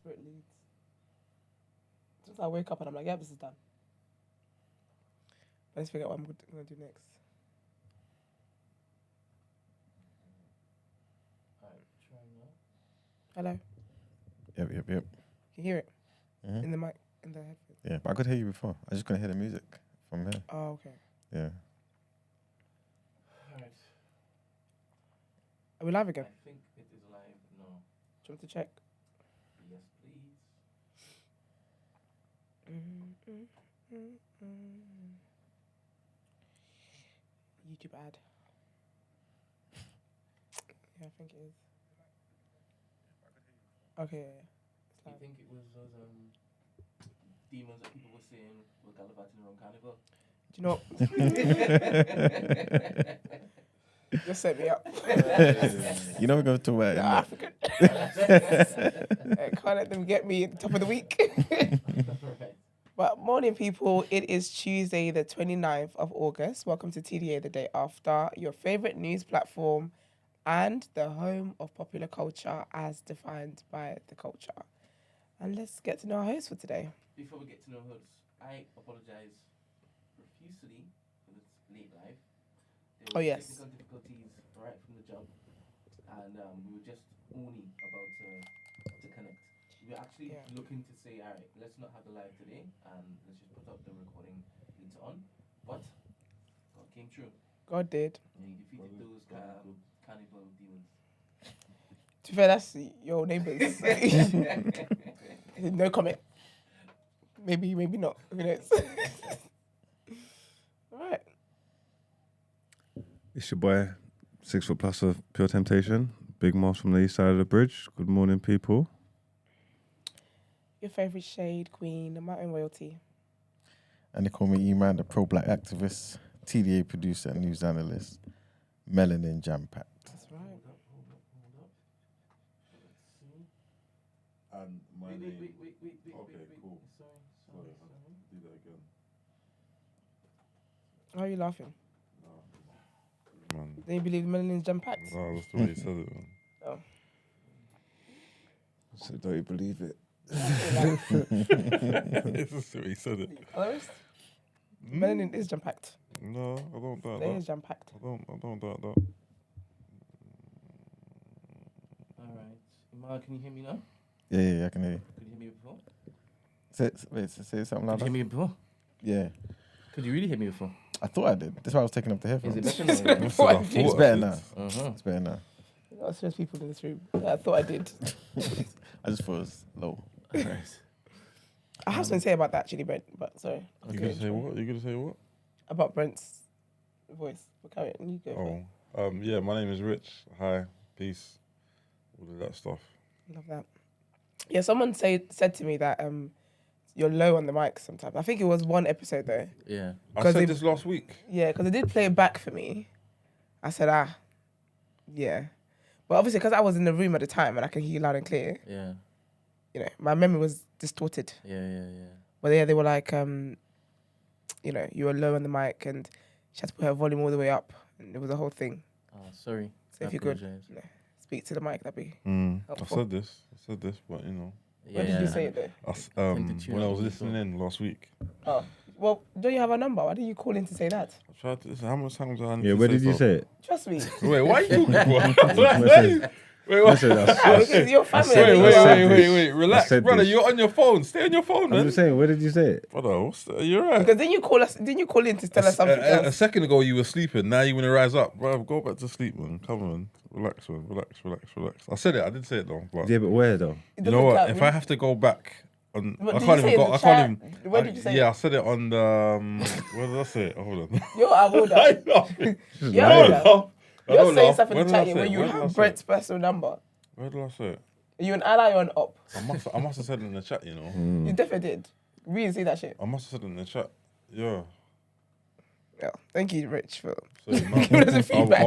Spirit leads. Just I wake up and I'm like, yeah, this is done. Let's figure out what I'm going to do next. Hello. Yep. Can you hear it? Mm-hmm. In the mic, in the headphones? Yeah, but I could hear you before. I just couldn't hear the music from here. Oh, okay. Yeah. Alright. Are we live again? I think it is live. No. Do you want to check? Yes, please. YouTube ad. Yeah, I think it is. Okay, yeah. I think it was those demons that people were saying were gallivanting around Carnival. Do you know? Just set me up. You know we're going to talk about it. African. I can't let them get me at the top of the week. But morning, people. It is Tuesday, the 29th of August. Welcome to TDA, the day after, your favorite news platform and the home of popular culture as defined by the culture. And let's get to know our host for today. Before we get to know hosts, I apologize profusely for this late live. There were technical difficulties right from the jump, and we were just only about to connect. We were actually looking to say, all right, let's not have the live today, and let's just put up the recording later on. But God came true. God did. And he defeated those carnival demons. To be fair, that's your neighbours. No comment. Maybe not. Who knows? All right. It's your boy, 6 foot plus of Pure Temptation. Big Moss from the east side of the bridge. Good morning, people. Your favourite shade queen, the mountain royalty. And they call me E-Man, the pro-black activist, TDA producer and news analyst, melanin jam-packed. That's right. Hold up. Let's see. And my Wait. Okay, cool. Sorry. Do that again. Why are you laughing? Man. Don't you believe melanin's jam-packed? No, that's the way you said it, man. Oh. So don't you believe it? Like, That's the way you said it. colorist? Melanin is jam-packed. No, I don't doubt It that. is jam-packed. I don't doubt that. Alright. Iman, can you hear me now? Yeah, I can hear you. Could you hear me before? Say something Could like you hear that. me before? Yeah. Could you really hear me before? I thought I did. That's why I was taking up the headphones. Is it better now? It's better now. Uh-huh. It's better now. Lots of people in this room. I thought I did. I just thought it was low. Alright. I have something to say about that, actually, Brent. But sorry. You gonna say what? You gonna say what? About Brent's voice. But carry on. You go. Yeah, my name is Rich. Hi, peace, all of that stuff. Love that. Yeah, someone said to me that you're low on the mic sometimes. I think it was one episode though. Yeah. I said this last week. Yeah, because they did play it back for me. I said, yeah. But obviously, because I was in the room at the time and I can hear you loud and clear, Yeah. you know, my memory was distorted. Yeah. But yeah, they were like, you know, you were low on the mic and she had to put her volume all the way up. And it was a whole thing. Oh, sorry. So if you could speak to the mic, that'd be I helpful. said this, but you know. When did you say it though? When I was listening in last week. Oh, well, don't you have a number? Why didn't you call in to say that? I tried to listen. How much times I Yeah, where did you say it? Trust me. Wait, why are you talking about? Wait, what? Because your family. Wait. Relax, said brother. this. You're on your phone. Stay on your phone, I'm man. just saying, where did you say it? Brother, you're right. Because then you call us. Didn't you call in to tell us something A else? second ago you were sleeping. Now you want to rise up, bro. Go back to sleep, man. Come on, relax, man. Relax. I said it. I did say it though. But Yeah, but where though? It you know doesn't what? count, If yeah? I have to go back on, But I did can't you say even in go. the I can't chat? even. Where did you say Yeah, it? I said it on the. Where did I say it? Hold on. You're out of order. I know. You're I out don't of order. know. I You're don't saying know. stuff in Where the did I chat say when it? you Where did I have say Brent's personal number. Where did I say it? Are you an ally or an op? I must have said it in the chat, you know. You definitely did. We didn't see that shit. I must have said it in the chat. Yeah. Yeah. Thank you, Rich, for So, no, giving us a feedback.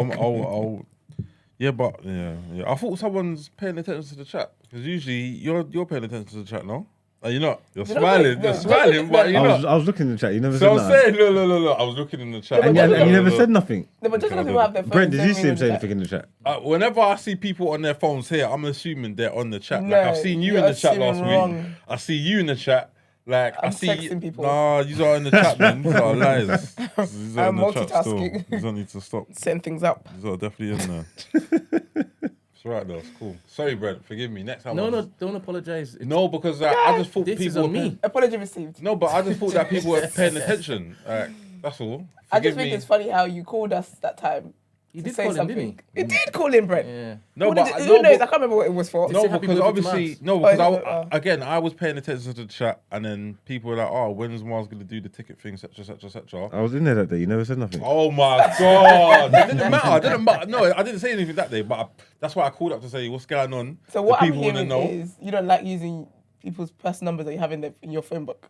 yeah, but yeah. I thought someone's paying attention to the chat because usually you're paying attention to the chat, no? Are you not? You're You know smiling. what? You're No, smiling, but you're not. I was looking in the chat. You never So said I'm nothing. saying, look. I was looking in the chat. And you never said nothing. No, but just because people have their phones. Brent, did don't you mean see him it's say that- anything in the chat? Whenever I see people on their phones here, I'm assuming they're on the chat. No, Like I've seen you in you're the chat last assuming week. wrong. I see you in the chat. Like I I'm see texting people. Nah, you are in the chat, man. These are lies. These are I'm in the chat still. multitasking. These don't need to stop. Setting things up. These are definitely in there. It's right though. It's cool. Sorry, Brent. Forgive me. Next time. No, don't apologize. No, because I just thought This is people on me. Apology received. No, but I just thought that people were paying attention. That's all. I just Forgive think me. it's funny how you called us that time. You to did say call him, something. didn't You did call in, Brent. he? Yeah. No, Who but did- who knows? I can't remember what it was for. No, say happy because birthday to obviously, Margs. no, because Oh, again, I was paying attention to the chat, and then people were like, "Oh, when's Mars gonna do the ticket thing, etc." I was in there that day. You never said nothing. Oh my god, it didn't matter. It didn't matter. No, I didn't say anything that day, but that's why I called up to say what's going on. So what The I'm people wanna hearing know. is you don't like using people's personal numbers that you have in your phone book.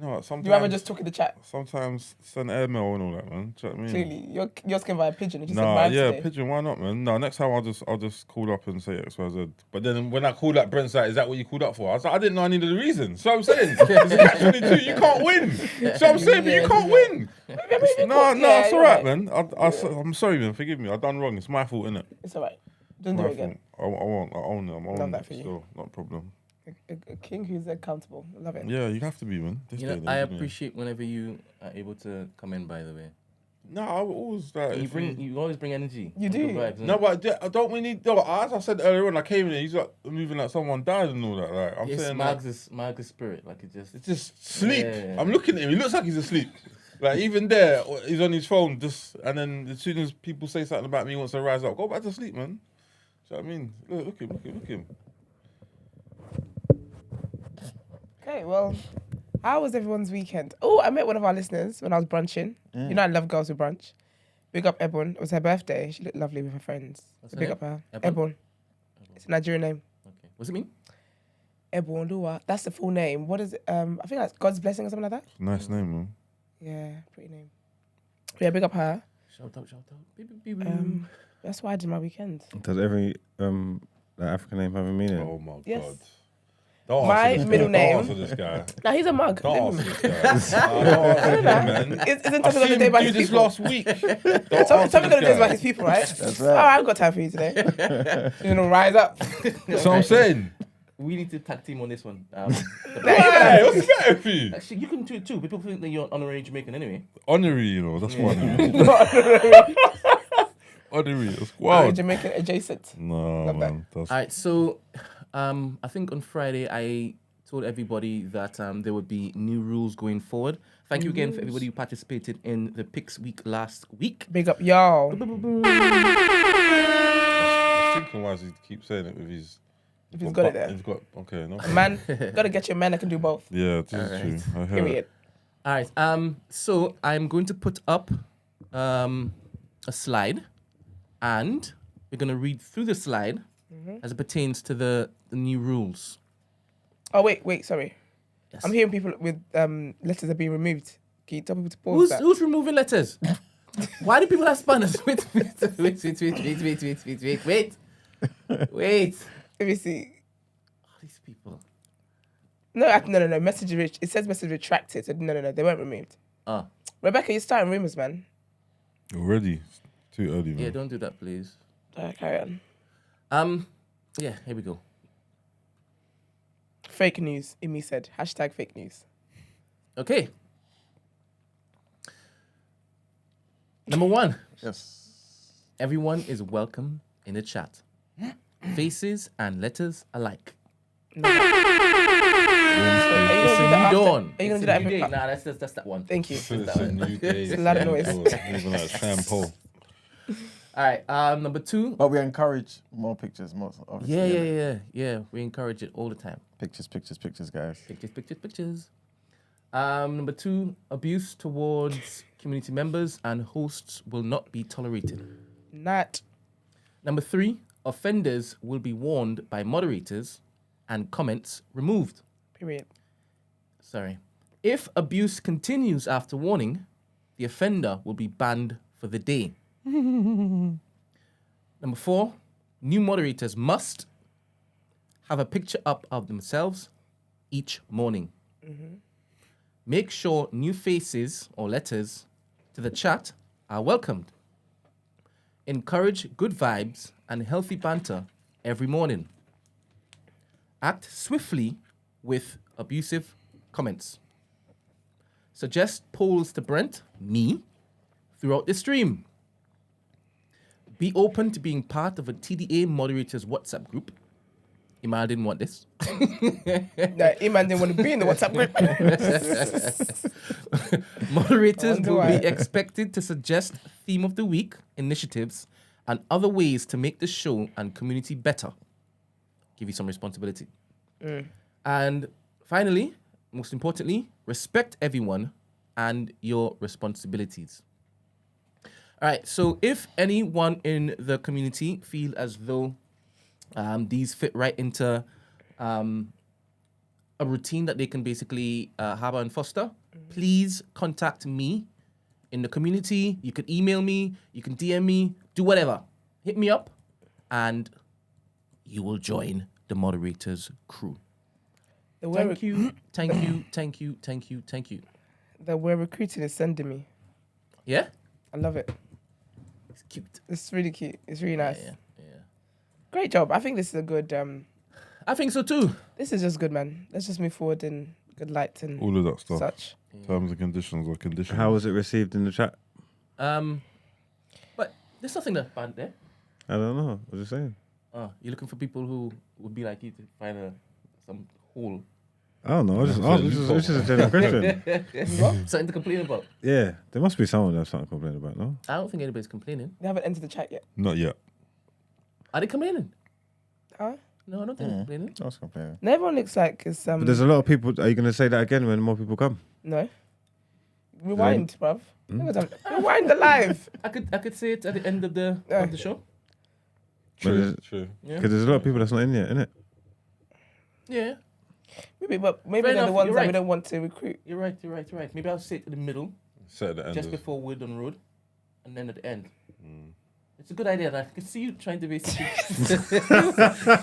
No, sometimes You rather just talk in the chat. sometimes send airmail and all that, man. Do you know what I mean? Clearly, yours came via pigeon. It just said Nah, mine yeah, today. pigeon. Why not, man? No, next time I'll just call up and say XYZ. But then when I called up, Brent's like, "Is that what you called up for?" I was like, "I didn't know I needed a reason." So I'm saying, it's actually true. You can't win. So I'm saying, but you can't win. No, it's all right, man. I'm sorry, man. Forgive me. I done wrong. It's my fault, innit? It's all right. Don't do My it again. fault. I won't. I own it. I'm owning that it for you. still. Not a problem. A king who's accountable. Love it. Yeah, you have to be, man. This You day know, and I age, innit? appreciate whenever you are able to come in. By the way, No, I always like. you if you always bring energy. You and do. good vibes, No, innit? but don't we need? No, as I said earlier on, I came in here. He's like moving like someone died and all that. Like I'm It's saying, like, Margs' spirit. Like it just. it's just sleep. Yeah. I'm looking at him. He looks like he's asleep. Like even there, he's on his phone. Just and then as soon as people say something about me, he wants to rise up. Go back to sleep, man. Do you know what I mean? Look at him. Okay, well, how was everyone's weekend? Oh, I met one of our listeners when I was brunching. You know I love girls who brunch. Big up Ebon. It was her birthday. She looked lovely with her friends. What's So her big name? up her. Ebon? Ebon. It's a Nigerian name. Okay. What's it mean? Ebon Lua. That's the full name. What is it? I think that's God's blessing or something like that. Nice name, man. Yeah, pretty name. Yeah, big up her. Shout out. Beep, beep, beep. That's why I did my weekend. Does every African name have a meaning? Oh my Yes. god. Don't My answer this middle guy. name- Don't answer this guy. Now he's a mug. Don't Leave answer him. this guy. Don't answer him, man. Isn't I topic of seen the day him by do his this people? last week. Don't Topic answer of the day is this by guy. his people, right? That's Oh, right. I've got time for you today. You know, rise up. So I'm saying. We need to tag team on this one. Hey, what's the matter with you? Actually, you can do it too. People think that you're an honorary Jamaican anyway. Honorary, you know, that's one. Honorary, that's Wow. wild. Jamaican adjacent. No, Love man. That's, All right, so I think on Friday I told everybody that there would be new rules going forward. Thank you again for everybody who participated in the Picks Week last week. Big up, y'all. I was thinking why does he keep saying it with his... If he's got it there. He's got, okay, no. Man, gotta get your man that can do both. Yeah, this is Alright. true. I heard Period. it. All right, so I'm going to put up a slide, and we're going to read through the slide as it pertains to the new rules. Oh, wait, sorry. Yes. I'm hearing people with letters are being removed. Can you tell people to pause that? Who's removing letters? Why do people have spanners? Wait. Let me see. These people. No. Message it says message retracted. So no, they weren't removed. Ah, Rebecca, you're starting rumors, man. Already? It's too early, man. yeah, don't do that, please. Carry on. Yeah, here we go. Fake news, Imi said. Hashtag fake news. Okay. Number 1. Yes. Everyone is welcome in the chat. Faces and letters alike. Are you It's gonna do a that new after? dawn. Are you gonna It's do a that new day. after? Nah, that's that one. Thank you. It's a new day. It's a lot of noise. Moving like Sam Paul. All right. Number 2. But we encourage more pictures, more obviously. Yeah. We encourage it all the time. Pictures, guys. Pictures. Number 2. Abuse towards community members and hosts will not be tolerated. Not. Number 3. Offenders will be warned by moderators and comments removed. Period. Sorry. If abuse continues after warning, the offender will be banned for the day. Number 4, new moderators must have a picture up of themselves each morning. Make sure new faces or letters to the chat are welcomed. Encourage good vibes and healthy banter every morning. Act swiftly with abusive comments. Suggest polls to Brent, me, throughout the stream. Be open to being part of a TDA moderators WhatsApp group. Iman didn't want this. No, Iman didn't want to be in the WhatsApp group. Moderators will be expected to suggest theme of the week, initiatives, and other ways to make the show and community better. Give you some responsibility. And finally, most importantly, respect everyone and your responsibilities. All right, so if anyone in the community feel as though these fit right into a routine that they can basically harbor and foster, please contact me in the community. You can email me, you can DM me, do whatever. Hit me up, and you will join the moderators crew. Thank you. The we're recruiting is sending me. Yeah? I love it. It's cute. It's really cute. It's really nice. Yeah. Great job. I think this is a good. I think so too. This is just good, man. Let's just move forward in good light and All of that stuff. such. Terms and conditions or conditions. How was it received in the chat? But there's nothing that's bad there. I don't know. I was just saying. You're looking for people who would be like you to find some hole. I don't know. It's just a general question. Something to complain about. Yeah, there must be someone that's something to complain about, no? I don't think anybody's complaining. They haven't entered the chat yet. Not yet. Are they complaining? Huh? No, I don't think they're complaining. I was complaining. No, everyone looks like it's But there's a lot of people. Are you going to say that again when more people come? no. Rewind, bruv. Rewind the live. I could say it at the end of the show. True. Yeah. Because there's a lot of people that's not in yet, innit? Yeah. Maybe they're Fair the enough, ones you're that we right. don't want to recruit. You're right. Maybe I'll say it in the middle, Set at the end. just of- before Woodon Road, and then at the end. It's a good idea. I can see you trying to basically you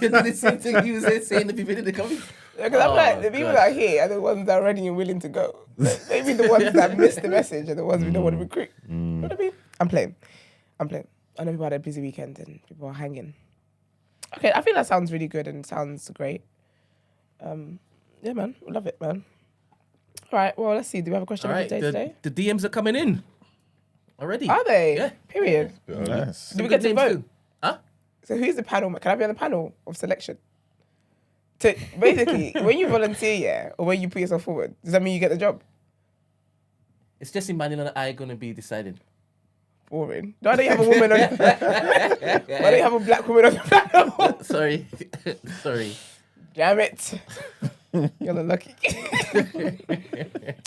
do the same thing you were saying the people in the coming. Because I'm like, the people that are here are the ones that are ready and willing to go. Maybe the ones that missed the message are the ones we don't want to recruit. You know what I mean? I'm playing. I know people had a busy weekend and people are hanging. Okay, I think that sounds really good and sounds great. Yeah, man. Love it, man. All right, well, let's see. Do we have a question All of right, the day today? the DMs are coming in already. Are they? Yeah. Period. Nice. Do we get to Names vote? too. Huh? So who's the panel? Can I be on the panel of selection? So basically, when you volunteer, yeah, or when you put yourself forward, does that mean you get the job? It's just Emmanuel and I going to be deciding. Boring. Why don't you have a woman on? Why don't you have a black woman on the panel? Sorry. Damn it. You're unlucky.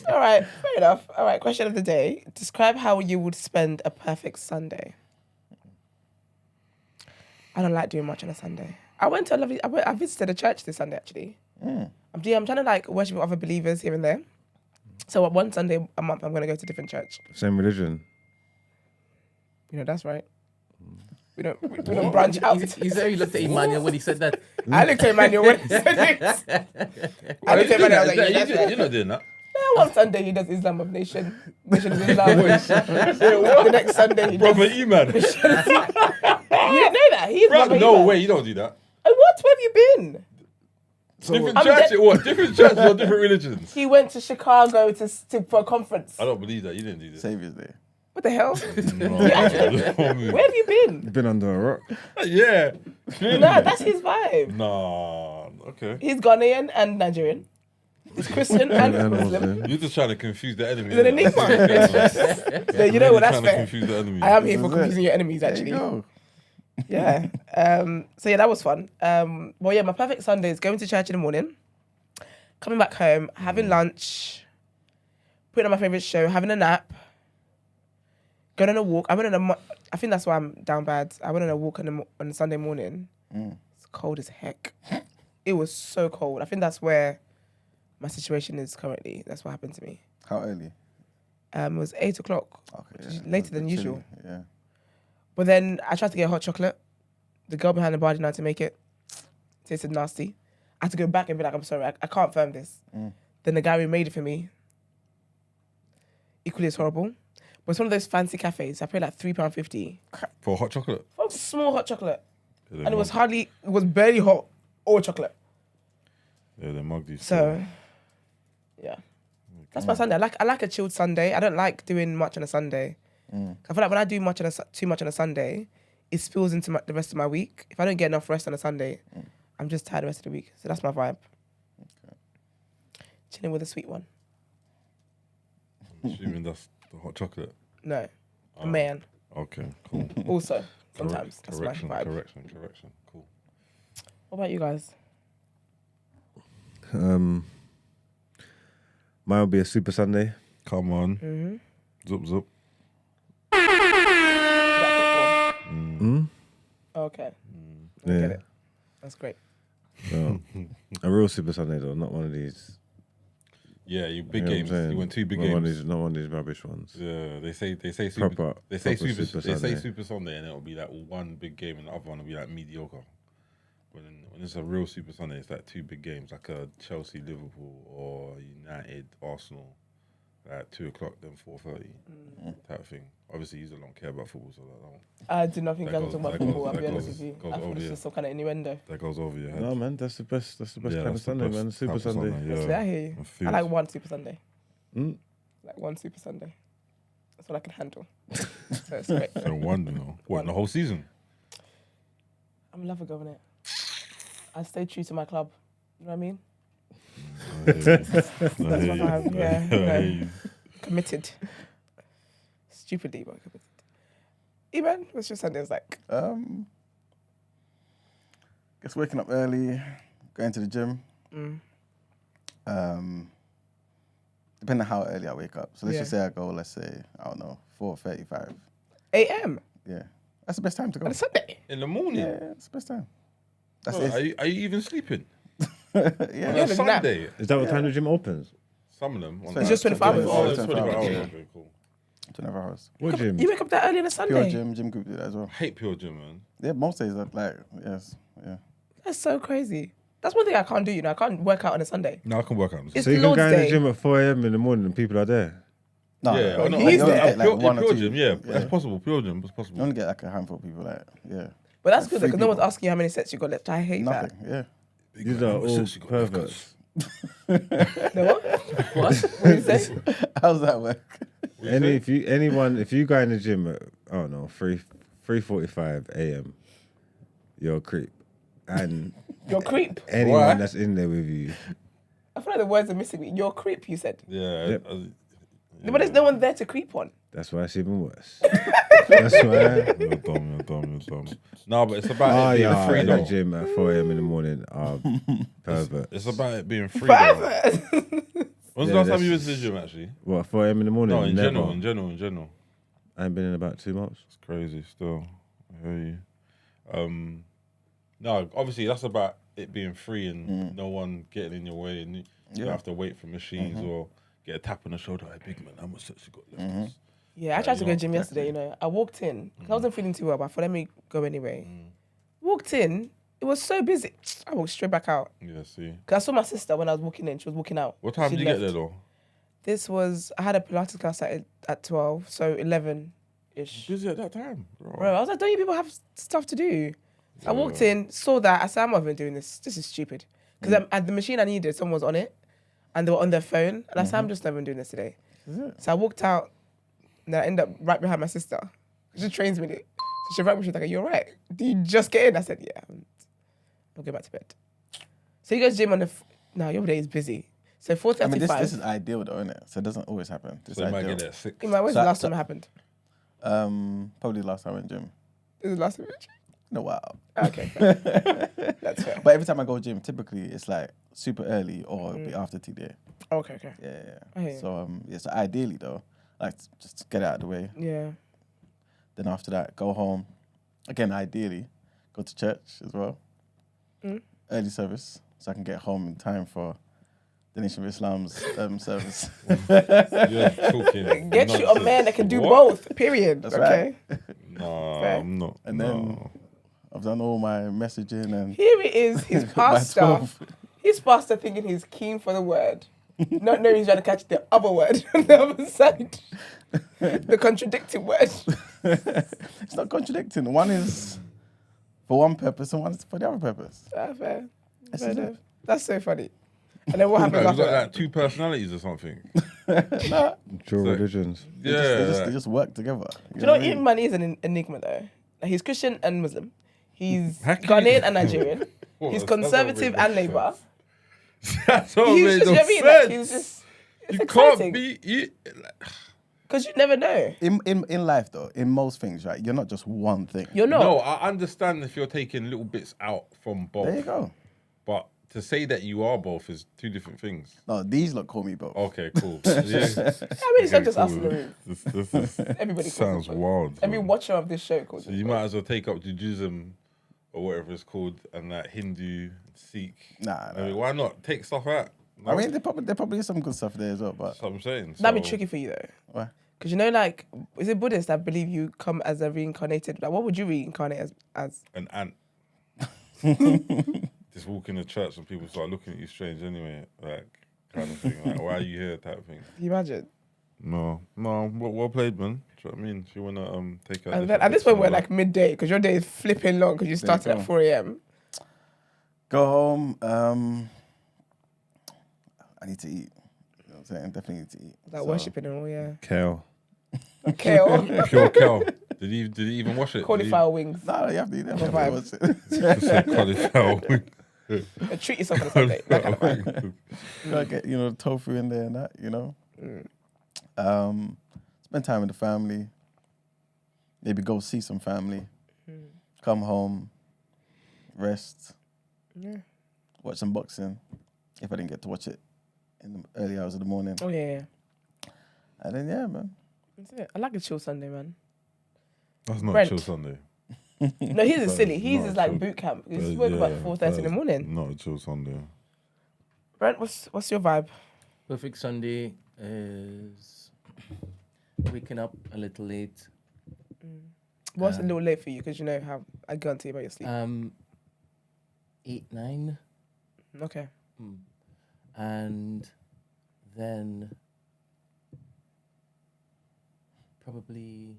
All right, fair enough. All right, question of the day. Describe how you would spend a perfect Sunday. I don't like doing much on a Sunday. I visited a church this Sunday, actually. I'm trying to like worship with other believers here and there. So one Sunday a month, I'm going to go to a different church. Same religion. You know, that's right. We don't branch out. He's very looked at Emmanuel when he said that. I looked at Emmanuel when he said this. I looked at Emmanuel, I was like, yeah, that's right. You're not doing that. One Sunday he does Islam of Nation of Islam. The next Sunday he does... Brother E-Man. You didn't know that? He's Brother No Iman. way, you don't do that. What? Where have you been? Different I'm churches, dead- what? Different churches or different religions? He went to Chicago for a conference. I don't believe that. You didn't do this. Saviour's Day. What the hell? No. Where have you been? Been under a rock. Yeah. No, that's his vibe. Nah. Okay. He's Ghanaian and Nigerian. He's Christian and Muslim. You're just trying to confuse the enemy. He's an innit? enigma. No, you know what? That's Trying to fair. confuse the enemy. I am here for This is it. confusing your enemies, There you actually. go. Yeah. So yeah, that was fun. Well, yeah, my perfect Sunday is going to church in the morning, coming back home, having lunch, putting on my favorite show, having a nap, going on a walk. I think that's why I'm down bad. I went on a walk on a Sunday morning. It's cold as heck. It was so cold. I think that's where my situation is currently. That's what happened to me. How early? It was 8 o'clock. Okay. Which is later than Chilly, usual. Yeah. But then I tried to get hot chocolate. The girl behind the bar didn't know how to make it. Tasted nasty. I had to go back and be like, I'm sorry, I can't firm this. Then the guy who made it for me, equally as horrible. But it's one of those fancy cafes. I paid like £3.50 For hot chocolate. for a small hot chocolate. Yeah, And it was barely hot or chocolate. Yeah, they mugged you. So, yeah. That's my Sunday. I like a chilled Sunday. I don't like doing much on a Sunday. I feel like when I do too much on a Sunday, it spills into the rest of my week. If I don't get enough rest on a Sunday, I'm just tired the rest of the week. So that's my vibe. Okay. Chilling with a sweet one. Assuming that's the hot chocolate. No. A man. Okay, cool. Also, sometimes. That's my Correction. Cool. What about you guys? Mine will be a Super Sunday. Come on. Mm-hmm. Zup, zup. Okay. I Yeah. get it. That's great. No. A real Super Sunday though, not one of these. Yeah, you big You know what I'm games. saying? You went 2 big Not games. not one of these rubbish ones. Yeah, they say super. Proper They say Super Sunday, and it'll be like one big game, and the other one will be like mediocre. When it's a real Super Sunday, it's like 2 big games, like a Chelsea, Liverpool, or United, Arsenal, at 2:00, then 4:30 type thing. Obviously, you don't care about football, so that don't. I do not think That I'm goes- talking about that football, goes- I'll be that honest goes- with you. goes I thought over it's your- just some kind of innuendo. That goes over your head. No man, that's the best type Yeah, of that's the Sunday, best man. Super type of Sunday. Sunday, Honestly, I hear you. I feel I like it. one Super Sunday. Mm. Like one Super Sunday. That's all I can handle. So it's great. So one, you know, what, the whole season? I'm a lover girl, innit? I stay true to my club. You know what I mean? That's my vibe, yeah, you know. Committed. Stupidly, but committed. Eman, what's your Sundays like? Guess waking up early, going to the gym. Depending on how early I wake up. So let's just say I go, let's say, I don't know, 4:35. AM Yeah. That's the best time to go. on a Sunday. In the morning? Yeah, that's the best time. That's Bro, it. are you even sleeping? Yeah. On Yeah, a the Sunday? Is that what time the gym opens? Some of them. So It's just 24 hours. Oh, it's 24 24 hours. hours, yeah. Okay, cool. 24 hours. What gym? You wake up that early on a Pure Sunday? gym group do that as well. I hate Pure Gym, man. Yeah, most days are like, yes, yeah. That's so crazy. That's one thing I can't do, you know. I can't work out on a Sunday. No, I can work out. It's So you can Lord's go in the Day. gym at 4 a.m. in the morning and people are there. No, Yeah, no, I know. he's you only there. get like one or Pure two. Gym, yeah, that's possible. Pure Gym, it's possible. You only get like a handful of people, like, yeah. But that's good Three because no one's people. asking you how many sets you got left. I hate Nothing, that. yeah. These are all perverts. No, what? What? What did you say? How's that work? If you go in the gym at, I don't know, 3:45 a.m., you're a creep. And You're a creep. anyone Why? that's in there with you, I feel like the words are missing me. You're a creep, you said. Yeah. Yep. But there's no one there to creep on. that's why it's even worse. That's why. You're dumb. No, but it's about it being free, in the though. gym at 4 a.m. in the morning are pervert. It's about it being free, though. Pervert. When's the Yeah, last time that's- you went to the gym, actually? What, 4 a.m. in the morning? No, in Never. general. I ain't been in about 2 months. It's crazy still. I hear you. No, obviously that's about it being free and no one getting in your way, and you don't have to wait for machines or get a tap on the shoulder. Hey, big man, how much sets you got left? Yeah, I tried to go to the gym yesterday, you know. I walked in. 'Cause I wasn't feeling too well, but I thought, let me go anyway. Walked in. It was so busy. I walked straight back out. Yeah, see. Because I saw my sister when I was walking in. She was walking out. What time She did you get left. there though? This was, I had a Pilates class at 12, so 11-ish. Busy at that time, bro. Bro, I was like, don't you people have stuff to do? I walked in, saw that. I said, I'm not even doing this. This is stupid. Because at the machine I needed, someone was on it. And they were on their phone. And I said, I'm just not even doing this today. So I walked out. And then I ended up right behind my sister. She trains me. So she rang me. She was like, are you all right? Did you just get in? I said, yeah. I'll go back to bed. So you guys gym on the... No, your day is busy. So 4:35. I mean, this is ideal though, isn't it? So it doesn't always happen. This So is you might ideal. get there at 6. When's the last time it happened? Probably last time I went gym. This is the last time. No, wow. Okay. Fair. That's fair. But every time I go gym, typically it's like super early or it'll be after TDA. Okay. Yeah. I hear you. So so ideally though, like just get it out of the way. Yeah. Then after that, go home. Again, ideally, go to church as well. Early service, so I can get home in time for the Nation of Islam's service. You're talking. Get you a nonsense. man that can do What? both, period. That's okay. No, Fair. I'm not. And no. then I've done all my messaging and Here it is, his by pastor. 12. He's faster thinking he's keen for the word, not knowing he's trying to catch the other word on the other side. The contradicting word. It's not contradicting. One is for one purpose and one is for the other purpose. Fair. Fair That's enough. That's so funny. And then what happens He's after got that? like 2 personalities or something. Dual religions. They just work together. Do you know what? Even money is an enigma though. Like, he's Christian and Muslim. He's How can Ghanaian you- and Nigerian. What? He's That don't conservative make and no Labour. That's all He's made just, no you know what I mean? sense. Like, he's just, it's You exciting. can't be. Because you never know. In life though, in most things, right, you're not just one thing. You're not. No, I understand if you're taking little bits out from both. There you go. But to say that you are both is 2 different things. No, these lot call me both. Okay, cool. Yeah. I mean, it's not just us in the room. This is, Everybody calls sounds it both. wild. Every man. watcher of this show calls So it you both. might as well take up Judaism or whatever it's called, and that Hindu, Sikh. Nah. I mean, why not take stuff out? No? I mean, there probably is some good stuff there as well, but that's what I'm saying. That'd be So- tricky for you though. Why? Because you know, like, is it Buddhists that believe you come as a reincarnated? Like, what would you reincarnate as? An ant. Just walk in the church and people start looking at you strange anyway, like kind of thing. Like, why are you here? Type of thing. Can you imagine? No, well played, man. Do you know what I mean? If you wanna take out. And then at this point, we're like midday because your day is flipping long because you started go. at 4 a.m. Go home. I need to eat. You know what I'm saying? Definitely need to eat. Like So, worshipping and all, yeah. Kale. Kale, pure cow. Did he even wash it? cauliflower wings. No, you have to eat them. Vibe. What's it? Just said cauliflower wing. Treat yourself on a Sunday. That kind of vibe. You gotta get, tofu in there and that, Spend time with the family. Maybe go see some family. Come home. Rest. Yeah. Watch some boxing. If I didn't get to watch it in the early hours of the morning. Oh, yeah. And then, yeah, man. That's it. I like a chill Sunday, man. That's not Brent. chill Sunday. No, his is silly. His not is like chill. boot camp. He's woke up at 4:30 in the morning. Not a chill Sunday. Brent, what's your vibe? Perfect Sunday is waking up a little late. What's a little late for you? Because you know how I guarantee about your sleep. 8, 9. Okay. And then probably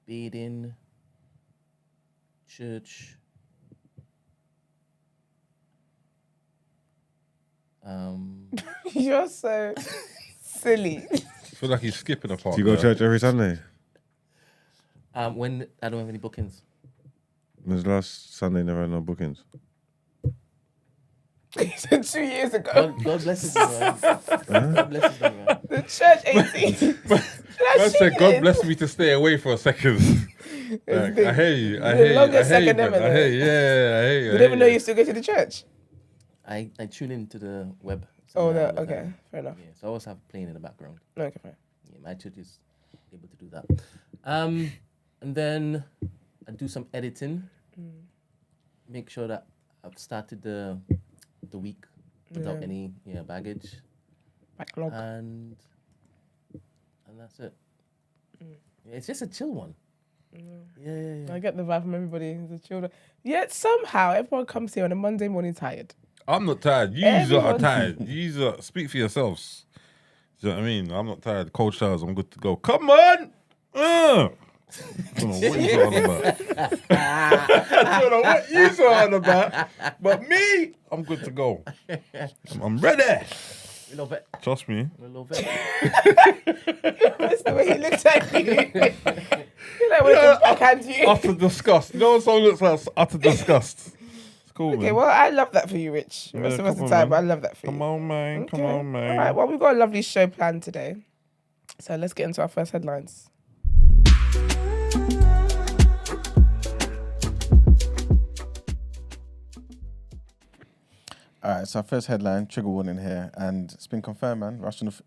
bathing, church, You're so silly. I feel like he's skipping a part. Do you go to there. church every Sunday? when I don't have any bookings. When's the last Sunday never had no bookings? He said 2 years ago. God bless us, man. God bless us, man. The church 18. I said, God bless me to stay away for a second. Like, the- I hear you. I the hear you. I longest hear you. second man. ever, I hear though. you. Yeah, I hear you. You didn't even know you still go to the church. I tune into the web. Oh, somehow no. all the Okay. time. Fair enough. Yeah, so I always have playing in the background. Okay, fair. Yeah, my church is able to do that. And then I do some editing. Make sure that I've started the week without Yeah. any baggage, Backlog. and that's it. Yeah, it's just a chill one. Yeah. I get the vibe from everybody. The children. Yet somehow everyone comes here on a Monday morning tired. I'm not tired. You are Everyone's- tired. You speak for yourselves. Do you know what I mean? I'm not tired. Cold showers. I'm good to go. Come on. I don't know what you're talking about. I don't know what you're talking about. But me, I'm good to go. I'm ready. We love it. Trust me. We love it. That's the way he looked at you. You're like, when I backhand you. Utter disgust. You know when someone looks like utter disgust? It's cool, Okay, man. well, I love that for you, Rich. The rest of us come the on, time, man. I love that for Come you. on, man. Come on, man. All right, well, we've got a lovely show planned today. So let's get into our first headlines. All right, so our first headline, trigger warning here, and it's been confirmed, man.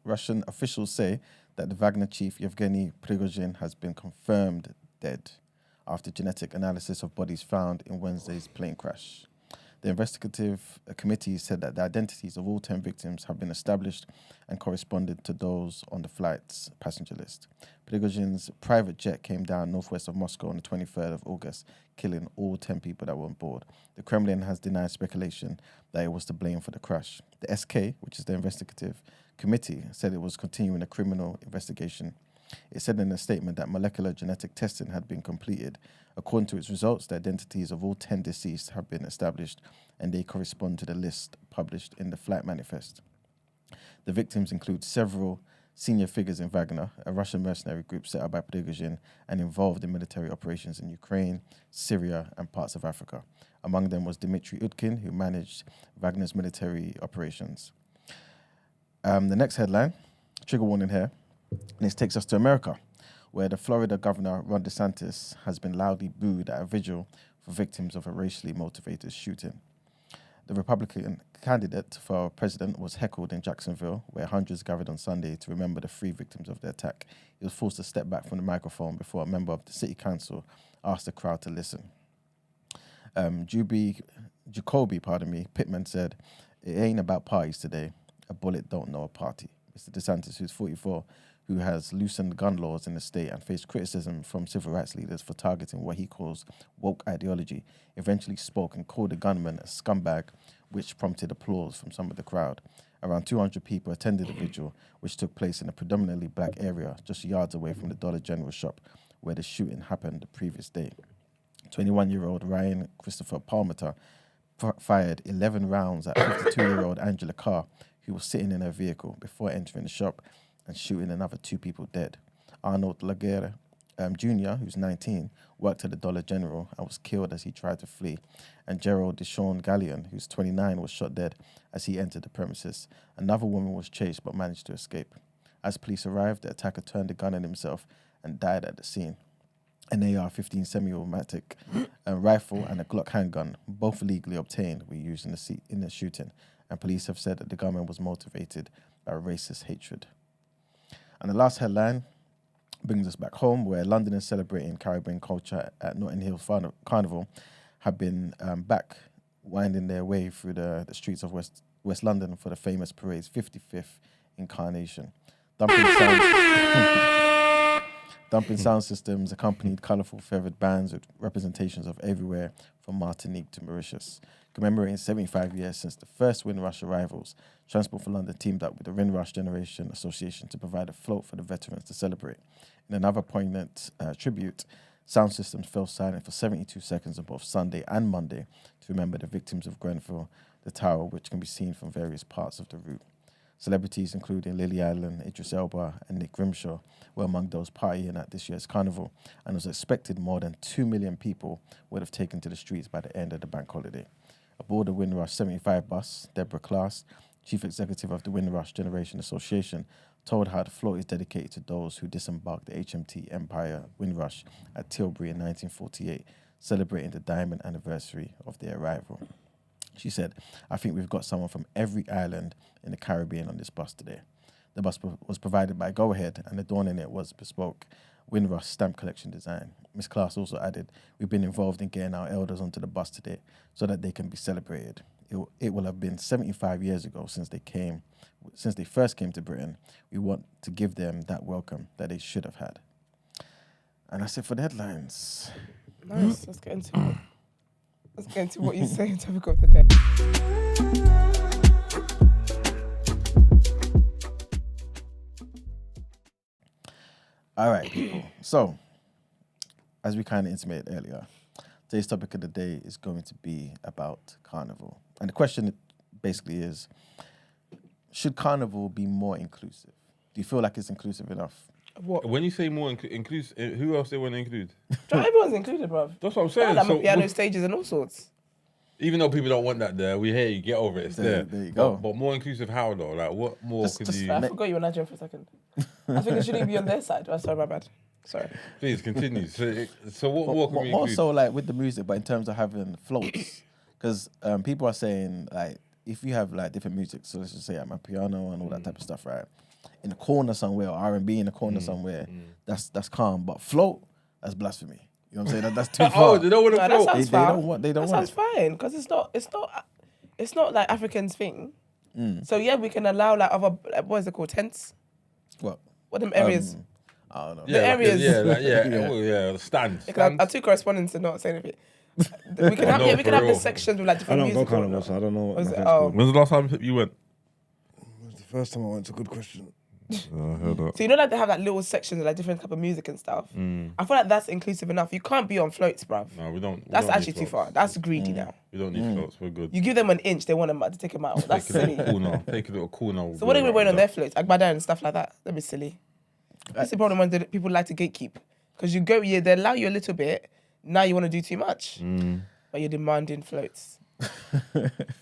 Russian officials say that the Wagner chief, Yevgeny Prigozhin, has been confirmed dead after genetic analysis of bodies found in Wednesday's plane crash. The investigative committee said that the identities of all 10 victims have been established and corresponded to those on the flight's passenger list. Prigozhin's private jet came down northwest of Moscow on the 23rd of August, killing all 10 people that were on board. The Kremlin has denied speculation that it was to blame for the crash. The SK, which is the investigative committee, said it was continuing a criminal investigation. It said in a statement that molecular genetic testing had been completed. According to its results, the identities of all 10 deceased have been established and they correspond to the list published in the flight manifest. The victims include several senior figures in Wagner, a Russian mercenary group set up by Prigozhin and involved in military operations in Ukraine, Syria, and parts of Africa. Among them was Dmitry Utkin, who managed Wagner's military operations. The next headline, trigger warning here, and this takes us to America, where the Florida governor, Ron Desantis, has been loudly booed at a vigil for victims of a racially motivated shooting. The Republican candidate for president was heckled in Jacksonville, where hundreds gathered on Sunday to remember the 3 victims of the attack. He was forced to step back from the microphone before a member of the city council asked the crowd to listen. Jacoby Pittman said, "It ain't about parties today. A bullet don't know a party." Mr. Desantis, who's 44, who has loosened gun laws in the state and faced criticism from civil rights leaders for targeting what he calls woke ideology, eventually spoke and called the gunman a scumbag, which prompted applause from some of the crowd. Around 200 people attended the vigil, which took place in a predominantly black area just yards away from the Dollar General shop where the shooting happened the previous day. 21-year-old Ryan Christopher Palmer fired 11 rounds at 52-year-old Angela Carr, who was sitting in her vehicle before entering the shop and shooting another 2 people dead. Arnold Laguerre Jr., who's 19, worked at the Dollar General and was killed as he tried to flee. And Gerald Deshaun Gallion, who's 29, was shot dead as he entered the premises. Another woman was chased but managed to escape. As police arrived, the attacker turned the gun on himself and died at the scene. An AR-15 semi-automatic rifle and a Glock handgun, both legally obtained, were used in the shooting, and police have said that the gunman was motivated by racist hatred. And the last headline brings us back home, where Londoners celebrating Caribbean culture at Notting Hill Carnival have been back winding their way through the streets of West London for the famous parade's 55th incarnation. Dumping sound systems accompanied colourful feathered bands with representations of everywhere from Martinique to Mauritius. Commemorating 75 years since the first Windrush arrivals, Transport for London teamed up with the Windrush Generation Association to provide a float for the veterans to celebrate. In another poignant tribute, sound systems fell silent for 72 seconds on both Sunday and Monday to remember the victims of Grenfell, the Theroux, which can be seen from various parts of the route. Celebrities including Lily Allen, Idris Elba, and Nick Grimshaw were among those partying at this year's carnival, and it was expected more than 2 million people would have taken to the streets by the end of the bank holiday. Aboard the Windrush 75 bus, Deborah Class, chief executive of the Windrush Generation Association, told how the float is dedicated to those who disembarked the HMT Empire Windrush at Tilbury in 1948, celebrating the diamond anniversary of their arrival. She said, "I think we've got someone from every island in the Caribbean on this bus today." The bus was provided by Go Ahead, and adorning it was bespoke Windrush stamp collection design. Ms. Class also added, "We've been involved in getting our elders onto the bus today so that they can be celebrated. It will have been 75 years ago since they first came to Britain. We want to give them that welcome that they should have had." And that's it for the headlines. Nice. Let's get into it. Let's get into what you say in topic of the day. All right, people. So, as we kind of intimated earlier, today's topic of the day is going to be about Carnival. And the question basically is, should Carnival be more inclusive? Do you feel like it's inclusive enough? What? When you say more inclusive, who else they want to include? Everyone's included, bruv. That's what I'm saying. So, piano stages and all sorts. Even though people don't want that there, we hear you, get over it, it's there. There you go. But more inclusive how though? Like what more could you... I forgot you were Nigerian for a second. I think it shouldn't be on their side. Oh, sorry, my bad. Sorry. Please continue. So what more can we More include? so like with the music, but in terms of having floats. Because people are saying like, if you have like different music, so let's just say I'm a piano and all that type of stuff, right? In the corner somewhere, or R&B in the corner somewhere, that's calm. But float, that's blasphemy. You know what I'm saying? That's too Oh, far. they don't want to No, that float. sounds They fine. don't want. They don't That want sounds it. fine because it's not like Africans thing. So yeah, we can allow like other what is it called, tents? What? What them areas? I don't know. Yeah, areas. The stand. Our two correspondents are not saying anything. We can have no, we can for have the real. sections with like I different don't go music. carnival, so I don't know what Was it- nothing's oh. called. When's the last time you went? It was the first time I went. It's a good question. I heard that. So you know like they have like little sections with like different type of music and stuff. I feel like that's inclusive enough. You can't be on floats, bruv. No, we don't. That's actually too far. That's greedy now. We don't need floats. We're good. You give them an inch, they want to take them out. That's Take a silly. little corner. Take a little corner. So what are we wearing on their floats? Agbada and stuff like that. That'd be silly. That's the problem when people like to gatekeep. Because you go, they allow you a little bit. Now you want to do too much. But you're demanding floats.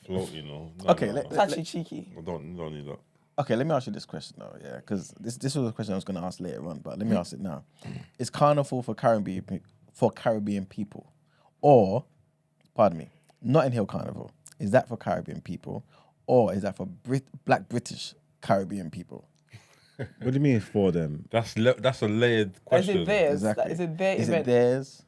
float, you know. Okay, It's actually cheeky. I don't need that. Okay, let me ask you this question though, yeah, because this was a question I was going to ask later on, but let me ask it now: Is carnival for Caribbean people, or, pardon me, Notting Hill Carnival, is that for Caribbean people, or is that for Black British Caribbean people? What do you mean for them? That's a layered question. Is it theirs? Exactly. Is it their Is event? it theirs?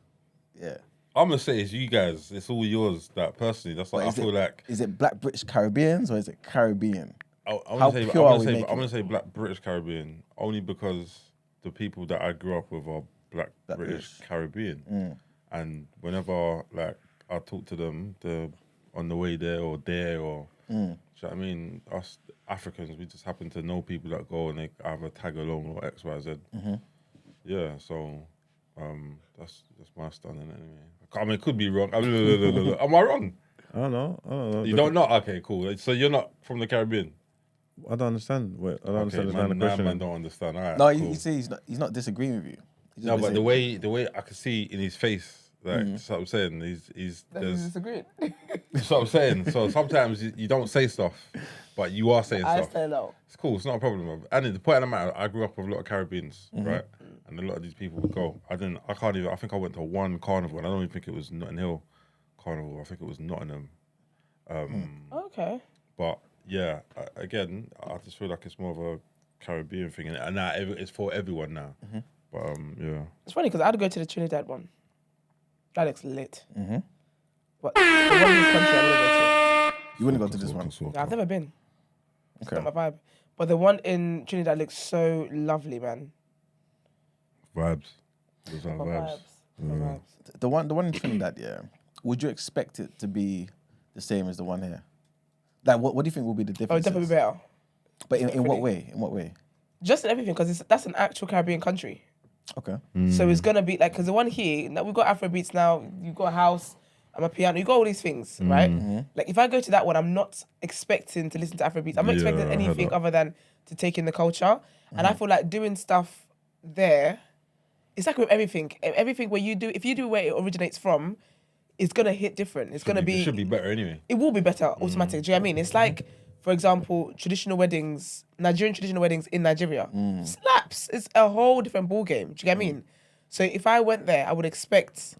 Yeah. I'm gonna say it's you guys. It's all yours. That personally, that's what I feel like. Is it Black British Caribbeans or is it Caribbean? I'm How gonna say, pure I'm are gonna we say, making I'm gonna it? say Black British Caribbean only because the people that I grew up with are Black Black British British. Caribbean, and whenever like I talk to them, they're on the way there or there or. Do you know what I mean? Us Africans, we just happen to know people that go and they either tag along or X, Y, Z. Yeah, so that's my stand on it anyway. I mean, it could be wrong. Am I wrong? I don't know. You don't know? Okay, cool. So you're not from the Caribbean? I don't understand. Wait, I don't understand man, the question. man don't understand. All right, No, cool. you see, he's not disagreeing with you. He's No, just but saying- the way I can see in his face, like that's what I'm saying. He's there's disagreeing. that's what I'm saying. So sometimes you don't say stuff, but you are saying I stuff. say no. It's cool. It's not a problem. And the point of the matter, I grew up with a lot of Caribbeans, right? And a lot of these people would go. I can't even. I think I went to one carnival, and I don't even think it was Notting Hill Carnival. I think it was Nottingham. Okay. But yeah, again, I just feel like it's more of a Caribbean thing, and now it's for everyone now. But yeah. It's funny because I'd go to the Trinidad one. That looks lit. But the one in this country I wouldn't go to. You wouldn't go to this one. Yeah, I've never been. It's Okay. not my vibe. But the one in Trinidad looks so lovely, man. Vibes. Those are My vibes. My vibes. The one in Trinidad, yeah. Would you expect it to be the same as the one here? Like, what do you think will be the Oh, difference? definitely better. But in what definitely. way? In what way? Just in everything, because that's an actual Caribbean country. Okay. So it's gonna be like, because the one here, now we've got Afro beats now, you've got a house, I'm a piano, you got all these things, right? Like if I go to that one, I'm not expecting to listen to Afro beats. I'm not Yeah, expecting I heard anything that. other than to take in the culture. And I feel like doing stuff there, it's like with everything. Everything where you do, if you do where it originates from, it's gonna hit different. It's gonna be. It should be better anyway. It will be better automatically. Do you know what I mean? It's like, for example, traditional weddings, Nigerian traditional weddings in Nigeria. Slaps. It's a whole different ball game. Do you get what I mean? So if I went there, I would expect,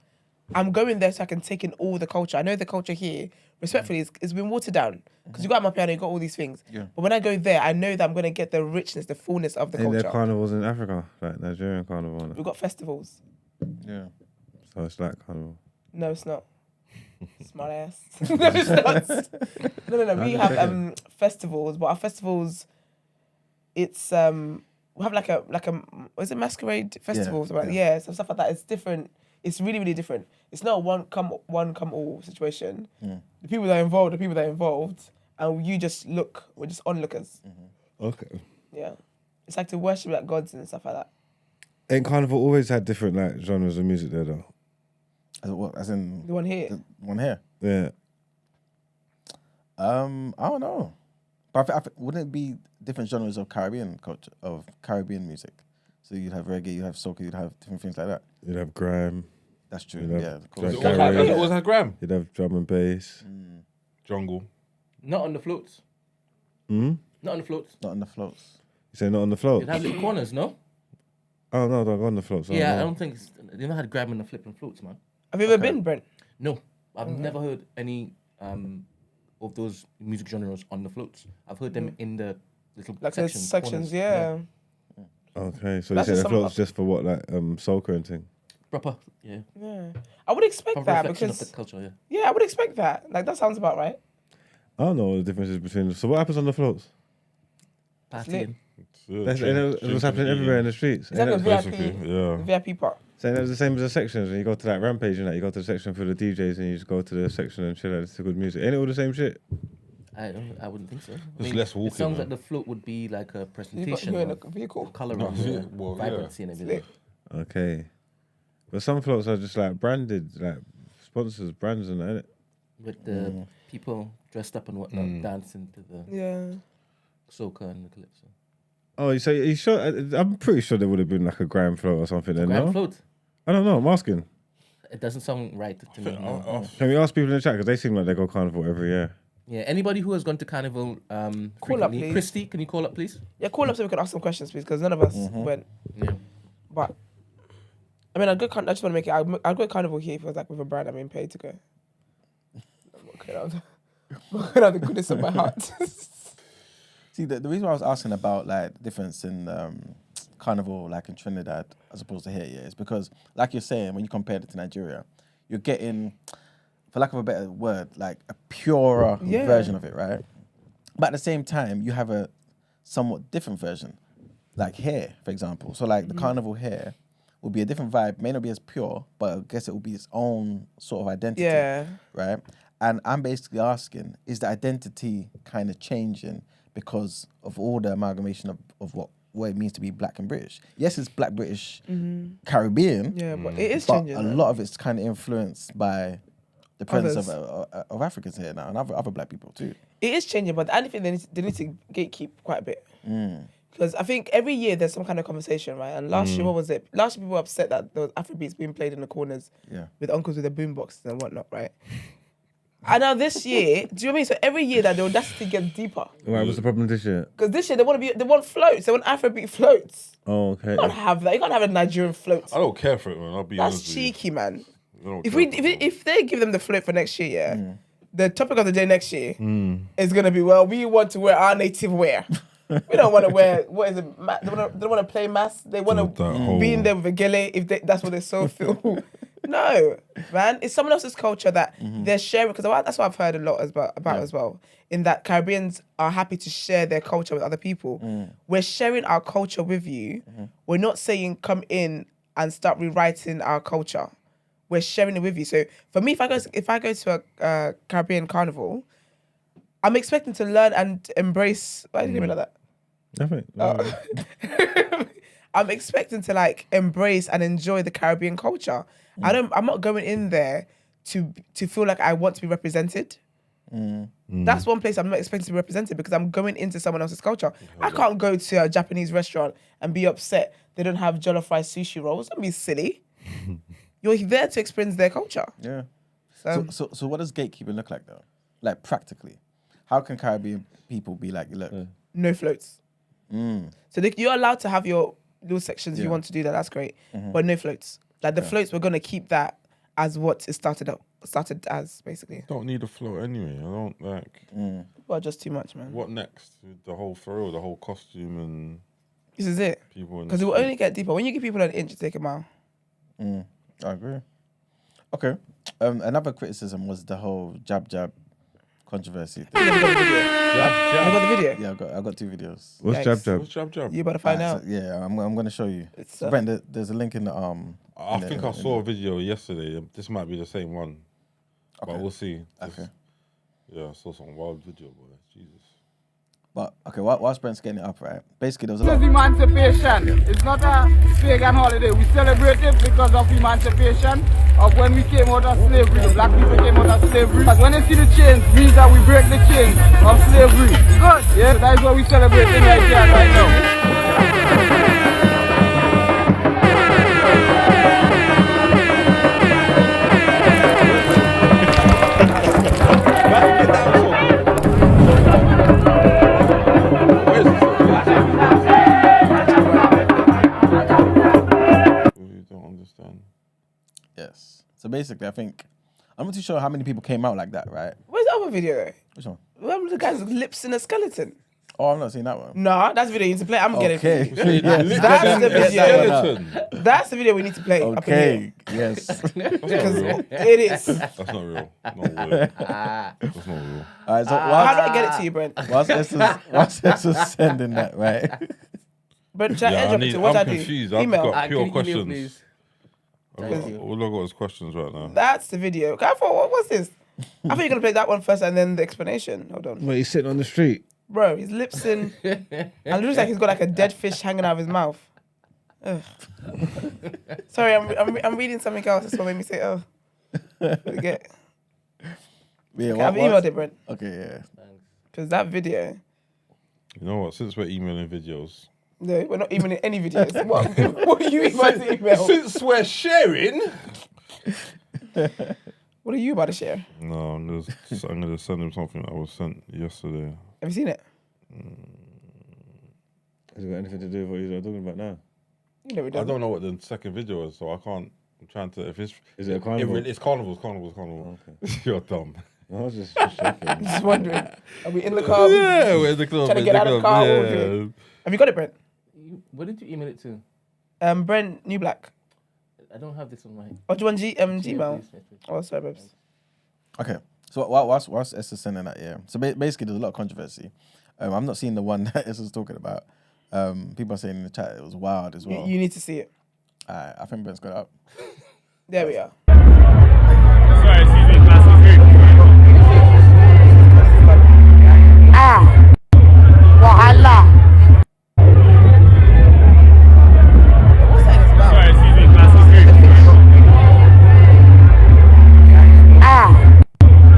I'm going there so I can take in all the culture. I know the culture here, respectfully, it's been watered down. Because you got my piano, you got all these things. Yeah. But when I go there, I know that I'm going to get the richness, the fullness of the Ain't there culture. carnivals in Africa, like Nigerian carnival? We've got festivals. Yeah. So it's like carnival. No, it's not. Smart ass. No, it's not. No. We have festivals, but our festivals, it's we have like a is it masquerade festivals? Yeah, Right? Yeah, some stuff like that. It's different. It's really, really different. It's not a one come all situation. The people that are involved, and you just look. We're just onlookers. Okay. Yeah, it's like to worship like gods and stuff like that. Ain't carnival always had different like genres of music there though? As in The one here. the one here. Yeah. I don't know. But I think, wouldn't it be different genres of Caribbean culture, of Caribbean music? So you'd have reggae, you'd have soca, you'd have different things like that. You'd have grime. That's true. You'd have Yeah, of Jack course. Garrett. What was that gram? You'd have drum and bass. Jungle. Not on the floats. You Not on the floats. Not on the floats. say not on the float? It have little corners, no? Oh no, don't go on the float. Yeah, I don't think they never had grabbing and flipping floats, man. Have you ever been, Brent? No, I've never heard any of those music genres on the floats. I've heard them in the little Like there's sections, corners. yeah. Okay, so That's they say just the some- float's just for what, like soca and thing. Proper, yeah. Yeah, I would expect Proper that reflection because of the culture, yeah. yeah, I would expect that. Like that sounds about right. I don't know what the differences between. So what happens on the floats? Partying. That's what's happening everywhere in the streets. Is that the Basically, VIP? yeah. The VIP part. So that's the same as the sections. When you go to that rampage and that, you go to the section for the DJs and you just go to the section and chill out. It's good music. Ain't it all the same shit? I wouldn't think so. Just less walking, It sounds man. like the float would be like a You presentation in a of vehicle. colour No, and yeah, well, yeah. vibrancy and everything. Okay. But some floats are just like branded, like sponsors, brands and that, innit? With the people dressed up and whatnot dancing to the Yeah. soca and the calypso. Oh, so you sure? I'm pretty sure there would have been like a grand float or something then, Grand no? float. I don't know. I'm asking. It doesn't sound right to me. No. Can we ask people in the chat? Because they seem like they go carnival every year. Yeah, anybody who has gone to carnival Call up, frequently. please. Christy, can you call up, please? Yeah, call up so we can ask some questions, please, because none of us went. Yeah. But I mean, I just want to make it. I'll go carnival here if it was like with a brand I'm being paid to go. I'm not going out the goodness of my heart. See, the reason why I was asking about like the difference in carnival, like in Trinidad, as opposed to here, is because, like you're saying, when you compare it to Nigeria, you're getting, for lack of a better word, like a purer version of it, right? But at the same time, you have a somewhat different version, like here, for example. So like the carnival here will be a different vibe, may not be as pure, but I guess it will be its own sort of identity, right? And I'm basically asking, is the identity kind of changing because of all the amalgamation of what it means to be black and British? Yes, it's black, British, Caribbean. Yeah, but it is but changing. a though. lot of it's kind of influenced by the presence of Africans here now and other black people too. It is changing, but I think they need to gatekeep quite a bit. Because I think every year there's some kind of conversation, right? And last year, what was it? Last year people were upset that there was Afrobeats being played in the corners with uncles with their boomboxes and whatnot, right? And now this year, do you know what I mean? So every year that the audacity gets deeper. Why was the problem this year? Because this year they want floats. They want Afrobeat floats. Oh, okay. You can't have that. You can't have a Nigerian float. I don't care for it, man. I'll be That's honest cheeky, man. with you. I don't If care for it. if they give them the float for next year, the topic of the day next year is gonna be, well, we want to wear our native wear. We don't want to wear, what is it? They don't want to play mass. They want to be in there with a gele if that's what they so feel. No, man, it's someone else's culture that they're sharing. Because that's what I've heard a lot about as well. In that Caribbeans are happy to share their culture with other people. We're sharing our culture with you. We're not saying come in and start rewriting our culture. We're sharing it with you. So for me, if I go to a Caribbean carnival, I'm expecting to learn and embrace. Why did you mean like that? Nothing. I'm expecting to like embrace and enjoy the Caribbean culture. I'm not going in there to feel like I want to be represented. That's one place I'm not expecting to be represented because I'm going into someone else's culture. I can't go to a Japanese restaurant and be upset they don't have jollof rice sushi rolls. Don't be silly. You're there to experience their culture. Yeah. So what does gatekeeping look like though? Like practically, how can Caribbean people be like, look, No floats. So you're allowed to have your little sections if you want to do that. That's great, but no floats. Like the floats, we're gonna keep that as what it started as, basically. Don't need a float anyway. I don't like. Well, just too much, man. What next? The whole Theroux, the whole costume and This is it. people. Because it will only get deeper. When you give people an inch, you take a mile. I agree. Okay. Another criticism was the whole jab controversy thing. You got the video? Yeah, I got 2 videos. What's Yikes. jab? What's jab? You better find out. So, yeah, I'm gonna show you. It's, So, Brent, there's a link in the I think I saw a video yesterday. This might be the same one, but Okay. we'll see. Okay. Yeah, I saw some wild video, boy. Jesus. But okay, whilst Brent's getting it up, right? Basically, there was a lot. It's emancipation. It's not a pagan holiday. We celebrate it because of emancipation, of when we came out of slavery. The black people came out of slavery. But when they see the chains, means that we break the chains of slavery. Good. Yeah, so that is what we celebrating right here, right now. You don't understand. Yes. So basically, I think I'm not too sure how many people came out like that, right? Where's the other video though? Which one? Remember the guy's lips in a skeleton? Oh, I've not seen that one. Nah, that's the video you need to play. I'm getting Okay. it. Yes. That's the Get that one out. video. That's the video we need to play. Up in here. Okay. Yes. That's not Because real. it is. That's not real. No way. That's not real. All right. So How do I get it to you, Brent? whilst Esther's sending that, right? Brent, should I Yeah, airdrop it to you? What I'm should I do? confused. I've Email. got pure Can you email, questions. please? All I've got is questions right now. That's the video. I thought, what's this? I thought you were going to play that one first and then the explanation. Hold on. Wait, he's sitting on the street. Bro, his lips in. And it looks like he's got like a dead fish hanging out of his mouth. Ugh. Sorry, I'm reading something else. That's what made me say, oh. Forget. Yeah. Okay, I've emailed it, Brent. Okay. Yeah. Because that video. You know what? Since we're emailing videos. No, we're not emailing any videos. What are you about to email? Since we're sharing. What are you about to share? No, I'm gonna send him something that was sent yesterday. Have you seen it? Has it got anything to do with what you're talking about now? You know we I don't. don't know what the second video is, so I can't. I'm trying to. If it's Is it a carnival? it's carnival. Okay. You're dumb. I was just checking. Just wondering. Are we in the car? Yeah, where's the club? Trying to get out of the car, what we're doing. Have you got it, Brent? What did you email it to? Brent New Black. I don't have this on my. Or do you want Gmail? Please, please. Oh, sorry, babes. Okay. So whilst Esther's sending that, yeah. So basically, there's a lot of controversy. I've not seen the one that Esther's talking about. People are saying in the chat it was wild as well. You need to see it. I think Brent's got it up. There we are. Sorry, excuse me, Wahala. What's that about? Sorry, excuse me,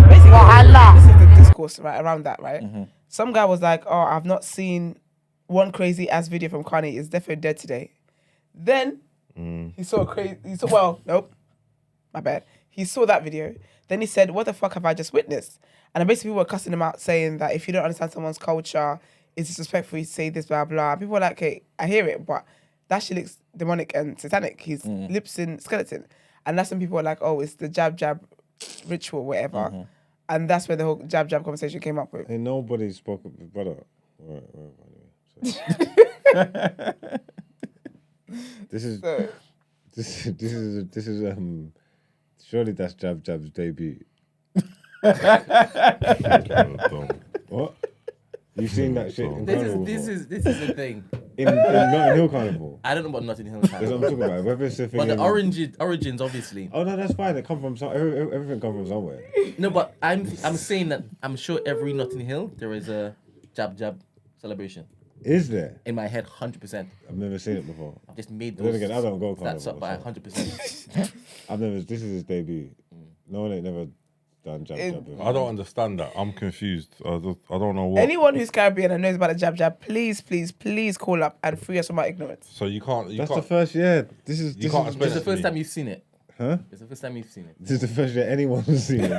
Basically, Wahala. this is the discourse right around that, right? Some guy was like, "Oh, I've not seen one crazy ass video from Kanye. Is definitely dead today." Then he saw a crazy. Nope, my bad. He saw that video. Then he said, "What the fuck have I just witnessed?" And basically, people were cussing him out, saying that if you don't understand someone's culture, it's disrespectful. You say this, blah blah. People were like, "Okay, I hear it, but that shit looks demonic and satanic. His lips in skeleton." And that's when people were like, "Oh, it's the jab ritual, whatever." And that's where the whole jab conversation came up with. Ain't nobody spoke of brother. Right, this is So, surely that's Jab's debut. You're dumb. What? You've seen that shit in This Carnival is before? this is the thing. in Notting Hill Carnival. I don't know about Notting Hill That's what I'm Carnival. talking about. Whether it's the thing But the in- origins, obviously. Oh no, that's fine. It come from everything comes from somewhere. No, but I'm saying that I'm sure every Notting Hill there is a jab celebration. Is there? In my head, 100%. I've never seen it before. I've just made Then those again, I don't go stats Carnival, up by so- 100%. I've never. This is his debut. No one ain't never done jab before. I don't understand that. I'm confused. I don't know what. anyone who's Caribbean and knows about the jab, please call up and free us from our ignorance. So you can't. That's the first year. This is. You can't It's explain the it to first me. time you've seen it. Huh? It's the first time you've seen it. This is the first year anyone's seen it. No.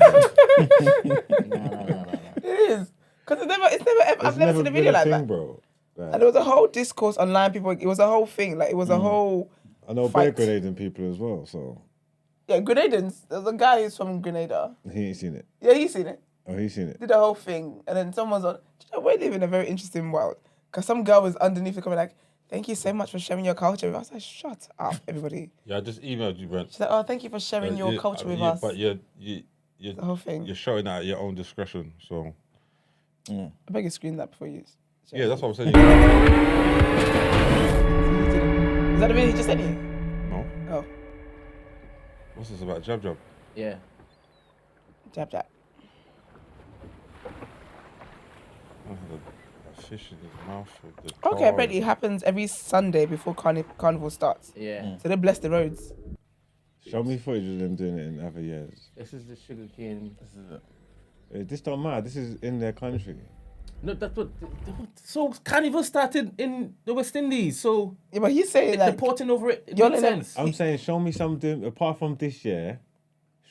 It is. Because I've never seen a video been like thing, that. bro. Like, And there was a whole discourse online. People, it was a whole thing. Like, it was a whole. I know fight. bear grenading people as well, so Yeah, Grenadans. There's a guy who's from Grenada. he ain't seen it. Yeah, he's seen it. Oh, he's seen it. Did the whole thing. And then someone's on. Do you know, we live in a very interesting world. Because some girl was underneath the comment like, "Thank you so much for sharing your culture with us." I was like, "Shut up, everybody." Yeah, I just emailed you, Brent. She's like, "Oh, thank you for sharing your culture with us." But The you're whole thing. showing that at your own discretion. So I beg you screen that before you. yeah, that's what I'm saying. Is that the video he just sent you? No, Oh, what's this about? Jab. Yeah. jab. I had a fish in his mouth. With the Okay, car. apparently it happens every Sunday before Carnival starts. Yeah. So they bless the roads. Show me footage of them doing it in other years. This is the sugarcane. This don't matter. This is in their country. No, that's what. So Carnival started in the West Indies. So Yeah, but he's saying the like, porting over it You're makes in a- sense. I'm saying, show me something apart from this year.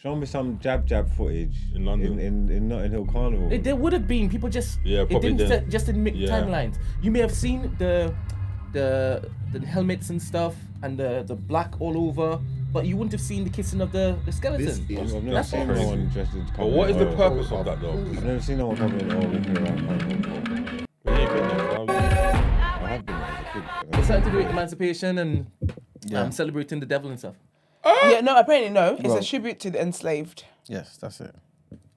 Show me some jab footage In London. in Notting Hill Carnival. There would have been people just. Yeah, it probably didn't didn't. just didn't make Yeah. timelines. You may have seen the helmets and stuff and the black all over, but you wouldn't have seen the kissing of the skeleton. I've never That's seen crazy. no one interested. But what is the purpose of that though? I've never seen no one coming or walking around Carnival. What do you I have been as a kid. It's something to do with emancipation and Yeah. celebrating the devil and stuff. Yeah, no, apparently no. It's Well- a tribute to the enslaved. Yes, that's it.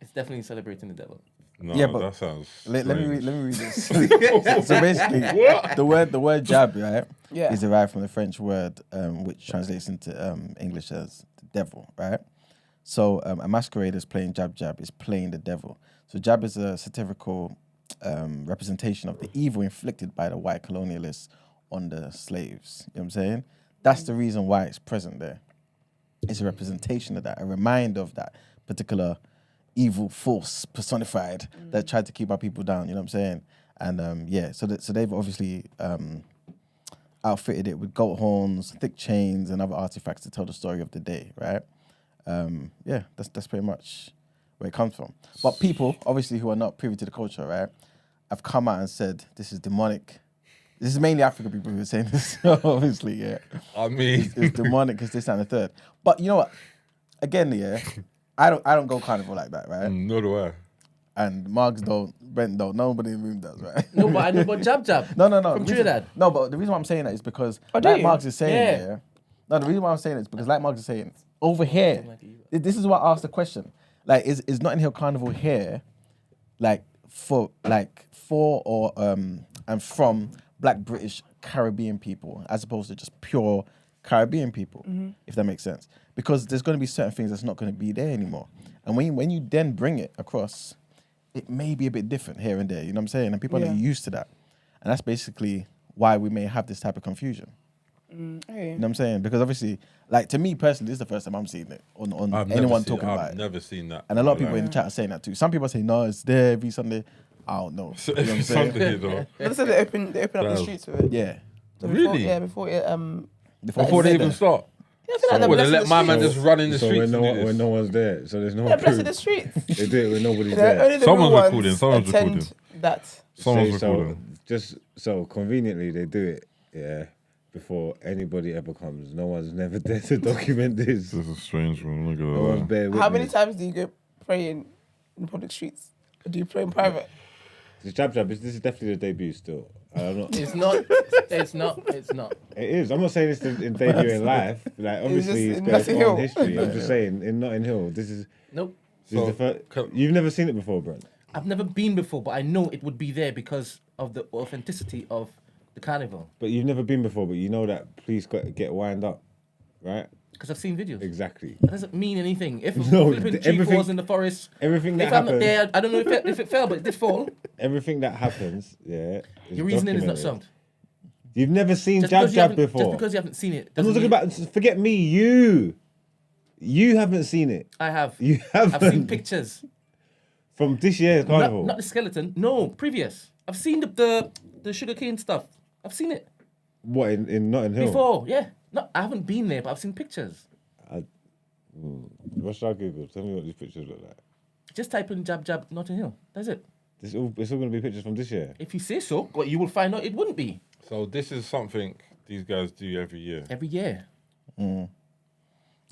It's definitely celebrating the devil. No, Yeah, but that sounds. Let me read. strange. Let me read this. So basically, the word jab, right, Yeah. is derived from the French word, which translates into English as the devil, right? So a masquerader's playing jab is playing the devil. So jab is a satirical representation of the evil inflicted by the white colonialists on the slaves. You know what I'm saying? That's the reason why it's present there. It's a representation of that, a reminder of that particular evil force personified that tried to keep our people down. You know what I'm saying? And so they've obviously outfitted it with goat horns, thick chains, and other artifacts to tell the story of the day, right? That's pretty much where it comes from. But people, obviously, who are not privy to the culture, right, have come out and said this is demonic. This is mainly African people who are saying this, obviously, yeah. I mean, It's demonic because this and the third. But you know what? Again, yeah, I don't go carnival like that, right? nor do I. And Margs don't, Brent don't, nobody in the room does, right? No, but I know about jab. No. From the reason- Trinidad. No, but the reason why I'm saying that is because, do like you? Margs is saying, Yeah. yeah. No, the reason why I'm saying it is because, like Margs is saying, over here, this is why I asked the question. Like, is Notting Hill Carnival here, like for or and from Black British Caribbean people, as opposed to just pure Caribbean people, if that makes sense? Because there's going to be certain things that's not going to be there anymore, and when you then bring it across, it may be a bit different here and there. You know what I'm saying? And people are not used to that, and that's basically why we may have this type of confusion. Okay. You know what I'm saying? Because obviously, like to me personally, this is the first time I'm seeing it on anyone talking about I've it. never seen that. And a lot of people in the chat are saying that too. Some people say, no, it's there every Sunday. I don't know. You know what I'm saying? Sunday, though. But they open up the Wow. streets with it. Yeah. So Really? Before it Before they even start. Yeah, I feel like Well, they're they let blessing my the man streets. just run in the So streets. when no one's there, so there's no They're blessing proof. the streets. They do it when nobody's They're there. only the Someone's real recording, ones someone's attend recording. that. Someone's so recording. just so conveniently they do it, yeah, before anybody ever comes. No one's never there to document this. This is strange, man. Look No one's at that. bare How many witness. times do you go praying in public streets? Or do you pray in private? This jab, this is definitely the debut still. I don't know. It's not. It's not. It's not. It is. I'm not saying it's in debut in life. Like obviously just it's in got Notting its own Hill. history. I'm just saying in Notting Hill, this is Nope. the first. You've never seen it before, Brent. I've never been before, but I know it would be there because of the authenticity of the carnival. But you've never been before, but you know that police get wind up, right? Because I've seen videos. Exactly. That doesn't mean anything. If No, a flipping tree everything- falls in the forest, Everything that if I'm not happens, there, I don't know if it fell, but it did fall. everything that happens, yeah. Your reasoning is not documented. sound. You've never seen Just jab because you haven't- before. Just because you haven't seen it. I'm doesn't not talking mean- about. Forget me. You haven't seen it. I have. You haven't. I've seen pictures. From this year's carnival. Not the skeleton. No, previous. I've seen the sugarcane stuff. I've seen it What in Notting Hill? before. Yeah. No, I haven't been there, but I've seen pictures. What should I Google? Tell me what these pictures look like. Just type in jab Notting Hill. That's it. It's all going to be pictures from this year. If you say so, but you will find out it wouldn't be So this is something these guys do every year. every year.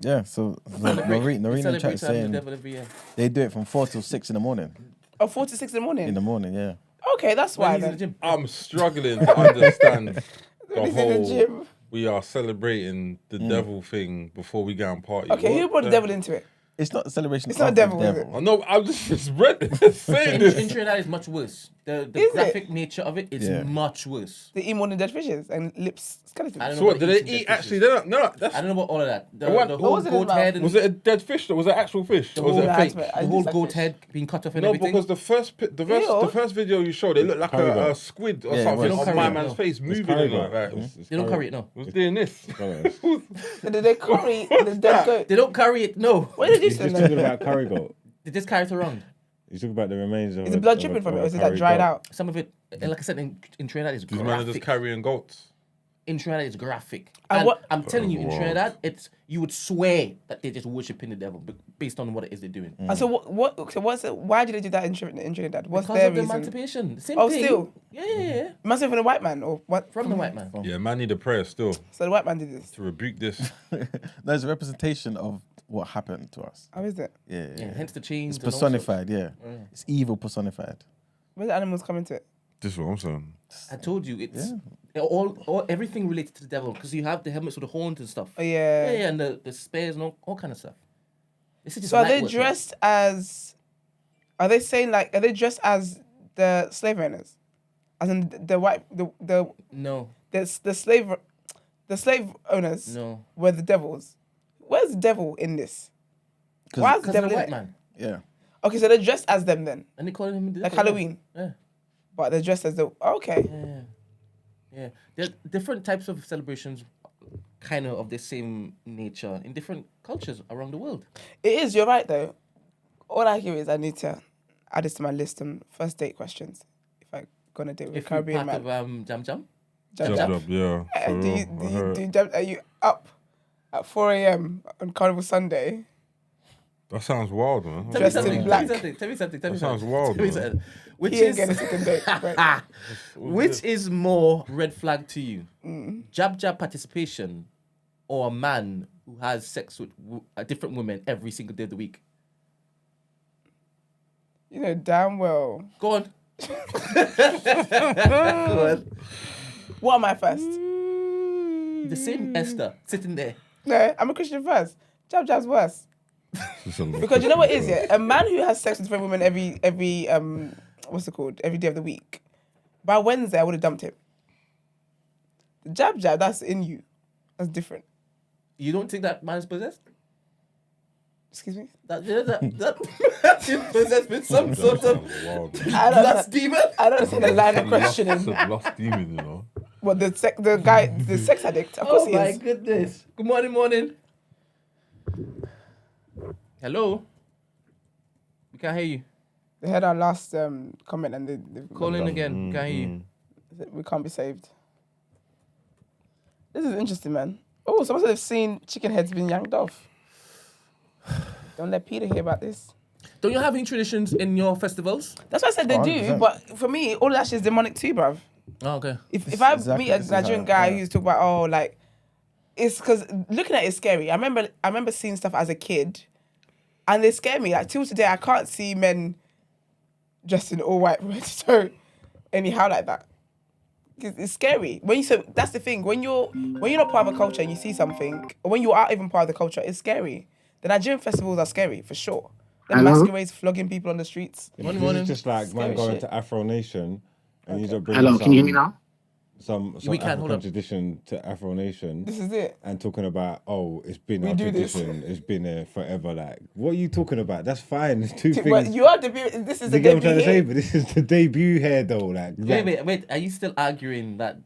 Yeah, so Noreen in the chat Celebrate is the saying devil every year. they do it from 4 till 6 in the morning. Oh, 4 to 6 in the morning? In the morning, yeah. Okay, that's When why he's in the then. gym. I'm struggling to understand the He's in the whole. gym. We are celebrating the devil thing before we go and party. Okay, who What brought the devil into it? It's not a celebration. It's not of devil, the is it? devil. I know. I'm just read saying In this. Trinidad is much worse. The Is it? graphic nature of it is Yeah. much worse. They eat more than dead fishes and lips skeletons. I don't So know what? what Did eats they in eat? dead Actually, fishes. they're not. No, that's. I don't know about all of that. The What whole was in his goat mouth? head and Was it a dead fish? Or was it actual fish? Or was it whole a fake? aspect. I the just whole like goat fish. head being cut off and No, everything. because the first video you showed, it looked like Curry a goat. squid or Yeah, it something was. on Curry my goat, man's no. face, moving Curry and all goat. that. It's they don't curry it, no. Was doing this. So did they curry the dead goat? They don't curry it, no. What did you He's say just then? talking about curry goat. They just carry it around. He's talking about the remains of. Is the blood dripping from it or is it that curry dried goat. out? Some of it, like I said, in Trinidad, is These men are just graphic. carrying goats. In Trinidad, it's graphic. And And what- I'm telling you, in Wow. Trinidad, you would swear that they're just worshiping the devil based on what it is they're doing. And so why did they do that in Trinidad? What's Because their of the reason? emancipation. The same Oh, thing. still? Yeah. Must have been a white man or what? From the white man. Yeah, man, need a prayer still So the white man did this. to rebuke this. There's a representation of what happened to us. How is it? Yeah. Yeah, hence the chains. It's and all sorts. personified, yeah. It's evil personified. Where the animals come into it? This is what I'm saying. I told you it's all everything related to the devil because you have the helmets with the horns and stuff. Oh, yeah. Yeah, and the spears and all kind of stuff. This is just So are they light work, dressed as? Are they saying like? Are they dressed as the slave owners? As in the white No, the slave owners no. were the devils. Where's the devil in this? Why is the Because devil the in white it? man. Yeah. Okay, so they're dressed as them then, And they call him the like devil. Halloween, Yeah. but they're dressed as the. Okay. Yeah. There's different types of celebrations kind of the same nature in different cultures around the world. It is. You're right though. All I hear is I need to add this to my list of first date questions if I'm gonna date with a If you're Caribbean part man. of Jam Jam. Jab, Jab, jab. jab, yeah. For Do real. you, I do you, heard. do you jab, are you up at 4 a.m. on Carnival Sunday? That sounds wild, man. Dressed in black. Tell me something. That sounds wild, Tell me man. something. Which He ain't is getting a second date. Right? which is more red flag to you? Mm. Jab participation or a man who has sex with different women every single day of the week? You know damn well. Go on. Go on. What am I first? The same Esther sitting there. No, I'm a Christian first. Jab's worse. It's a lot. Because you know what it is, yeah? A man who has sex with different women every what's it called? Every day of the week. By Wednesday, I would have dumped him. The jab, that's in you. That's different. You don't think that man's possessed? Excuse me? That is possessed with some sort of Sounds wild, man. I don't lust demon? I don't understand the line of It's questioning. a lost demon, you know. Well, the sex addict. Of course Oh he my is. goodness. Good morning. Hello? We can't hear you. They heard our last comment and they Call in again. We can't hear you. we can't be saved. This is interesting, man. Oh, someone said they've seen chicken heads being yanked off. Don't let Peter hear about this. Don't you have any traditions in your festivals? That's what I said they do, 100%. but for me, all that shit is demonic too, bruv. Oh, okay. If I exactly- meet a this is how- Nigerian guy yeah. who's talking about, oh, like, it's because looking at it is scary. I remember seeing stuff as a kid, and they scare me. Like till today, I can't see men dressed in all white so anyhow like that. It's scary. That's the thing. When you're not part of a culture and you see something, or when you are even part of the culture, it's scary. The Nigerian festivals are scary for sure. The masquerades flogging people on the streets. This Morning. is just like man Scary going shit. to Afro Nation and you don't bring Hello, can you hear me now? some We can't, hold African up. tradition to Afro Nation This is it. and talking about, oh, it's been We our do this. tradition, it's been there forever. Like, what are you talking about? That's fine. There's two But things. you are debuting. This is You the get what I'm trying debut to say? here. But this is the debut here, though. Like, Wait. Are you still arguing that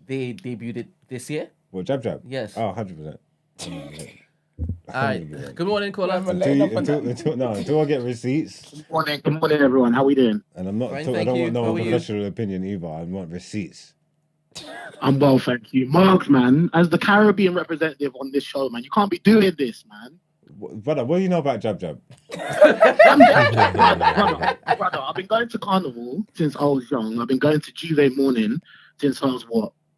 they debuted it this year? What, jab? Yes. Oh, 100%. All right. Good morning, caller. I'm laying up on that. Until I get receipts, Good morning, everyone. How we doing? and I'm not. Fine, I thank don't you. want no How are you? professional opinion either. I want receipts. I'm well, thank you. Margs, man, as the Caribbean representative on this show, man, you can't be doing this, man. Brother, what do you know about jab? brother, I've been going to Carnival since I was young. I've been going to Juve morning since I was,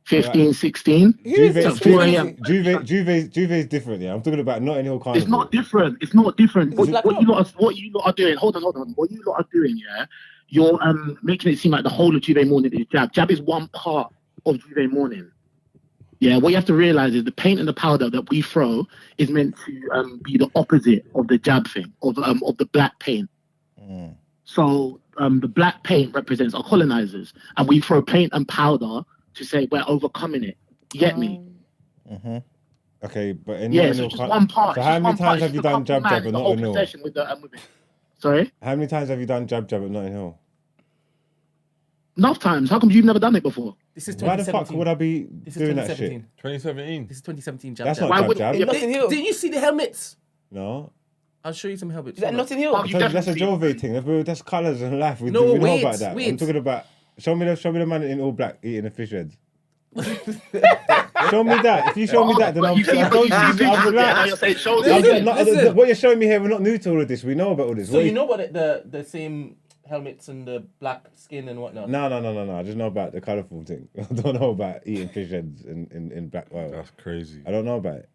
15, 16? Juve, 4 a.m. Juve's different. Yeah, I'm talking about Notting Hill Carnival. It's not different. It's not different. It's like What you lot are doing, hold on. What you lot are doing, yeah, you're making it seem like the whole of Juve morning is jab. Jab is one part of Juve morning. Yeah, what you have to realize is the paint and the powder that we throw is meant to be the opposite of the jab thing, of the black paint. So the black paint represents our colonizers, and we throw paint and powder to say we're overcoming it. You get me? Okay, but in Yeah, Notting so Hill just Car- one part. So it's how just many one part, times have it's you just a done jab couple at man, the Notting whole Hill? procession with it. Sorry? How many times have you done jab at Notting Hill? Enough times. How come you've never done it before? This is Why the 2017. fuck would I be This is doing that 2017. shit? 2017. This is 2017 jab. That's jab. not Why jab would- jab. Yeah, Notting Hill. Didn't you see the helmets? No. I'll show you some helmets. Is that Hold on. Notting Hill? Oh, you That's a definitely- Jove thing. That's colours and life. We No, know wait, about that. I'm wait. talking about. Show me the man in all black eating the fish heads. Show me that. If you show me that, then But I'm you see- I'm but you see I'm pictures, yeah, now relaxed. you're saying show I'm me. not- what you're showing me here, we're not new to all of this. We know about all this. So you know about the same helmets and the black skin and whatnot? No. I just know about the colourful thing. I don't know about eating fish heads in black oil. That's crazy. I don't know about it.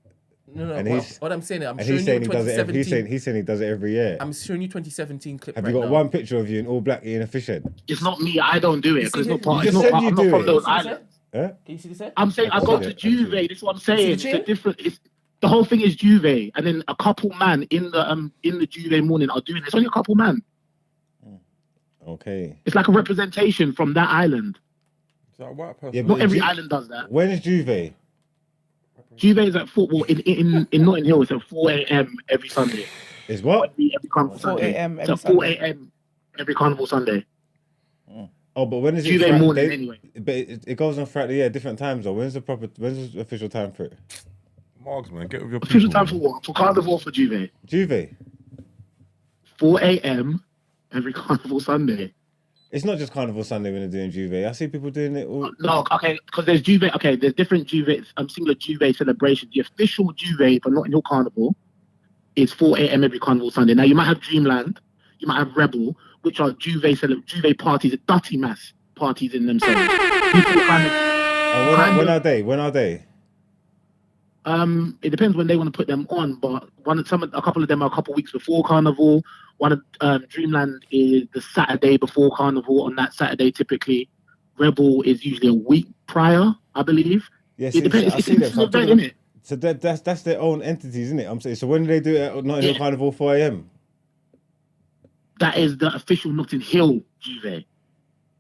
No. And What I'm saying, I'm and showing he's you saying he does it. 2017. He's saying he does it every year. I'm showing you 2017 clip. Have right you got now. one picture of you in all black eating a fish head? It's not me. I don't do it because it's not part. It's not part. I'm not from those islands. Huh? Can you see this head? I'm saying I go to Juve. This is what I'm saying. It's chin? a different. It's the whole thing is Juve, and then a couple man in the Juve morning are doing it. It's only a couple man. Okay. It's like a representation from that island. Is that a white person? Yeah, Not but every island does that. When is Juve? Juve is at 4. Well, in Notting Hill, it's at 4 a.m. every Sunday. Is what? Every carnival 4 Sunday. a.m. It's every at 4 Sunday. a.m. every carnival Sunday. Oh, but when is it? Juve morning anyway. But it goes on throughout the year, different times though. When's the official time for it? Margs, man, get with your Official people. time for what? For carnival or for Juve? Juve. 4 a.m. every carnival Sunday. It's not just Carnival Sunday when they're doing Juve. I see people doing it all. No, okay, because there's Juve. Okay, there's different Juve. Singular Juve celebrations. The official Juve for Notting Hill Carnival is 4 a.m. every Carnival Sunday. Now you might have Dreamland, you might have Rebel, which are Juve parties, dirty mass parties in themselves. People When are they? When are they? It depends when they want to put them on, but a couple of them are a couple of weeks before Carnival. One of Dreamland is the Saturday before Carnival. On that Saturday, typically, Rebel is usually a week prior, I believe. Yes, It depends. It's an event, isn't it? So that's their own entities, isn't it? I'm saying. So when do they do it at Notting Hill Carnival 4 a.m.? That is the official Notting Hill Juve.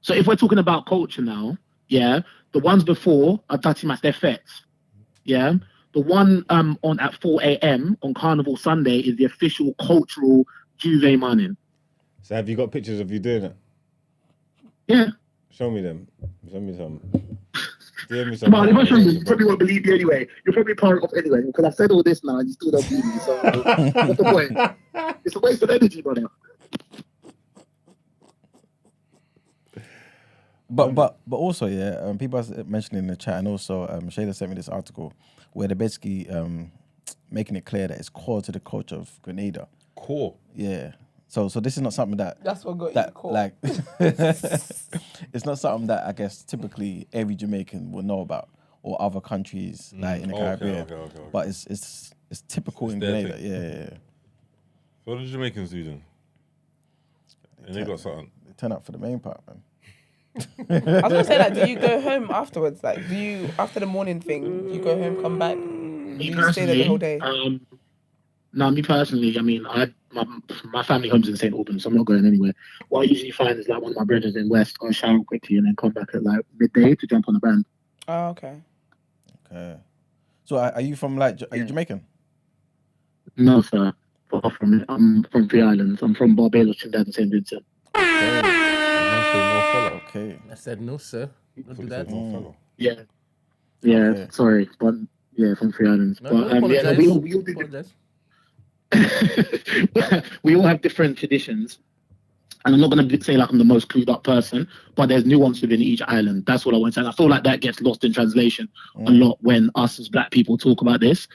So if we're talking about culture now, the ones before are dirty mass, they're fets. Yeah. The one on at 4 a.m. on Carnival Sunday is the official cultural Juve morning. So have you got pictures of you doing it? Yeah. Show me them. Show me some. DM me some. Come on, if I show you, you probably won't believe me anyway. You're probably part of anyway, because I've said all this now and you still don't believe me. So what's the point? It's a waste of energy, brother. But also, people are mentioning in the chat, and also Shayla sent me this article where they're basically making it clear that it's core to the culture of Grenada. Core. Yeah. So this is not something That's what got you caught. like it's not something that I guess typically every Jamaican will know about, or other countries like in the Caribbean. Okay. But it's typical in their Grenada. thing. Yeah. So what do Jamaicans do then? And they got something. They turn up for the main part, man. I was gonna say, like, do you go home afterwards? Like, do you after the morning thing? Do you go home, come back? Do you stay there the whole day? No, me personally, I mean, my family home's in St. Albans, so I'm not going anywhere. What I usually find is like one of my brothers in West, go shower quickly and then come back at like midday to jump on the band. Oh, okay. So are you from are you Jamaican? No, sir. Far from it. I'm from 3 Islands. I'm from Barbados, Trinidad, and St. Vincent. Okay. I said no, sir. Don't do that. Yeah. Okay. Sorry, but yeah, from 3 Islands. No, but don't we all apologize. we all have different traditions. And I'm not going to say like I'm the most clued up person, but there's nuance within each island. That's what I want to say. And I feel like that gets lost in translation a lot when us as black people talk about this.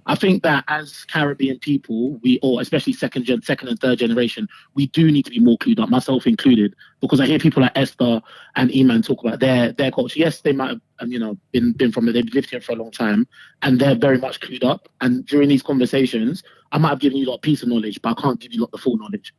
I think that as Caribbean people, especially second and third generation, we do need to be more clued up, myself included, because I hear people like Esther and Iman talk about their culture. Yes, they might have been from it, they've lived here for a long time, and they're very much clued up. And during these conversations, I might have given you a lot of piece of knowledge, but I can't give you the full knowledge.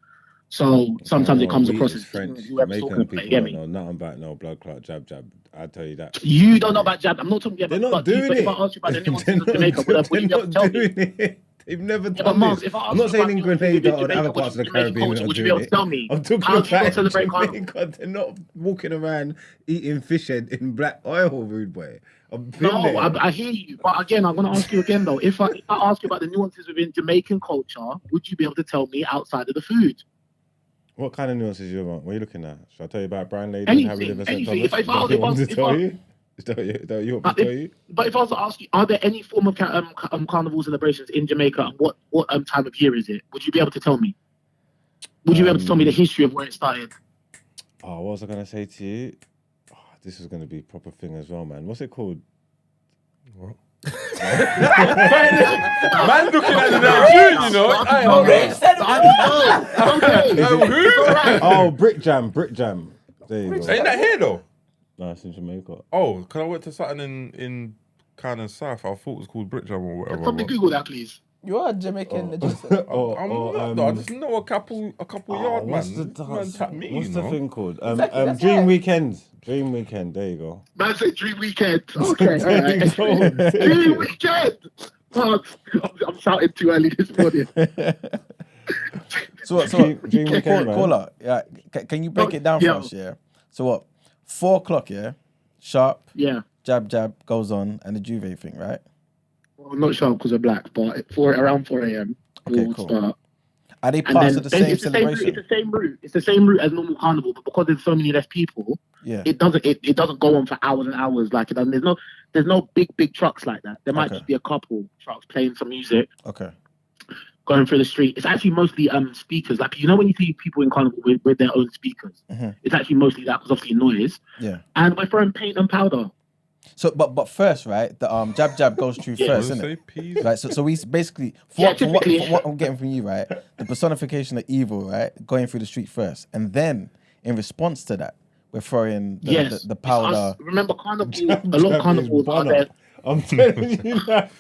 So sometimes it comes across as French. whoever's talking Jamaican about it, people get don't me? know nothing about no blood clot jab. I tell you that. You don't know about jab. I'm not talking about They're not but doing it. If I ask you about the nuances of Jamaica, would you be able to tell me? it. They've never Yeah, done but Margs, this. if I ask I'm not you saying about in nuances Grenada within or other Jamaica, parts of the Jamaican Caribbean. culture, would you be able to tell me? I'm talking How do you go about celebrate Carnival? Jamaica. They're not walking around eating fish head in black oil, rude boy. No, I hear you. But again, I'm going to ask you again, though. If I ask you about the nuances within Jamaican culture, would you be able to tell me outside of the food? What kind of nuances you want? What are you looking at? Should I tell you about Brian Lady and how we live in St. Anything. Thomas? If I you want me to tell you? Is that what you want me to tell you? But if I was to ask you, are there any form of carnival celebrations in Jamaica? And what time of year is it? Would you be able to tell me? Would you be able to tell me the history of where it started? Oh, what was I going to say to you? Oh, this is going to be a proper thing as well, man. What's it called? What? Man looking at the Nigerian, you know. Oh, Brick Jam. There you go. Ain't that here though? No, it's in Jamaica. Oh, because I went to something in kind of south. I thought it was called Britjam or whatever. Probably Google that, please. You are Jamaican adjacent. I'm not, though. I just know a couple yard What's man. the Man tap me, What's you the know? thing called? Exactly, that's Dream right. Weekend. Dream Weekend. There you go. Man said Dream Weekend. Okay, all right. There you go. Dream Weekend. Oh, I'm shouting too early this morning. So Dream Weekend, man. caller, yeah, can you break it down for Yeah. us, yeah? So what? 4 o'clock, yeah? Sharp, Yeah. jab goes on, and the Juve thing, right? Well, not sharp because we're black, but around 4 a.m. Okay, we'll cool. start. Are they And parts then of the same it's celebration? It's the same route. It's the same route as normal carnival, but because there's so many less people, Yeah. it doesn't go on for hours and hours. Like there's no big trucks like that. There might Okay. just be a couple trucks playing some music, Okay. going through the street. It's actually mostly speakers. Like when you see people in carnival with their own speakers, it's actually mostly that because obviously noise. Yeah. And we're throwing paint and powder. So, but first, right? The jab goes through Yeah. first, What isn't did it? I say? Peas? Right. So we basically, Yeah, from what typically. I'm getting from you, right? The personification of evil, right? Going through the street first, and then in response to that, we're throwing the, Yes. the It's powder. us. Remember carnival. A lot of carnivals are there. I'm telling you that.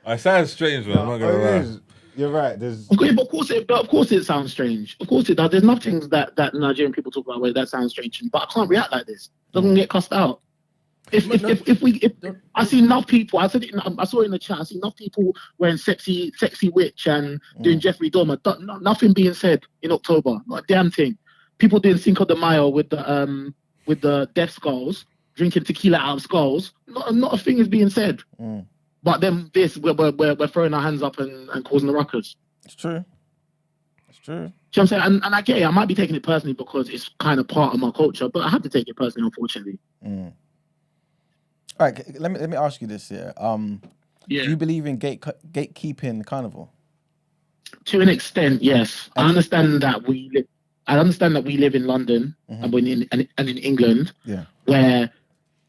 I sound strange, man. I'm not gonna lie. You're right. There's Okay, but of course it sounds strange. Of course it does. There's nothing that Nigerian people talk about where that sounds strange. But I can't react like this. Doesn't get cussed out. If I see enough people, I saw it in the chat. I see enough people wearing sexy witch and doing Jeffrey Dahmer. Nothing being said in October. Not a damn thing. People doing Cinco de Mayo with the death skulls, drinking tequila out of skulls. Not a thing is being said. But then we're throwing our hands up and causing the ruckus. It's true. It's true. Do you know what I'm saying? And I get it. I might be taking it personally because it's kind of part of my culture, but I have to take it personally, unfortunately. All right. Let me ask you this here. Do you believe in gatekeeping carnival? To an extent, yes. I understand that we live in London and in England, where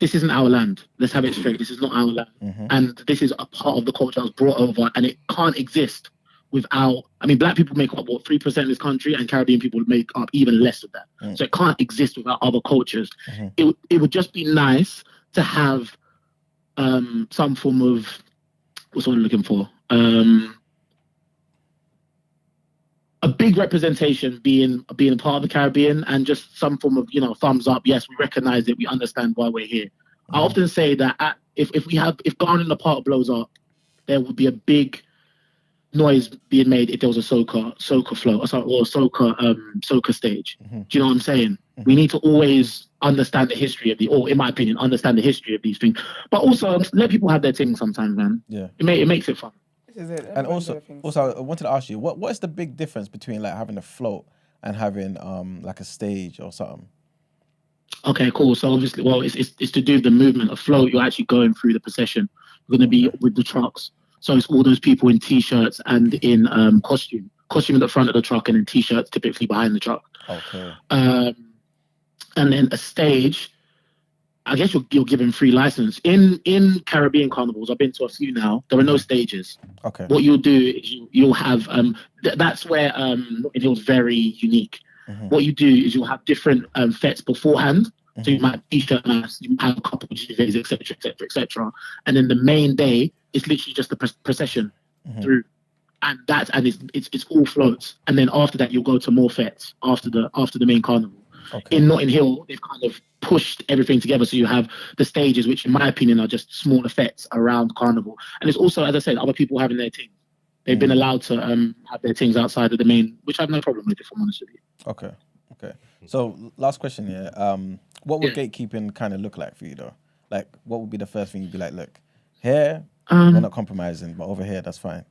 this isn't our land. Let's have it straight. This is not our land. And this is a part of the culture that's brought over, and it can't exist without. I mean, black people make up 3% of this country, and Caribbean people make up even less of that. So it can't exist without other cultures. It would just be nice to have some form of what's what I'm looking for. A big representation being a part of the Caribbean, and just some form of thumbs up. Yes, we recognize it. We understand why we're here. I often say that if Ghana and the part blows up, there would be a big noise being made if there was a soca flow or soca stage. Do you know what I'm saying? We need to always understand the history of or in my opinion, understand the history of these things, but also let people have their thing sometimes, man. Yeah, it makes it fun. This is it. And also, I wanted to ask you, what is the big difference between like having a float and having like a stage or something? Okay, cool. So obviously, well, it's to do with the movement. A float, you're actually going through the procession. You're going to be with the trucks. So it's all those people in t-shirts and in costume at the front of the truck, and in t-shirts typically behind the truck. Okay. And then a stage, I guess you're given free license. In Caribbean carnivals, I've been to a few now, there are no stages. Okay. What you'll do is you'll have, that's where it was very unique. What you do is you'll have different fetes beforehand. So you might have t-shirt masks, you might have a couple of GVs, etc. And then the main day is literally just the procession through. And it's all floats. And then after that, you'll go to more fetes after the main carnival. Okay. In Notting Hill, they've kind of pushed everything together. So you have the stages, which in my opinion are just smaller fetes around carnival. And it's also, as I said, other people having their things. They've been allowed to have their things outside of the main, which I have no problem with, if I'm honest with you. Okay. So last question here. What would gatekeeping kind of look like for you though? Like, what would be the first thing you'd be like, look, here, we're not compromising, but over here, that's fine.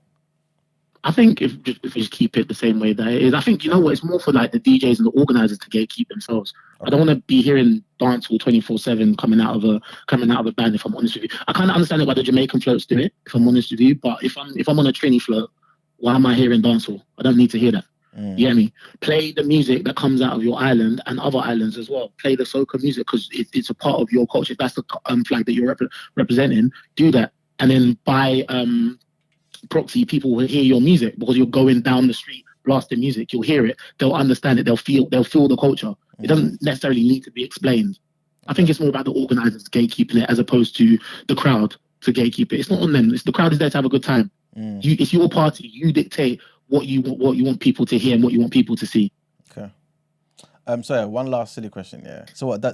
I think if we just keep it the same way that it is, I think, you know what, it's more for like the DJs and the organizers to gatekeep themselves. Okay. I don't want to be hearing dancehall 24/7 coming out of a band, if I'm honest with you. I kind of understand it why the Jamaican floats do it, if I'm honest with you, but if I'm on a Trini float, why am I hearing dancehall? I don't need to hear that. You get me? Play the music that comes out of your island and other islands as well. Play the soca music because it's a part of your culture. If that's the flag that you're representing, do that. And then by proxy, people will hear your music because you're going down the street blasting music. You'll hear it. They'll understand it. They'll feel the culture. It doesn't necessarily need to be explained. I think it's more about the organisers gatekeeping it as opposed to the crowd to gatekeep it. It's not on them. It's the crowd is there to have a good time. It's your party. You dictate what you want people to hear and what you want people to see. Okay. So yeah, one last silly question. Yeah. So what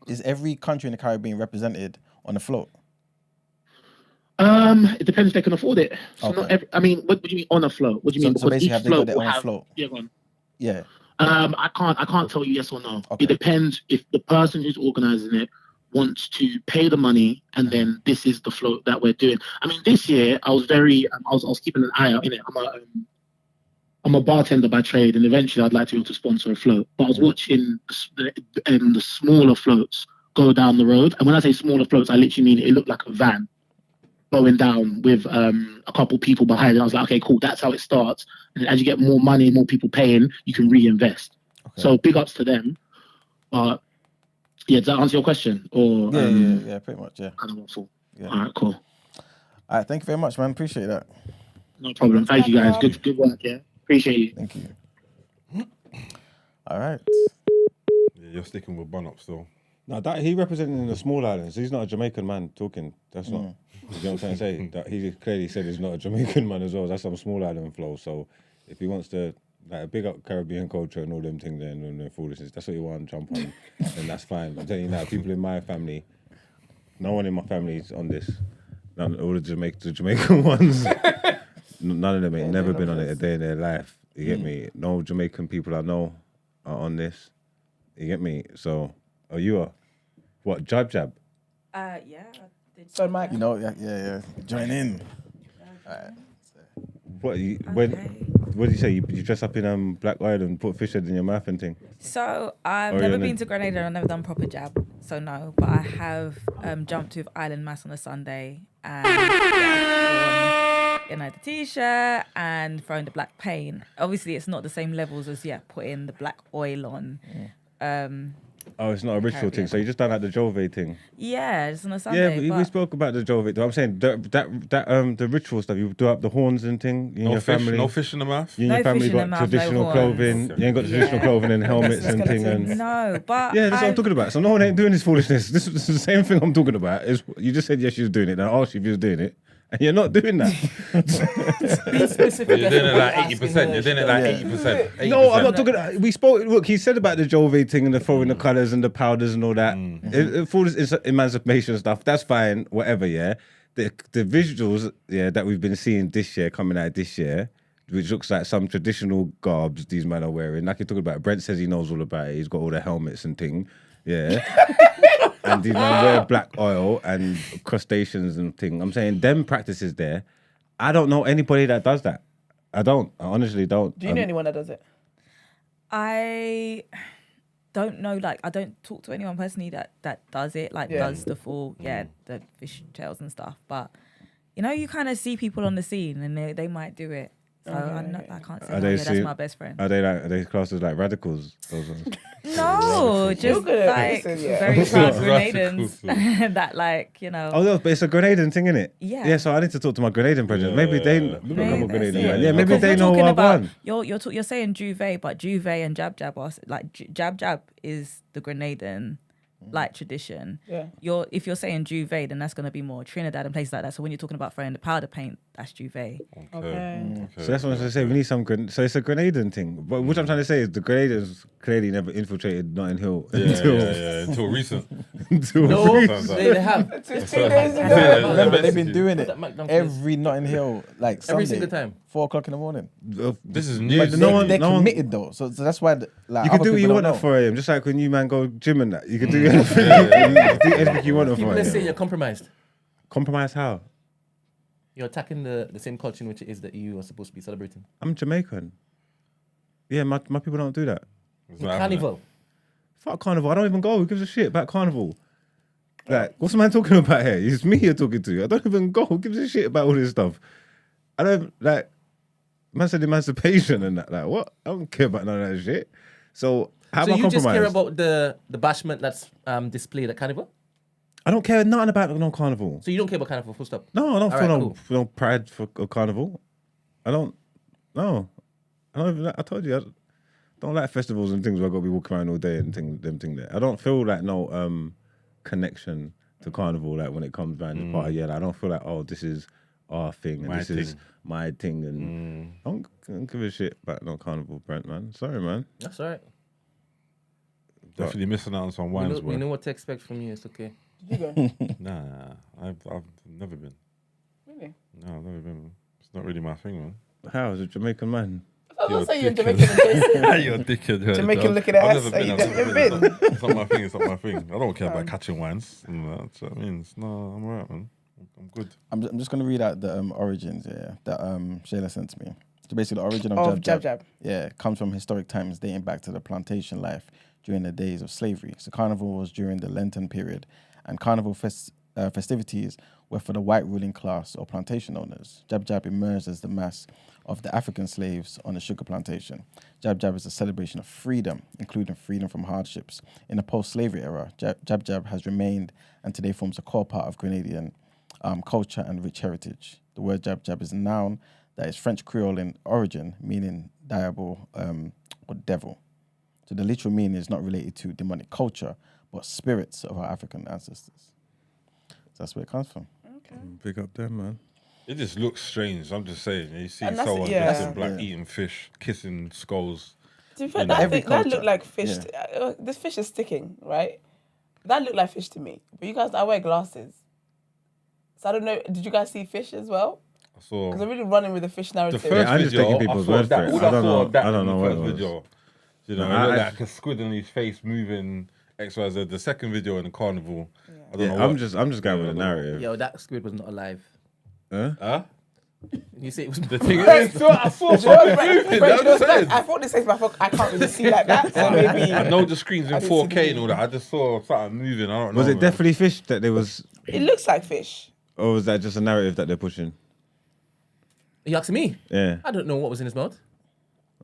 is every country in the Caribbean represented on the float? It depends if they can afford it. So Okay. not every. I mean, what do you mean on a float? What do you mean? So basically, each have they got their will own float? Yeah, go on. Yeah. I can't tell you yes or no. Okay. It depends if the person who's organising it wants to pay the money, and then this is the float that we're doing. I mean, this year I was I was keeping an eye out in it. I'm a bartender by trade, and eventually I'd like to be able to sponsor a float. But I was watching the smaller floats go down the road, and when I say smaller floats, I literally mean it looked like a van going down with a couple people behind it. I was like, okay, cool, that's how it starts. And as you get more money, more people paying, you can reinvest. Okay. So big ups to them. But yeah, does that answer your question? Or yeah, pretty much, yeah. Kind of awful. Yeah. All right, cool. All right, thank you very much, man. Appreciate that. No problem. Thank you, guys. Good work, yeah. Appreciate you. Thank you. All right. Yeah, you're sticking with Bun Up still. No, that he representing the small islands. He's not a Jamaican man talking. That's not. You know what I'm trying to say? That he clearly said he's not a Jamaican man as well. That's some small island flow. So if he wants to like big up Caribbean culture and all them things there and their foolishness, that's what you want to jump on, then that's fine. I'm telling you now, people in my family, no one in my family is on this. All the Jamaican ones, none of them ain't never been on it a day in their life. You get me? No Jamaican people I know are on this. You get me? So, you are? What, jab? Yeah. I did. So, Mike, you know, yeah. Join in. All right. What did you say? You dress up in black oil and put fish head in your mouth and thing? So I've never been to Grenada and I've never done proper jab. So no, but I have jumped with Island Mass on a Sunday and worn, the t-shirt and thrown the black paint. Obviously, it's not the same levels as putting the black oil on. It's not a ritual thing. So you just done like the Jove thing. Yeah, it's on a Sunday. Yeah, we spoke about the Jove. I'm saying that the ritual stuff. You do up the horns and thing. You and your family. No fish in the mouth. You and your family got traditional clothing. You ain't got traditional clothing and helmets and thing. No, but yeah, that's what I'm talking about. So no one ain't doing this foolishness. This is the same thing I'm talking about. Is you just said yes, you was doing it. And I asked you if you was doing it. And you're not doing that. Be specific. You're doing it like 80%. You're doing it like 80%. No, I'm not talking. We spoke. Look, he said about the Jove thing and the throwing the colours and the powders and all that. It's emancipation stuff. That's fine. Whatever. Yeah. The visuals that we've been seeing this year, coming out this year, which looks like some traditional garbs these men are wearing. Like you're talking about. Brent says he knows all about it. He's got all the helmets and thing. Yeah. And these men wear black oil and crustaceans and thing. I'm saying them practices there. I don't know anybody that does that. I honestly don't. Do you know anyone that does it? I don't know. Like, I don't talk to anyone personally that does it. Like, does the full, the fish tails and stuff. But you kind of see people on the scene and they might do it. So I can't say that's my best friend. Are they classed as like radicals? Those ones? No, just like very proud Grenadans that Oh no, but it's a Grenadan thing, innit? Yeah. Yeah, so I need to talk to my Grenadan brethren. Maybe they become a Grenadan man. Yeah, maybe they know what I want. You're saying Juve, but Juve and Jab are like Jab is the Grenadan like tradition. Yeah. If you're saying Juve, then that's gonna be more Trinidad and places like that. So when you're talking about throwing the powder paint, that's Juve. Okay. So that's what I was gonna say. We need some. So it's a Grenadan thing. But what I'm trying to say is the Grenadans clearly never infiltrated Notting Hill until recent. They have. 2 days ago. Remember, they've been doing it every Notting Hill, like Sunday, every single time, 4:00 in the morning. This is news. They're committed though, so that's why. Like, you can do what you want at 4 a.m. Just like when you man go gym and that. You can do anything. You can do anything you want at 4 a.m. Let's say you're compromised. Compromised how? You're attacking the same culture in which it is that you are supposed to be celebrating. I'm Jamaican. Yeah, my people don't do that. Carnival. Fuck Carnival. I don't even go. Who gives a shit about Carnival? Like, what's the man talking about here? It's me you're talking to. I don't even go. Who gives a shit about all this stuff? I don't, man said emancipation and that. Like, what? I don't care about none of that shit. So, how about compromise? So you just care about the bashment that's displayed at Carnival? I don't care nothing about no Carnival. So you don't care about Carnival, full stop? No, I don't feel no pride for a Carnival. I don't, no. I don't even, I told you, I don't like festivals and things where I've got to be walking around all day and them thing there. I don't feel like no connection to Carnival. Like when it comes back, it's part of I don't feel like this is our thing and this is my thing, and I don't give a shit about no Carnival, Brent, man. Sorry, man. That's all right. Definitely missing out on some wines, we know what to expect from you. It's okay. Did you go? Nah, I've never been. Really? No, I've never been. It's not really my thing, man. How is a Jamaican man? I was You're gonna say you're dickhead. Jamaican. You're a dickhead. Jamaican looking at I've us. never been. You I've never never been. It's not my thing. It's not my thing. I don't care about catching wines. And that. So, I mean, I'm alright, man. I'm good. I'm just going to read out the origins that Shayla sent to me. So basically, the origin Of of Jab Jab Jab. Yeah, comes from historic times dating back to the plantation life during the days of slavery. So Carnival was during the Lenten period, and Carnival festivities were for the white ruling class or plantation owners. Jab Jab emerged as the mass of the African slaves on the sugar plantation. Jab Jab is a celebration of freedom, including freedom from hardships. In the post-slavery era, Jab Jab has remained and today forms a core part of Grenadian culture and rich heritage. The word Jab Jab is a noun that is French Creole in origin, meaning diabol or devil. So the literal meaning is not related to demonic culture, but spirits of our African ancestors. So that's where it comes from. Okay. Big up them, man. It just looks strange. I'm just saying. You see And that's- someone yeah. dressed in black Yeah. eating fish, kissing skulls. To be fair, You know, that, every that looked culture. like fish. This fish is sticking, right? That looked like fish to me. But you guys, I wear glasses. So I don't know. Did you guys see fish as well? I saw Because I'm really running with the fish the narrative. first I'm just video. taking people's I saw word that. for it. All I don't saw know- that I don't in know the what it first was. video. You know, No, it looked I- like a squid on his face moving XYZ. The second video in the carnival. I don't Yeah, know. I'm just going with the narrative. Yo, that squid was not alive. Huh? You say it was The thing is, I saw something moving. I'm just saying. I thought this is my phone. I can't really see like that. So maybe I know the screen's in I didn't see 4K the and all that. I just saw something moving. I don't know. Was it man. definitely fish that there was, it looks like fish. or was that just a narrative that they're pushing? You asking me? Yeah. I don't know what was in his mouth.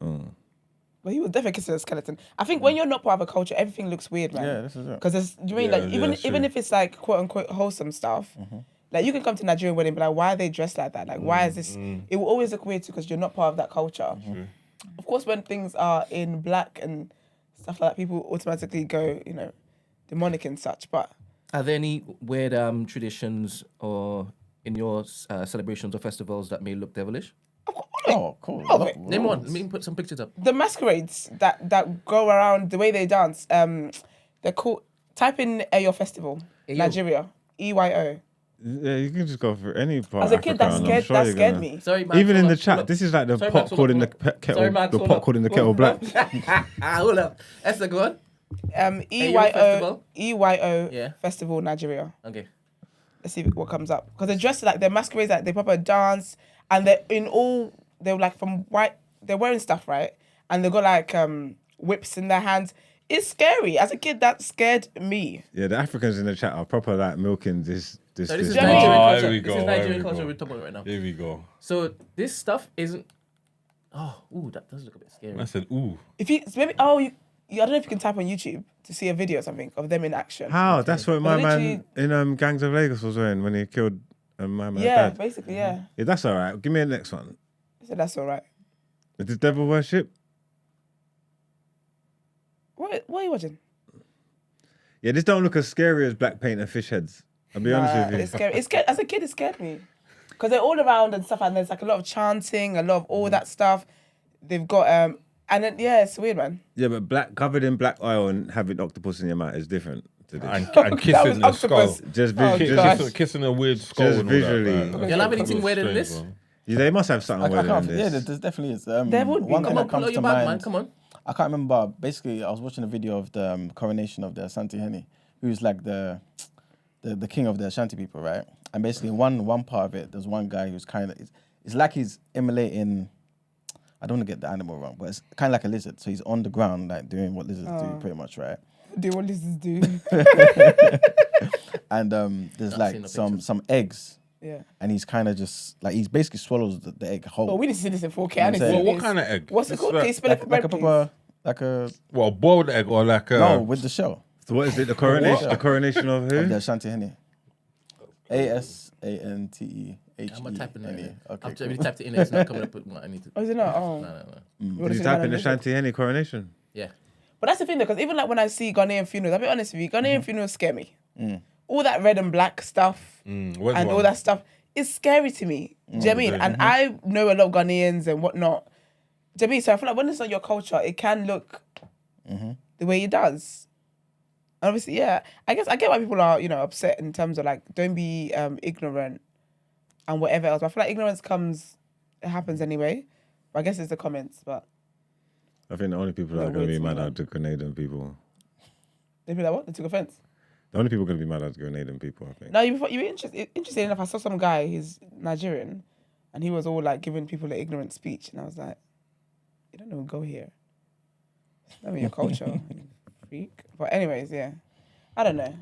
But he was definitely considered a skeleton. I think when you're not part of a culture, everything looks weird, man. Yeah, this is it. Because do you mean Yeah, like yeah, even that's even true. if it's like quote unquote wholesome stuff, like you can come to Nigerian wedding, but like why are they dressed like that? Like why is this? It will always look weird too because you're not part of that culture. Of course, when things are in black and stuff like that, people automatically go, you know, demonic and such. But Are there any weird traditions or in your celebrations or festivals that may look devilish? Oh, cool. Oh, wait. Name one. Let me put some pictures up. the masquerades that go around, the way they dance, they're called. Type in Eyo Festival, Eyo. Nigeria, EYO. Yeah, you can just go for any part As a of kid, Africa, that and I'm scared sure that you're scared gonna- me. Sorry, man. Even in hold the up, chat, hold up. this is like the Sorry, pot Max, hold calling the up, kettle, Sorry, Max, the hold pot up. calling the kettle black. Hold up. Esther, go on. EYO Festival? EYO Yeah. Festival Nigeria. Okay. Let's see what comes up. Because they're dressed like they're masquerades, like they proper dance, and they're in all. They're like from white. They're wearing stuff, right? And they got like whips in their hands. It's scary. As a kid, that scared me. Yeah, the Africans in the chat are proper like milking this. So this is Yeah. Nigerian Oh, culture. here we This go, is here we Nigerian go. culture we're talking about right now. Here we go. So this stuff isn't. Oh, ooh, that does look a bit scary. I said, ooh. If you maybe I don't know if you can type on YouTube to see a video or something of them in action. How? That's what my But man in Gangs of Lagos was wearing when he killed my man's Yeah, dad. basically, yeah. Yeah, that's all right. Give me the next one. So that's all right. Is this devil worship? What are you watching? Yeah, this don't look as scary as black paint and fish heads. I'll be honest with you. It's scary. It's scared. As a kid, it scared me. Because they're all around and stuff, and there's like a lot of chanting, a lot of all that stuff. They've got, and then, yeah, it's weird, man. Yeah, but black covered in black oil and having octopus in your mouth is different to this. And That kissing was the skull. octopus. Just, Oh, just, gosh. Kissing a weird skull. Just and all that, visually. man. Y'all have anything weirder than this? Strange, yeah, they must have something I weirder can't. than Yeah, this. there definitely is. There would be. One Come thing Come on, that pull comes out to your bag, man. mind. Come on. I can't remember. Basically, I was watching a video of the coronation of the Ashanti Henny, who's like the king of the Ashanti people, right? And basically, one part of it, there's one guy who's kind of it's like he's emulating. I don't want to get the animal wrong, but it's kind of like a lizard. So he's on the ground, like doing what lizards do, pretty much, right? Do what this is do. And there's Not like seen the some eggs, Yeah. and he's kind of just like he's basically swallows the egg whole. Oh, we need to see this in 4K. I'm I need to saying- see Well, what this. kind of egg? What's it It's called? like- Can you spell it for like a bread, proper, like a Well, boiled egg or like a... no with the shell So what is it? The coronation? The coronation of of the who? Ashanti Henny. ASANTEHE. I'm gonna type in right now. Okay, I've cool. already typed it in there. It's not coming up with what I need to. Oh, is it not? Oh. No. You wanna Did you see type the in the lizard? Shanti Henny coronation? Yeah. But that's the thing though, because even like when I see Ghanaian funerals, I'll be honest with you, Ghanaian funerals scare me. all that red and black stuff Where's and all one? that stuff is scary to me. Do you know what I mean? And I know a lot of Ghanaians and whatnot. Do you know what I mean? So I feel like when it's not your culture, it can look the way it does. And obviously, yeah, I guess I get why people are, upset in terms of like, don't be ignorant and whatever else. But I feel like ignorance it happens anyway. But I guess it's the comments, but. I think the only people that are going to be mad are the Grenadian people. They be like, what? They took offense? The only people going to be mad are the Grenadian people, I think. No, you were interesting enough. I saw some guy, he's Nigerian, and he was all like giving people an ignorant speech. And I was like, you don't even go here. It's not your culture, you freak. But anyways, yeah. I don't know.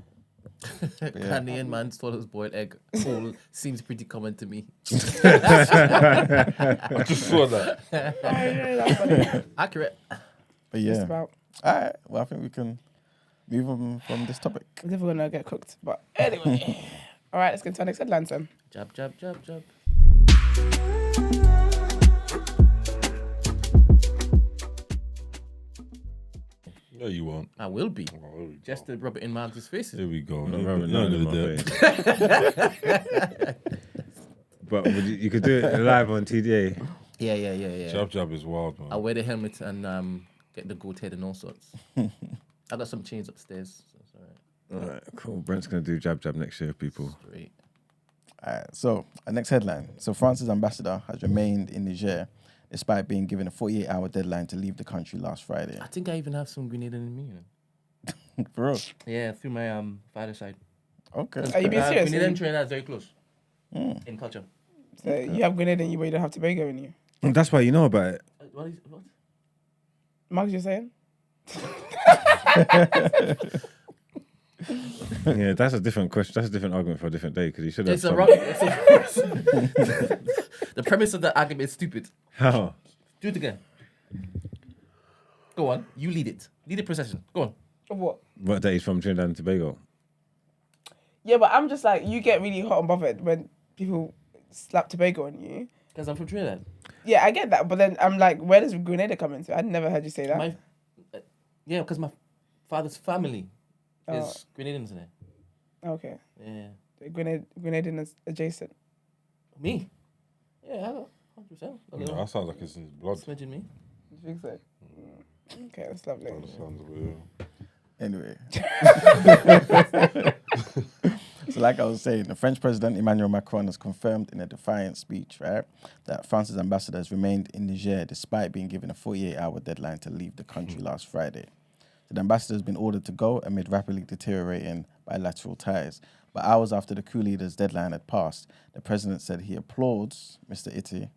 Ghanaian man swallows boiled egg. All seems pretty common to me. I just saw that. Oh, yeah, that's funny. Accurate. But yeah. Just about. All right. Well, I think we can move on from this topic. I'm never going to get cooked. But anyway. All right, let's get to our next headline, then. Jab, jab, jab, jab. No, you won't. I will be. Oh, here we Just go. to rub it in Margs' faces. Here we go. Not No, rubbing no, none in no, my no. face. But you could do it live on TDA. Yeah. Jab jab is wild, I'll man. wear the helmet and get the goat head and all sorts. I got some chains upstairs, so it's all right. All right, cool. Brent's going to do jab next year, people. Great. All right. So, our next headline. So, France's ambassador has remained in Niger despite being given a 48-hour deadline to leave the country last Friday. I think I even have some Grenadian in me. You know? For real? Yeah, through my father's side. Okay. Are you being serious? Grenadian Trinidad is very close in culture. So you have Grenada in you, but you don't have Tobago in you. That's why you know about it. What? Mark, you're saying? Yeah, that's a different question. That's a different argument for a different day because you should have. It's a wrong. The premise of the argument is stupid. How? Do it again. Go on. You lead it. Lead the procession. Go on. Of what? What that he's from Trinidad and Tobago? Yeah, but I'm just like, you get really hot and bothered when people slap Tobago on you. Because I'm from Trinidad. Yeah, I get that, but then I'm like, where does Grenada come into? I never heard you say that. Yeah, because my father's family is Grenadians in it. Okay. Yeah. Grenadian is adjacent. Me? Yeah, 100%. Yeah, that sounds like it's in his blood. Smidgen me. You think so? Okay, that's lovely. That sounds weird. Anyway. So like I was saying, the French President Emmanuel Macron has confirmed in a defiant speech, right, that France's ambassador has remained in Niger despite being given a 48-hour deadline to leave the country last Friday. So the ambassador has been ordered to go amid rapidly deteriorating bilateral ties. But hours after the coup leader's deadline had passed, the president said he applauds Mr. Iti,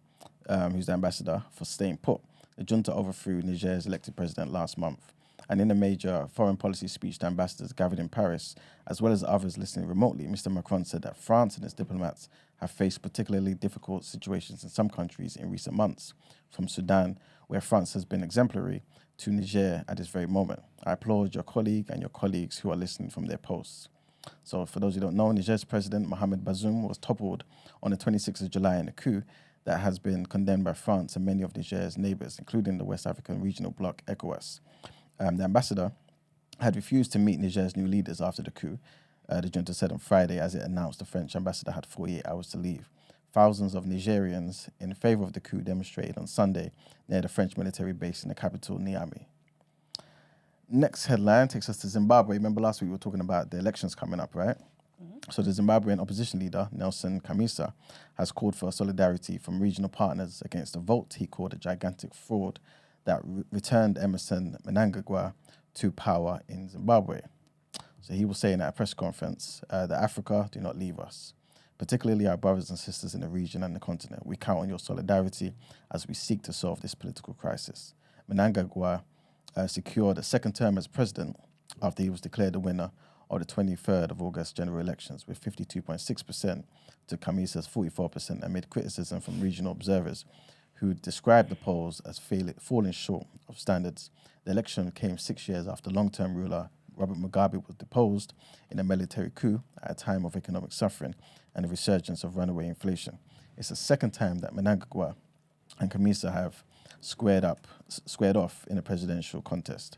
who's the ambassador, for staying put. The junta overthrew Niger's elected president last month. And in a major foreign policy speech to ambassadors gathered in Paris, as well as others listening remotely, Mr. Macron said that France and its diplomats have faced particularly difficult situations in some countries in recent months, from Sudan, where France has been exemplary, to Niger at this very moment. I applaud your colleague and your colleagues who are listening from their posts. So for those who don't know, Niger's president, Mohamed Bazoum, was toppled on the 26th of July in a coup that has been condemned by France and many of Niger's neighbours, including the West African regional bloc, ECOWAS. The ambassador had refused to meet Niger's new leaders after the coup, the junta said on Friday, as it announced the French ambassador had 48 hours to leave. Thousands of Nigerians in favour of the coup demonstrated on Sunday near the French military base in the capital, Niamey. Next headline takes us to Zimbabwe. Remember last week we were talking about the elections coming up, right? Mm-hmm. So the Zimbabwean opposition leader, Nelson Chamisa, has called for solidarity from regional partners against a vote he called a gigantic fraud that returned Emerson Mnangagwa to power in Zimbabwe. So he was saying at a press conference that Africa, do not leave us, particularly our brothers and sisters in the region and the continent. We count on your solidarity as we seek to solve this political crisis. Mnangagwa secured a second term as president after he was declared the winner of the 23rd of August general elections with 52.6% to Chamisa's 44% amid criticism from regional observers who described the polls as falling short of standards. The election came 6 years after long-term ruler Robert Mugabe was deposed in a military coup at a time of economic suffering and a resurgence of runaway inflation. It's the second time that Mnangagwa and Chamisa have squared off in a presidential contest.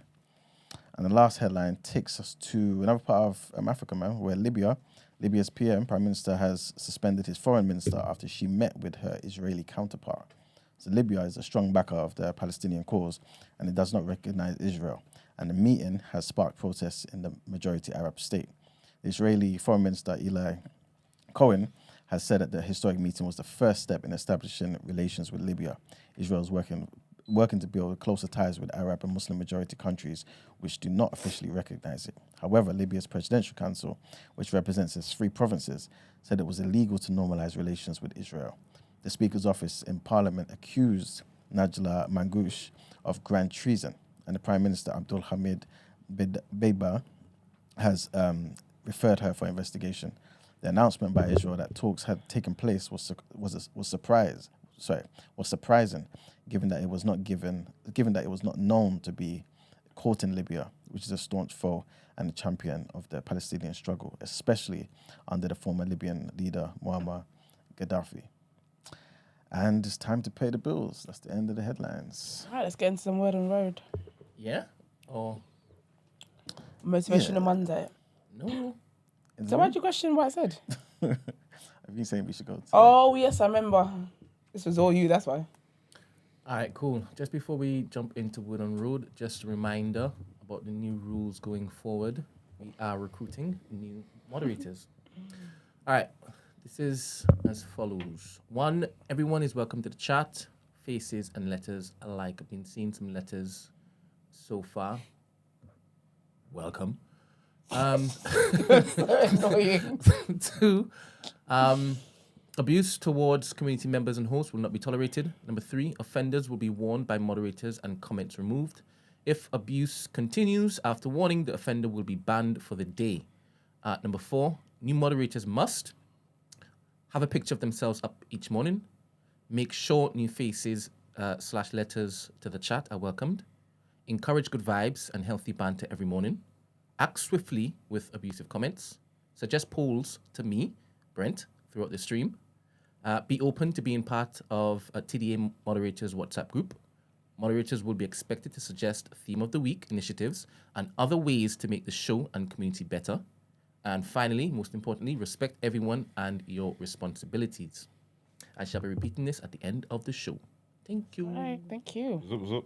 And the last headline takes us to another part of Africa, man, where Libya's PM, Prime Minister, has suspended his foreign minister after she met with her Israeli counterpart. So Libya is a strong backer of the Palestinian cause, and it does not recognize Israel. And the meeting has sparked protests in the majority Arab state. The Israeli Foreign Minister Eli Cohen has said that the historic meeting was the first step in establishing relations with Libya. Israel is working to build closer ties with Arab and Muslim majority countries which do not officially recognize it. However, Libya's Presidential Council, which represents its 3 provinces, said it was illegal to normalize relations with Israel. The Speaker's office in Parliament accused Najla Mangoush of grand treason, and the Prime Minister Abdul Hamid Beiba has referred her for investigation. The announcement by Israel that talks had taken place was surprising, given that it was not known to be caught in Libya, which is a staunch foe and a champion of the Palestinian struggle, especially under the former Libyan leader Muammar Gaddafi. And it's time to pay the bills. That's the end of the headlines. All right, let's get into some word on road. Yeah? Or Motivational Monday. no? So why'd you question what I said? I've been saying we should go to... Oh, yes, I remember. This was all you, that's why. All right, cool. Just before we jump into Word on Road, just a reminder about the new rules going forward. We are recruiting new moderators. All right, this is as follows. 1, everyone is welcome to the chat. Faces and letters alike. I've been seeing some letters so far. Welcome. So annoying. 2, abuse towards community members and hosts will not be tolerated. Number 3, offenders will be warned by moderators and comments removed. If abuse continues after warning, the offender will be banned for the day. Number 4, new moderators must have a picture of themselves up each morning. Make sure new faces / letters to the chat are welcomed. Encourage good vibes and healthy banter every morning. Act swiftly with abusive comments. Suggest polls to me, Brent, throughout the stream. Be open to being part of a TDA moderators WhatsApp group. Moderators will be expected to suggest theme of the week initiatives and other ways to make the show and community better. And finally, most importantly, respect everyone and your responsibilities. I shall be repeating this at the end of the show. Thank you. All right, thank you. What's up?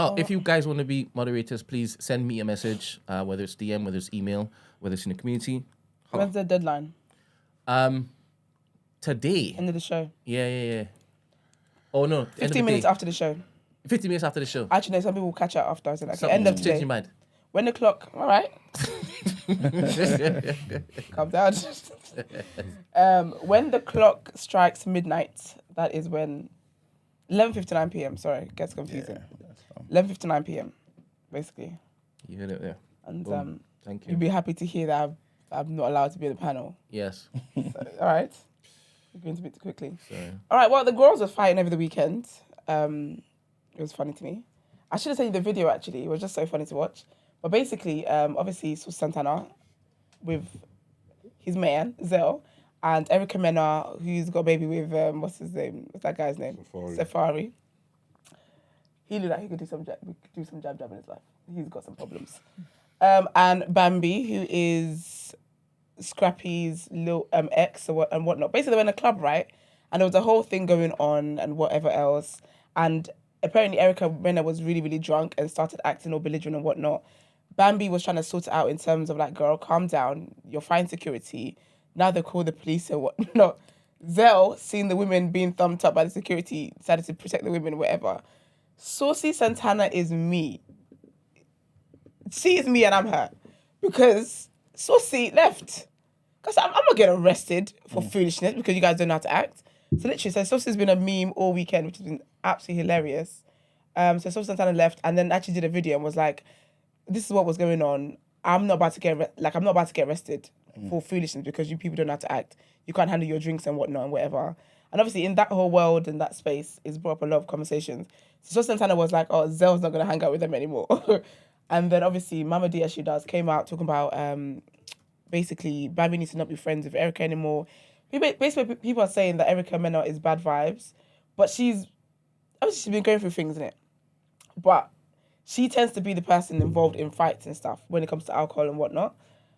Oh, if you guys want to be moderators, please send me a message, whether it's DM, whether it's email, whether it's in the community. When's the deadline? Today. End of the show. Yeah. Oh, no. 15 minutes after the show. 15 minutes after the show. Actually, no, some people will catch up after. So like, end of Change today. your mind. When the clock, all right. Calm down. When the clock strikes midnight, that is when 11:59 p.m. Sorry, it gets confusing. 11:59 p.m. Basically. You heard it there. And thank you. you'll be happy to hear that I'm not allowed to be on the panel. Yes. So, all right. We're going to bit too quickly. Sorry. All right. Well, the girls were fighting over the weekend. It was funny to me. I should have sent you the video. Actually, it was just so funny to watch. But basically, obviously, Saucy Santana with his man Zell and Erica Mena, who's got a baby with what's his name? What's that guy's name? Safari. He looked like he could do some jab in his life. He's got some problems. And Bambi, who is Scrappy's little ex and whatnot. Basically, they were in a club, right? And there was a whole thing going on and whatever else. And apparently, Erica Mena was really, really drunk and started acting all belligerent and whatnot. Bambi was trying to sort it out in terms of like, girl, calm down. You're fine security. Now they call the police and whatnot. Zell, seeing the women being thumped up by the security, decided to protect the women, whatever. Saucy Santana is me. She is me and I'm her. Because Saucy left. Because I'm not getting arrested for foolishness because you guys don't know how to act. So literally, so Saucy's been a meme all weekend, which has been absolutely hilarious. So Saucy Santana left and then actually did a video and was like, this is what was going on. I'm not about to get arrested for foolishness because you people don't know how to act. You can't handle your drinks and whatnot and whatever. And obviously in that whole world and that space, it's brought up a lot of conversations. So Saucy Santana was like, oh, Zell's not going to hang out with them anymore. And then obviously Mama D, as she does, came out talking about basically Bambi needs to not be friends with Erica anymore Basically, people are saying that Erica Mena is bad vibes, but she's been going through things, innit? But she tends to be the person involved in fights and stuff when it comes to alcohol and whatnot.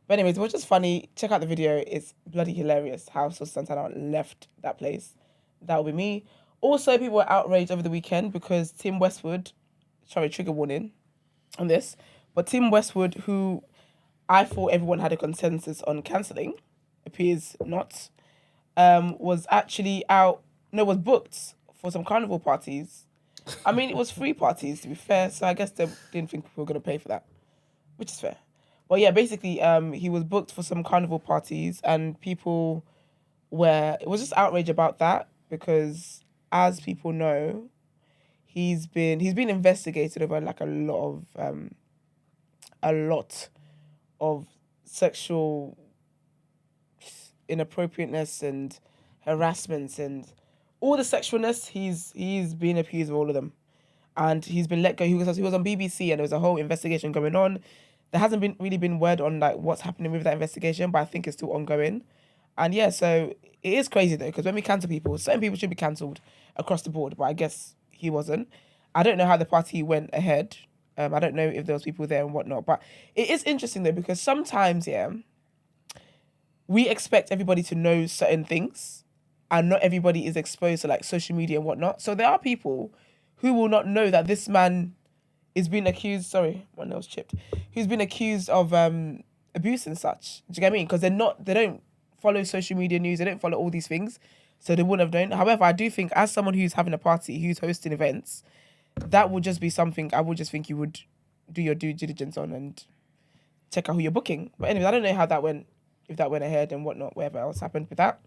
But anyways, it was just funny. Check out the video. It's bloody hilarious how Saucy Santana left that place. That will be me. Also, people were outraged over the weekend because Tim Westwood, sorry, trigger warning on this, but Tim Westwood, who I thought everyone had a consensus on cancelling, appears not, was actually was booked for some carnival parties. I mean, it was free parties, to be fair, so I guess they didn't think people were going to pay for that, which is fair. But yeah, basically, he was booked for some carnival parties, and people it was just outrage about that because, as people know, he's been investigated over like a lot of sexual inappropriateness and harassments and all the sexualness. He's been accused of all of them, and he's been let go. He was on BBC, and there was a whole investigation going on. There hasn't really been word on like what's happening with that investigation, but I think it's still ongoing. And yeah, so it is crazy though, because when we cancel people, certain people should be cancelled across the board, but I guess he wasn't. I don't know how the party went ahead. I don't know if there was people there and whatnot, but it is interesting though, because sometimes, we expect everybody to know certain things, and not everybody is exposed to like social media and whatnot. So there are people who will not know that this man is being accused. Sorry, my nail's chipped. Who's been accused of abuse and such. Do you get what I mean? Because they don't follow social media news. They don't follow all these things, so they wouldn't have known. However, I do think as someone who's having a party, who's hosting events, that would just be something I would just think you would do your due diligence on and check out who you're booking. But anyways, I don't know how that went, if that went ahead and whatnot, whatever else happened with that.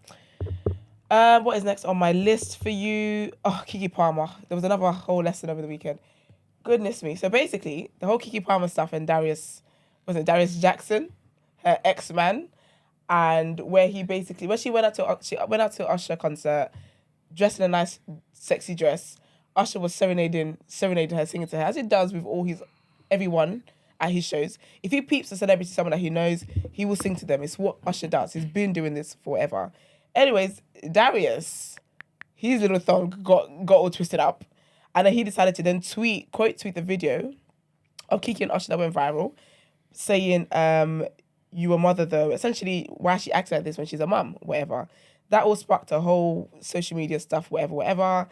What is next on my list for you? Oh, Keke Palmer. There was another whole lesson over the weekend. Goodness me. So basically, the whole Keke Palmer stuff and Darius Jackson, her ex-man, and where she went out to Usher concert, dressed in a nice, sexy dress. Usher was serenading her, singing to her, as he does with everyone at his shows. If he peeps a celebrity, someone that he knows, he will sing to them. It's what Usher does. He's been doing this forever. Anyways, Darius, his little thong got all twisted up. And then he decided to then quote tweet the video of Keke and Usher that went viral, saying, you a mother though. Essentially, why she acts like this when she's a mum, whatever. That all sparked a whole social media stuff, whatever.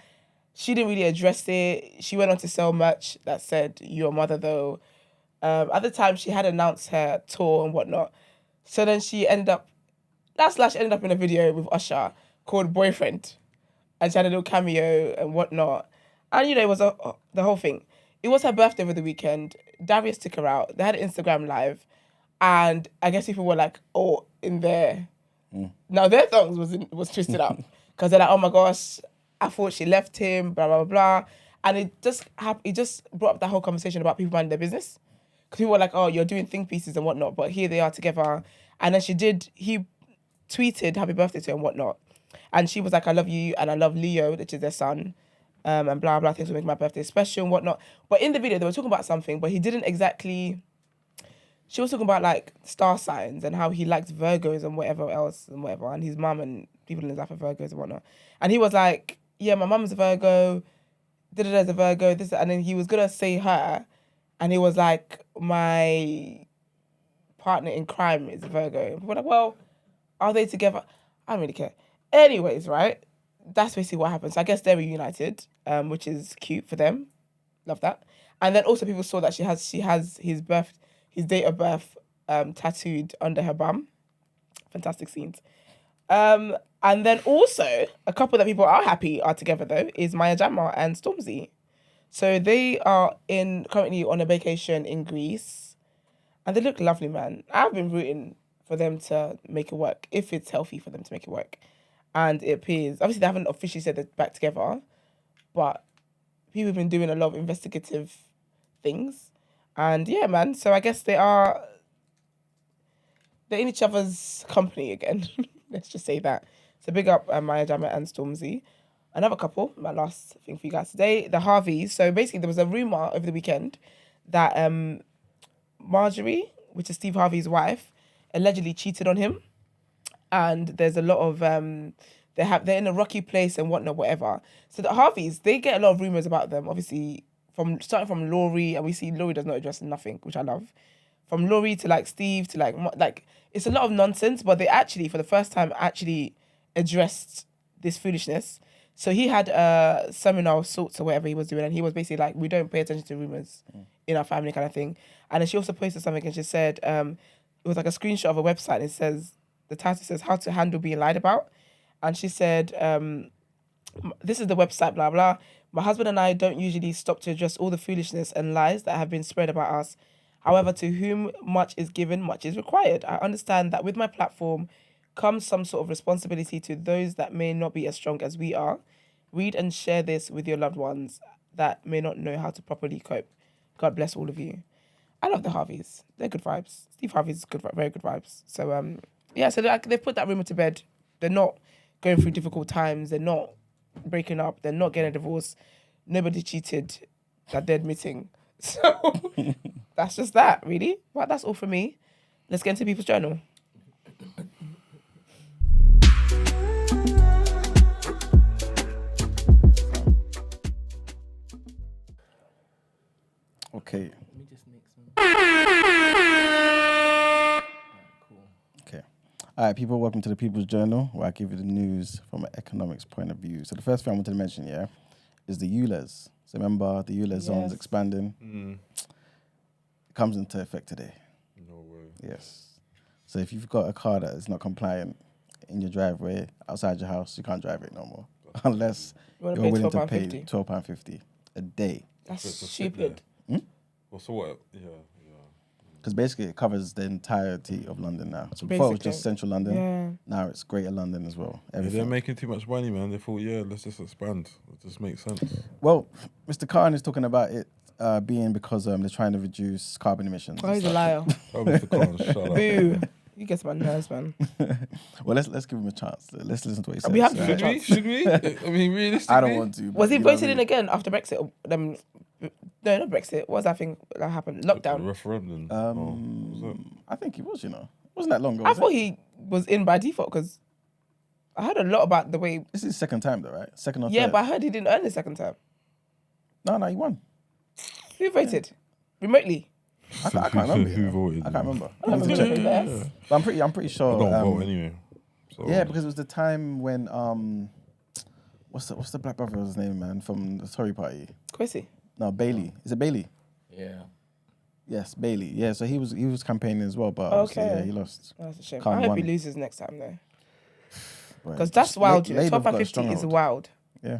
She didn't really address it. She went on to sell merch that said, you a mother though. At the time, she had announced her tour and whatnot. So then she ended up in a video with Usher called Boyfriend. And she had a little cameo and whatnot. And, it was the whole thing. It was her birthday over the weekend. Darius took her out. They had an Instagram live. And I guess people were like, oh, in there. Now, their thongs was twisted up. Because they're like, oh my gosh, I thought she left him, blah, blah, blah. And it just brought up that whole conversation about people minding their business. Because people were like, oh, you're doing think pieces and whatnot. But here they are together. And then he tweeted happy birthday to her and whatnot. And she was like, I love you and I love Leo, which is their son. And blah, blah, things will make my birthday special and whatnot. But in the video, they were talking about something, but he didn't exactly... She was talking about, like, star signs and how he likes Virgos and whatever else and whatever. And his mum and people in his life are Virgos and whatnot. And he was like, yeah, my mum's a Virgo, da-da-da's a Virgo, this, and then he was going to say her. And he was like, my partner in crime is a Virgo. And people were like, well, are they together? I don't really care. Anyways, right? That's basically what happened. So I guess they're reunited, which is cute for them. Love that. And then also people saw that she has his date of birth tattooed under her bum. Fantastic scenes. And then also a couple that people are happy are together though is Maya Jama and Stormzy. So they are currently on a vacation in Greece, and they look lovely, man. I've been rooting for them to make it work if it's healthy for them to make it work. And it appears, obviously they haven't officially said they're back together, but people have been doing a lot of investigative things. And yeah, man, so I guess they're in each other's company again. Let's just say that. So big up Maya Jama and Stormzy. Another couple, my last thing for you guys today, the Harveys. So basically there was a rumour over the weekend that Marjorie, which is Steve Harvey's wife, allegedly cheated on him. and there's a lot of they're in a rocky place and whatnot, whatever. So the Harveys, they get a lot of rumors about them. Obviously, starting from Laurie, and we see Laurie does not address nothing, which I love. From Laurie to like Steve to like it's a lot of nonsense, but they actually for the first time actually addressed this foolishness. So he had a seminar of sorts or whatever he was doing, and he was basically like, we don't pay attention to rumors in our family kind of thing. And then she also posted something, and she said it was like a screenshot of a website. And it says the title says how to handle being lied about, and she said this is the website, blah blah. My husband and I don't usually stop to address all the foolishness and lies that have been spread about us. However, to whom much is given, much is required. I understand that with my platform comes some sort of responsibility to those that may not be as strong as we are. Read and share this with your loved ones that may not know how to properly cope. God bless all of you. I love the Harveys. They're good vibes. Steve Harvey's is good, very good vibes. So, so they've put that rumor to bed. They're not going through difficult times. They're not breaking up. They're not getting a divorce. Nobody cheated that they're admitting. So that's just that, really. But that's all for me. Let's get into People's Journal. Okay. Let me just make some. Cool. Okay. All right, people, welcome to the People's Journal, where I give you the news from an economics point of view. So the first thing I wanted to mention, is the ULEZ. So remember, the ULEZ zone's expanding. It comes into effect today. No way. Yes. So if you've got a car that is not compliant in your driveway, outside your house, you can't drive it no more. Unless you're willing to pay £12.50 a day. That's stupid. Well, so what? Yeah. Because basically it covers the entirety of London now. So before it was just central London. Yeah. Now it's Greater London as well. They're making too much money, man. They thought, let's just expand. It just makes sense. Well, Mr. Khan is talking about it being because they're trying to reduce carbon emissions. Oh, he's a liar. Oh, Mr. Khan, shut up. Boo. You get my nerves, man. Well, let's give him a chance. Let's listen to what he says. We have to give him a chance. Should we? I mean, realistically. I don't want to. Was he voted in again after Brexit? No, not Brexit. What was that thing that happened? Lockdown. Referendum. I think he was, Wasn't that long ago? I thought he was in by default because I heard a lot about the way. This is his second time, though, right? Second or third? Yeah, but I heard he didn't earn the second time. No, he won. Who voted? Remotely? I can't remember. Who voted? I can't remember. But I'm pretty sure. I don't vote anyway. So. Yeah, because it was the time when what's the black brother's name, man, from the Tory party? Kwesi. No, Bailey. Is it Bailey? Yeah. Yes, Bailey. Yeah, so he was campaigning as well, but he lost. Oh, that's a shame. Can't I hope won. he loses next time though. Right. Because that's wild. £12.50 is wild. Yeah.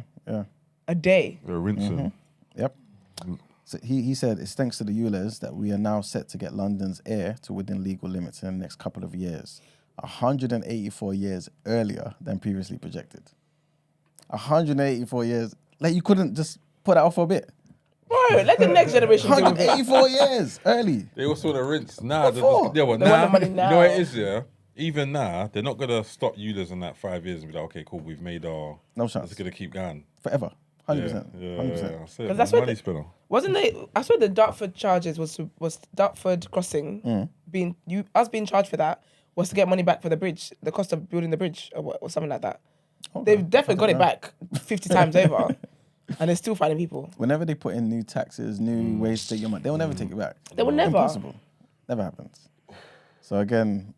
A day. They're rinsing. Yep. So he said it's thanks to the ULEZ that we are now set to get London's air to within legal limits in the next couple of years, 184 years earlier than previously projected. 184 years. Like, you couldn't just put that off for a bit. Bro, let the next generation do it. 184 years early. They also want to rinse. Nah, What for? They want the money now. You know what it is, yeah? Even now, they're not going to stop ULEZ in that 5 years and be like, okay, cool, we've made our... No chance. It's going to keep going. Forever. 100%. Yeah, 100%. Because that's what money spinner. Wasn't they? I swear the Dartford charges was Dartford crossing being charged for that was to get money back for the bridge, the cost of building the bridge or something like that. Okay. They've definitely got it back 50 times over, and they're still finding people. Whenever they put in new taxes, new ways to take your money, they will never take it back. They will never. Impossible. Never happens. So again,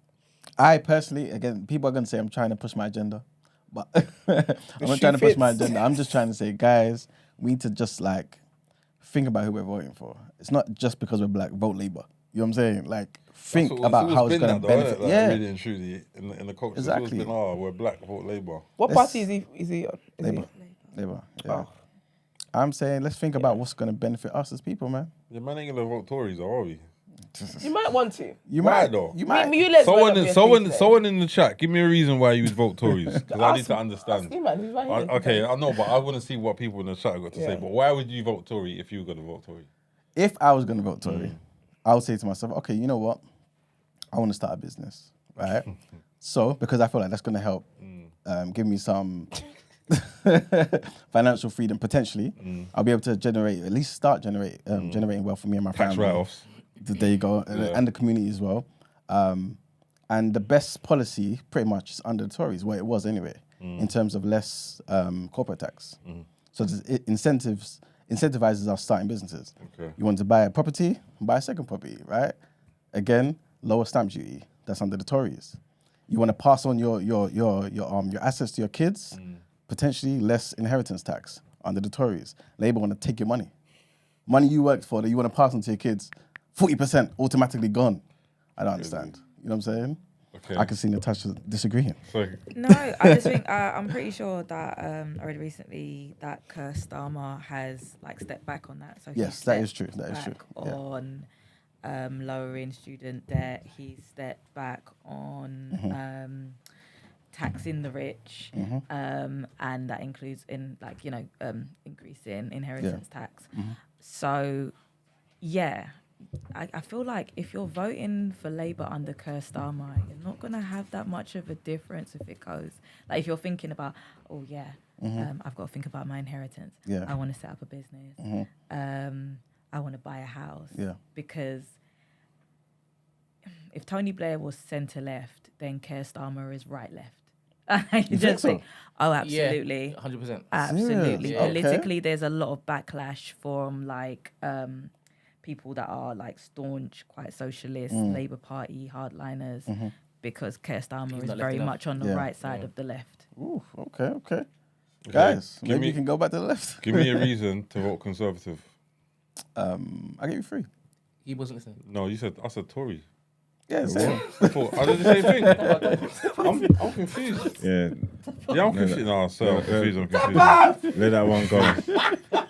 I personally, people are going to say I'm trying to push my agenda. But I'm not trying to push my agenda. I'm just trying to say, guys, we need to just think about who we're voting for. It's not just because we're black, vote Labour. You know what I'm saying? Like, think about how it's going to benefit. Really and truly, in the culture, exactly. It's always been, we're black, vote Labour. What party is he on? Labour. Yeah. Oh. I'm saying, let's think about what's going to benefit us as people, man. Yeah, man ain't going to vote Tories, are we? You might want to. You might though. You might. Someone in the chat, give me a reason why you would vote Tories, because I need to understand. Okay, I know, but I want to see what people in the chat have got to say. But why would you vote Tory if you were going to vote Tory? If I was going to vote Tory, I would say to myself, okay, you know what? I want to start a business, right? So, because I feel like that's going to help give me some financial freedom, potentially. I'll be able to start generating wealth for me and my family. Tax write-offs. There you go. And the community as well. And the best policy pretty much is under the Tories, where it was anyway, in terms of less corporate tax. So it incentivizes us starting businesses. Okay. You want to buy a property, buy a second property, right? Again, lower stamp duty. That's under the Tories. You want to pass on your assets to your kids, potentially less inheritance tax under the Tories. Labour want to take your money. Money you worked for that you want to pass on to your kids, 40% automatically gone. I don't understand. You know what I'm saying? Okay. I can see Natasha disagreeing. Sorry. No, I just think I'm pretty sure that I read recently that Keir Starmer has like stepped back on that. So Yes, that is true. That is true. Yeah. On lowering student debt, he stepped back on taxing the rich, and that includes increasing inheritance tax. So, yeah. I feel like if you're voting for Labour under Keir Starmer, you're not going to have that much of a difference if it goes. Like if you're thinking about, I've got to think about my inheritance. Yeah. I want to set up a business. I want to buy a house. Yeah. Because if Tony Blair was centre left, then Keir Starmer is right left. You just think, oh, absolutely. Yeah, 100%. Absolutely. Yeah. Politically, there's a lot of backlash from like people that are like staunch, quite socialist, Labour Party hardliners, because Keir Starmer is very much on the right side of the left. Ooh, okay. Guys, maybe me- you can go back to the left. Give me a reason to vote Conservative. I'll give you 3. He wasn't listening. No, I said Tory. Yeah, same. I did the same thing. I'm confused. Yeah. Yeah, I'm confused. No, sir, I'm confused. Let that one go.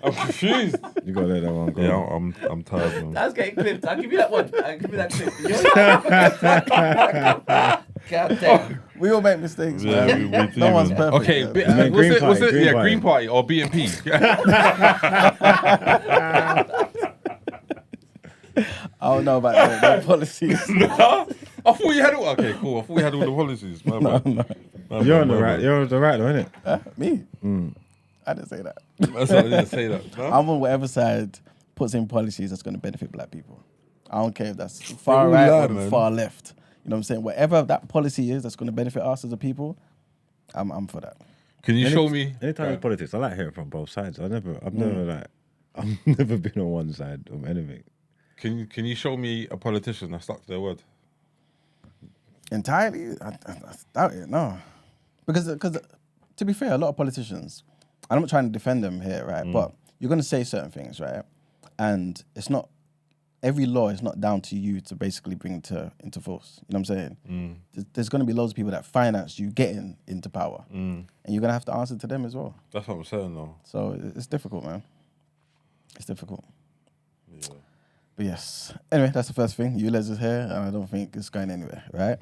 I'm confused. You gotta let that one go. Yeah, I'm tired, man. That's getting clipped. I'll give you that one. I'll give you that clip. God damn. We all make mistakes, Yeah, man. we do, No one's man. perfect. Okay, man. Green what's Party, it? Yeah, Green Green Party or BNP. I don't know about the policies. I thought you had all. Okay, cool. I thought you had all the policies. My bad. You're on the right. You're on the right, though, innit? Me? I didn't say that. That's why I didn't say that. No? I'm on whatever side puts in policies that's going to benefit black people. I don't care if that's far all right lie, or man. far left. You know what I'm saying? Whatever that policy is that's going to benefit us as a people, I'm for that. Can you show me? Anytime in politics, I like hearing from both sides. I've never been on one side of anything. Can you show me a politician that stuck to their word? Entirely? I doubt it, no. Because to be fair, a lot of politicians, I'm not trying to defend them here, right? But you're going to say certain things, right? And it's not, every law is not down to you to basically bring into force. You know what I'm saying? There's going to be loads of people that finance you getting into power. And you're going to have to answer to them as well. That's what I'm saying, though. So it's difficult, man. It's difficult. Yeah. But yes. Anyway, that's the first thing. ULEZ is here, and I don't think it's going anywhere, right?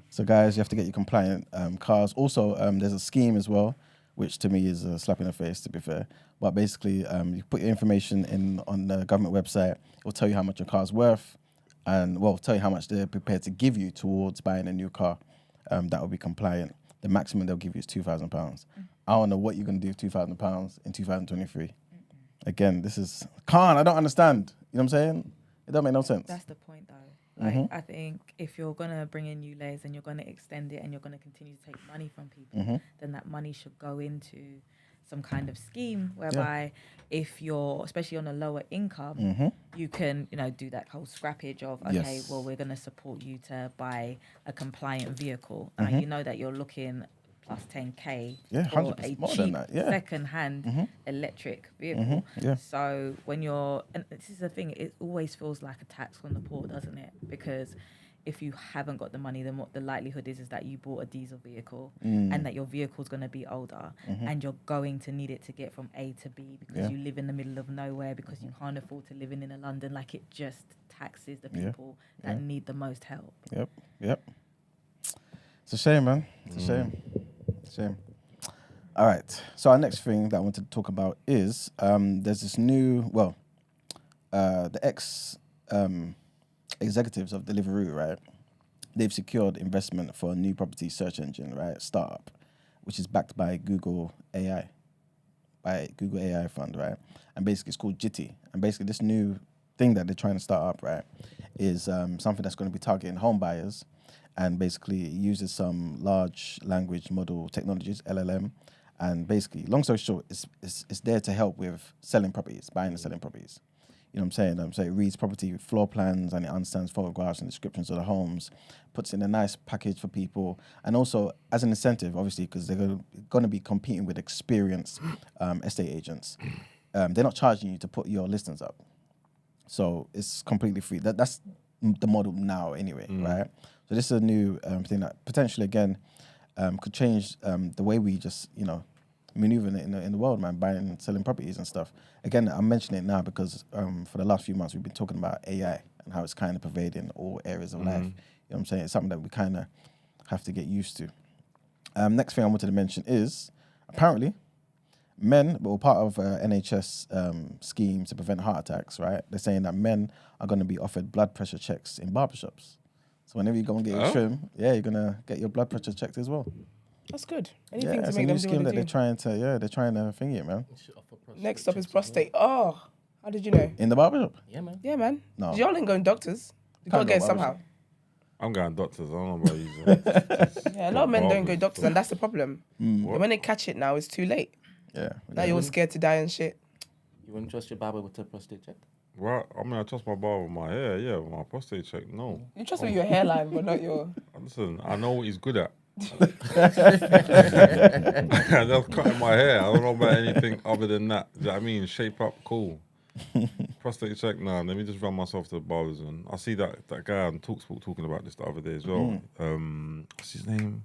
So guys, you have to get your compliant cars. Also, there's a scheme as well, which to me is a slap in the face, to be fair. But basically, you put your information in on the government website. It will tell you how much your car's worth, and tell you how much they're prepared to give you towards buying a new car that will be compliant. The maximum they'll give you is £2,000. I don't know what you're going to do with £2,000 in 2023. Again, this is I don't understand. You know what I'm saying? It don't make no sense. That's the point, though. Like, I think if you're going to bring in ULEZ and you're going to extend it and you're going to continue to take money from people, then that money should go into some kind of scheme whereby if you're, especially on a lower income, you can, do that whole scrappage of, okay, well, we're going to support you to buy a compliant vehicle. And you know that you're looking plus 10K for a more cheap than that, second-hand electric vehicle. So when and this is the thing, it always feels like a tax on the poor, doesn't it? Because if you haven't got the money, then what the likelihood is that you bought a diesel vehicle and that your vehicle's going to be older and you're going to need it to get from A to B because you live in the middle of nowhere, because you can't afford to live in London. Like, it just taxes the people that need the most help. Yep. It's a shame, man. It's a shame. Shame. All right. So our next thing that I wanted to talk about is there's this new, the executives of Deliveroo, right? They've secured investment for a new property search engine, right? Startup, which is backed by Google AI fund, right? And basically it's called Jitty. And basically this new thing that they're trying to start up, right, is something that's going to be targeting home buyers and basically it uses some large language model technologies, LLM, and basically, long story short, it's there to help with selling properties, buying and selling properties. You know what I'm saying? So it reads property floor plans and it understands photographs and descriptions of the homes, puts in a nice package for people, and also as an incentive, obviously, because they're going to be competing with experienced estate agents. They're not charging you to put your listings up, so it's completely free. That's the model now, anyway, right? So this is a new thing that potentially again could change the way we just maneuver in the world, man, buying and selling properties and stuff. Again, I'm mentioning it now because for the last few months we've been talking about AI and how it's kind of pervading all areas of life. You know what I'm saying? It's something that we kind of have to get used to. Next thing I wanted to mention is apparently men, well, part of NHS scheme to prevent heart attacks, right? They're saying that men are going to be offered blood pressure checks in barbershops. So whenever you go and get your trim, you're going to get your blood pressure checked as well. That's good. Anything to it's make a them new do scheme what that they they're do. trying to thing it, man. Next up is prostate. Oh, how did you know? In the barbershop? Yeah, man. Yeah, man. No. Y'all ain't going doctors. You gotta Can't get go it somehow. I'm going doctors. I don't know about you. Yeah, a lot of men don't go doctors, and that's the problem. And What? when they catch it now, it's too late. Yeah. Now you're all scared to die and shit. You wouldn't trust your barber with a prostate check? Right. I mean, I trust my bar with my hair. Yeah, with my prostate check. No. You trust with your hairline, but not your. Listen, I know what he's good at. That's cutting my hair. I don't know about anything other than that. Do you know what I mean? Shape up, cool. Prostate check, nah. Let me just run myself to the barbers. And I see that guy on TalkSport talking about this the other day as well. What's his name?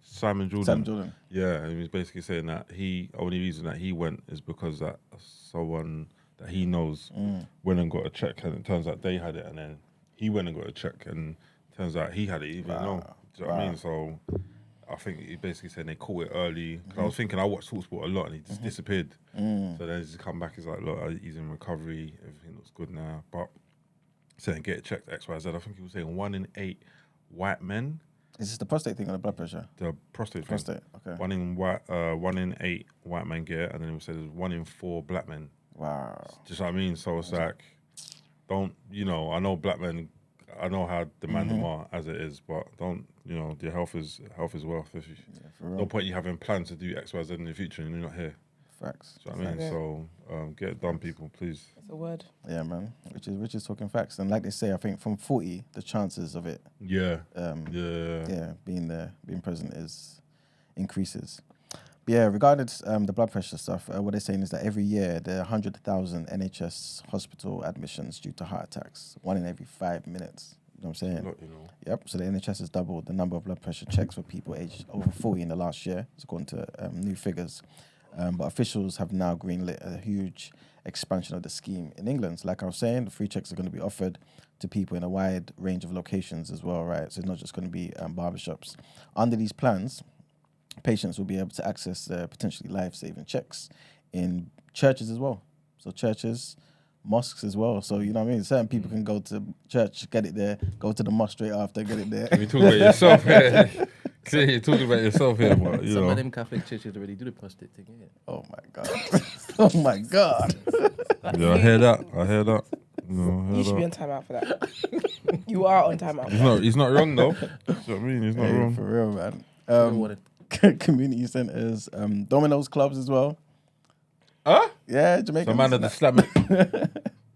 Simon Jordan. Yeah, and he was basically saying that only reason that he went is because that someone that he knows went and got a check, and it turns out they had it, and then he went and got a check, and it turns out he had it even though. Do you know what I mean? So I think he basically said they caught it early. Cause I was thinking I watched TalkSport a lot, and he just disappeared. So then he's come back. He's like, look, he's in recovery. Everything looks good now. But saying get it checked X, Y, Z. I think he was saying 1 in 8 white men. Is this the prostate thing or the blood pressure? The prostate. Prostate. Okay. 1 in 8 white men get it, and then he said there's 1 in 4 black men. Wow. Just what I mean. So it's like, don't I know black men. I know how demand them are as it is, but don't your health is wealth. If you, no point you having plans to do X, Y, Z in the future and you're not here. Facts. Do you know what I mean? So get it done, people, please. That's a word. Yeah, man. Which is talking facts, and like they say, I think from 40, the chances of it, being present increases. But yeah, regarding the blood pressure stuff, what they're saying is that every year there are 100,000 NHS hospital admissions due to heart attacks, 1 in every 5 minutes. You know what I'm saying? Yep. So the NHS has doubled the number of blood pressure checks for people aged over 40 in the last year, according to new figures. But officials have now greenlit a huge expansion of the scheme in England. So like I was saying, the free checks are going to be offered to people in a wide range of locations as well, right? So it's not just going to be barbershops. Under these plans, patients will be able to access potentially life-saving checks in churches as well. So churches, mosques as well. So, you know what I mean? Certain people can go to church, get it there, go to the mosque straight after, get it there. You talk about yourself here. Clearly, you're talking about yourself here, but Some of them Catholic churches already do the prostate thing, yeah. Oh my God. Oh my God. Yeah, I hear that. No, You should be on timeout for that. You are on timeout. He's not wrong though. That's what I mean. He's not wrong. For real, man. Community centres, Domino's clubs as well. Huh? Yeah, Jamaica. The man of the slam it.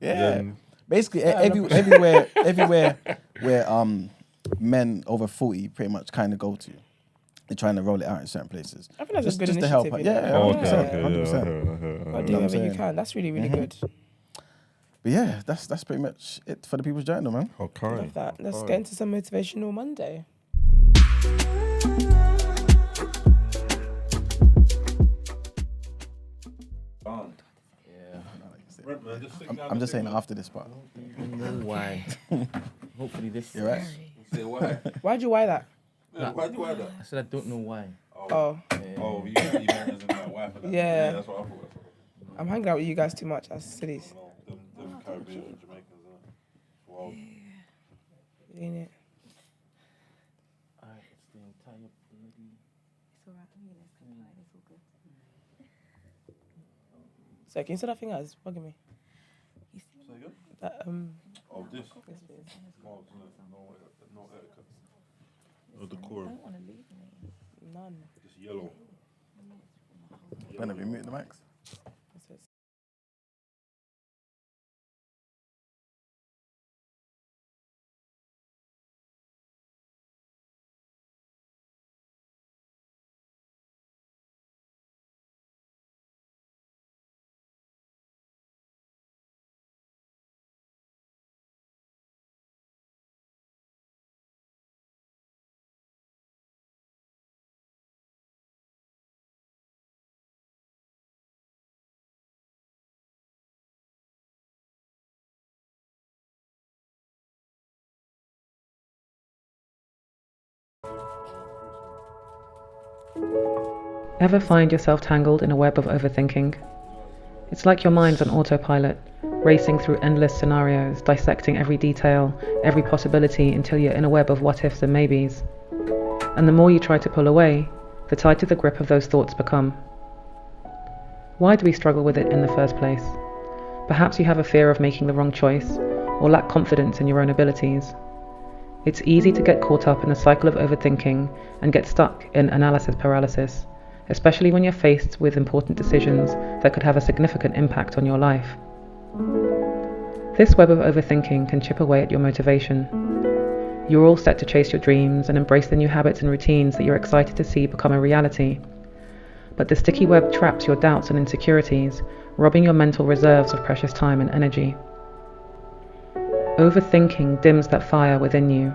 Yeah. Then- Basically, everywhere where men over 40 pretty much kind of go to. They're trying to roll it out in certain places. I think that's a good just initiative. to help. You know? Yeah, Oh, 100%. okay, 100%. Gotta do whatever you can. That's really, really good. But yeah, that's pretty much it for the People's Journal, man. Okay. Love that. Let's get into some Motivational Monday. I'm just saying after this part. I don't know why. Hopefully this. You right? Say why? Why'd you wear that? Why do you wear that? I said I don't know why. Oh, Oh, you meant as in like why for that? Yeah. That's what I thought. I'm hanging out with you guys too much as cities. Them Caribbean and Jamaicans. Wow. Ain't it? Alright, it's the entire bloody. So can you say that thing as bugging me? That Oh, this. yes, please. No etiquette. Oh, the core. don't want to leave me. None. It's yellow. When have you mute the mics? Ever find yourself tangled in a web of overthinking? It's like your mind's on autopilot, racing through endless scenarios, dissecting every detail, every possibility until you're in a web of what-ifs and maybes. And the more you try to pull away, the tighter the grip of those thoughts become. Why do we struggle with it in the first place? Perhaps you have a fear of making the wrong choice, or lack confidence in your own abilities. It's easy to get caught up in the cycle of overthinking and get stuck in analysis paralysis, especially when you're faced with important decisions that could have a significant impact on your life. This web of overthinking can chip away at your motivation. You're all set to chase your dreams and embrace the new habits and routines that you're excited to see become a reality. But the sticky web traps your doubts and insecurities, robbing your mental reserves of precious time and energy. Overthinking dims that fire within you.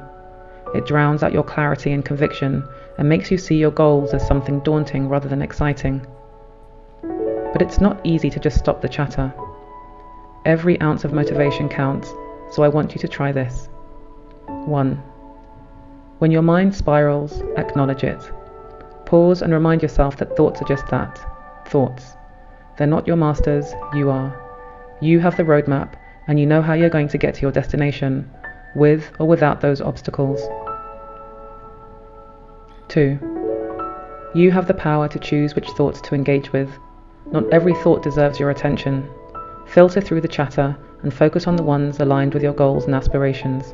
It drowns out your clarity and conviction and makes you see your goals as something daunting rather than exciting. But it's not easy to just stop the chatter. Every ounce of motivation counts, so I want you to try this. 1. When your mind spirals, acknowledge it. Pause and remind yourself that thoughts are just that, thoughts. They're not your masters, you are. You have the roadmap, and you know how you're going to get to your destination, with or without those obstacles. 2. You have the power to choose which thoughts to engage with. Not every thought deserves your attention. Filter through the chatter and focus on the ones aligned with your goals and aspirations.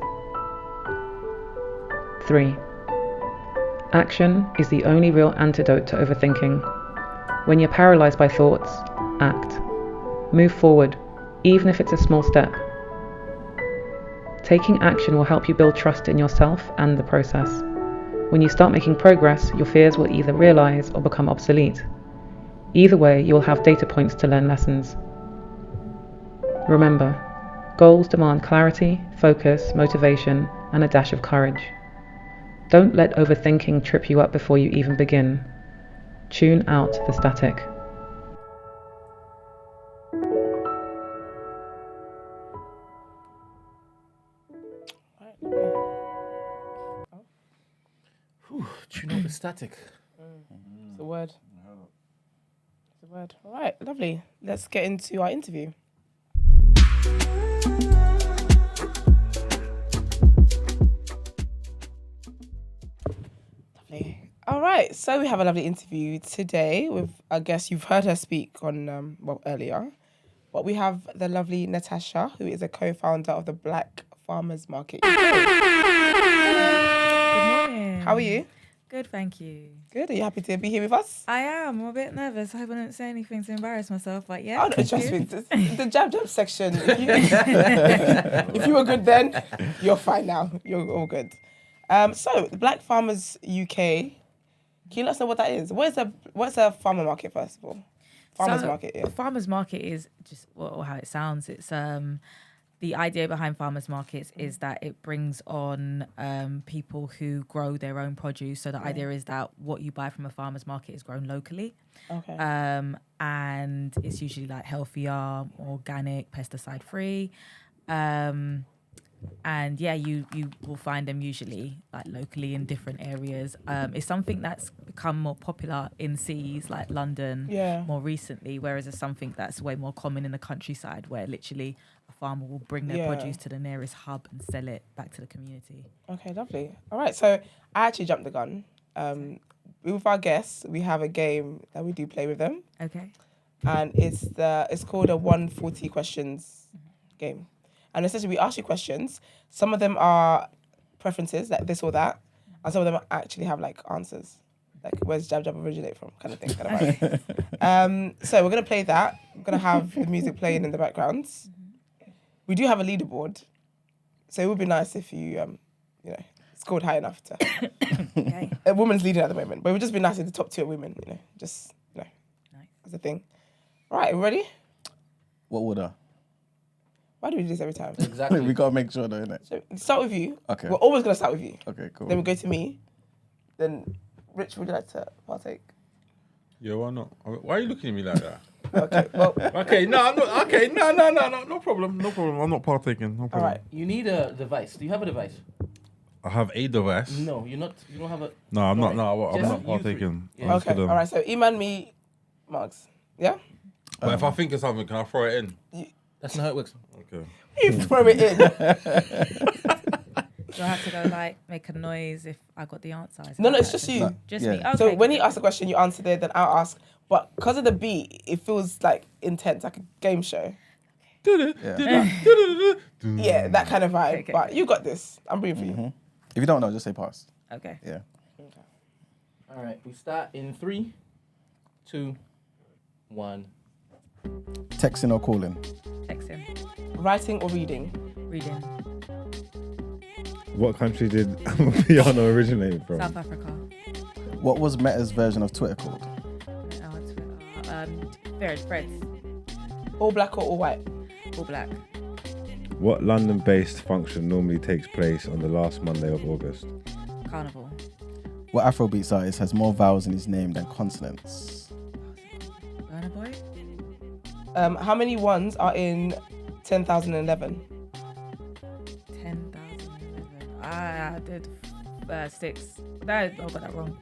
3. Action is the only real antidote to overthinking. When you're paralyzed by thoughts, act. Move forward, even if it's a small step. Taking action will help you build trust in yourself and the process. When you start making progress, your fears will either realize or become obsolete. Either way, you will have data points to learn lessons. Remember, goals demand clarity, focus, motivation, and a dash of courage. Don't let overthinking trip you up before you even begin. Tune out the static. Tune out the static. It's a word. It's a word. All right, lovely. Let's get into our interview. Lovely. All right, so we have a lovely interview today with, I guess you've heard her speak on, earlier. But we have the lovely Natasha, who is a co-founder of the Black Farmers Market. Good morning. How are you? Good, thank you. Good. Are you happy to be here with us? I am. I'm a bit nervous. I hope I don't say anything to embarrass myself, but yeah. Oh, no, trust me. The jab section. If you were good then, you're fine now. You're all good. So, the Black Farmers UK. Can you let us know what that is? What's a farmer market, first of all? Farmers market, yeah. Farmers market is just how it sounds. It's the idea behind farmers markets is that it brings on people who grow their own produce. So the idea is that what you buy from a farmer's market is grown locally. Okay. And it's usually like healthier, organic, pesticide free. And yeah, you will find them usually like locally in different areas. It's something that's become more popular in cities like London more recently, whereas it's something that's way more common in the countryside where lity a farmer will bring their produce to the nearest hub and sell it back to the community. Okay, lovely. All right, so I actually jumped the gun. With our guests, we have a game that we do play with them. Okay. And it's called a 140 questions game. And essentially, we ask you questions. Some of them are preferences, like this or that. and some of them actually have like answers, like where's jab jab originate from, kind of thing. So we're gonna play that. We're gonna have the music playing in the background. We do have a leaderboard, so it would be nice if you scored high enough to. Okay. A woman's leading at the moment, but it would just be nice if the top 2 are women. Just nice. That's the thing. All right, ready? What order? Why do we do this every time? Exactly. We gotta make sure, though, innit? So start with you. Okay. We're always gonna start with you. Okay, cool. Then we go to me. Then, Rich, would you like to partake? Yeah, why not? Why are you looking at me like that? Okay. Well. Okay, no, I'm not. Okay, no, no problem. I'm not partaking. No problem. All right. You need a device. Do you have a device? I have a device. No, you're not. You don't have a. No, I'm not. No, I'm Just not you partaking. three. Yeah. Okay. All right. So, Iman, me, Margs. Yeah. But if I think of something, can I throw it in? That's not how it works. Okay. You throw it in. Do I have to go like make a noise if I got the answer? No, it's just you. Just Yeah. me. Okay. So when he asks a question, you answer it. Then I'll ask. But because of the beat, it feels like intense, like a game show. Yeah, that kind of vibe. Okay. But you got this. I'm rooting for you. If you don't know, just say pass. Okay. Yeah. All right. We start in 3, 2, 1. Texting or calling? Texting. Writing or reading? Reading. What country did piano originate from? South Africa. What was Meta's version of Twitter called? Threads. All black or all white? All black. What London-based function normally takes place on the last Monday of August? Carnival. What Afrobeats artist has more vowels in his name than consonants? Burna Boy. How many ones are in 10,011? 10,011. I did 6. I got that wrong.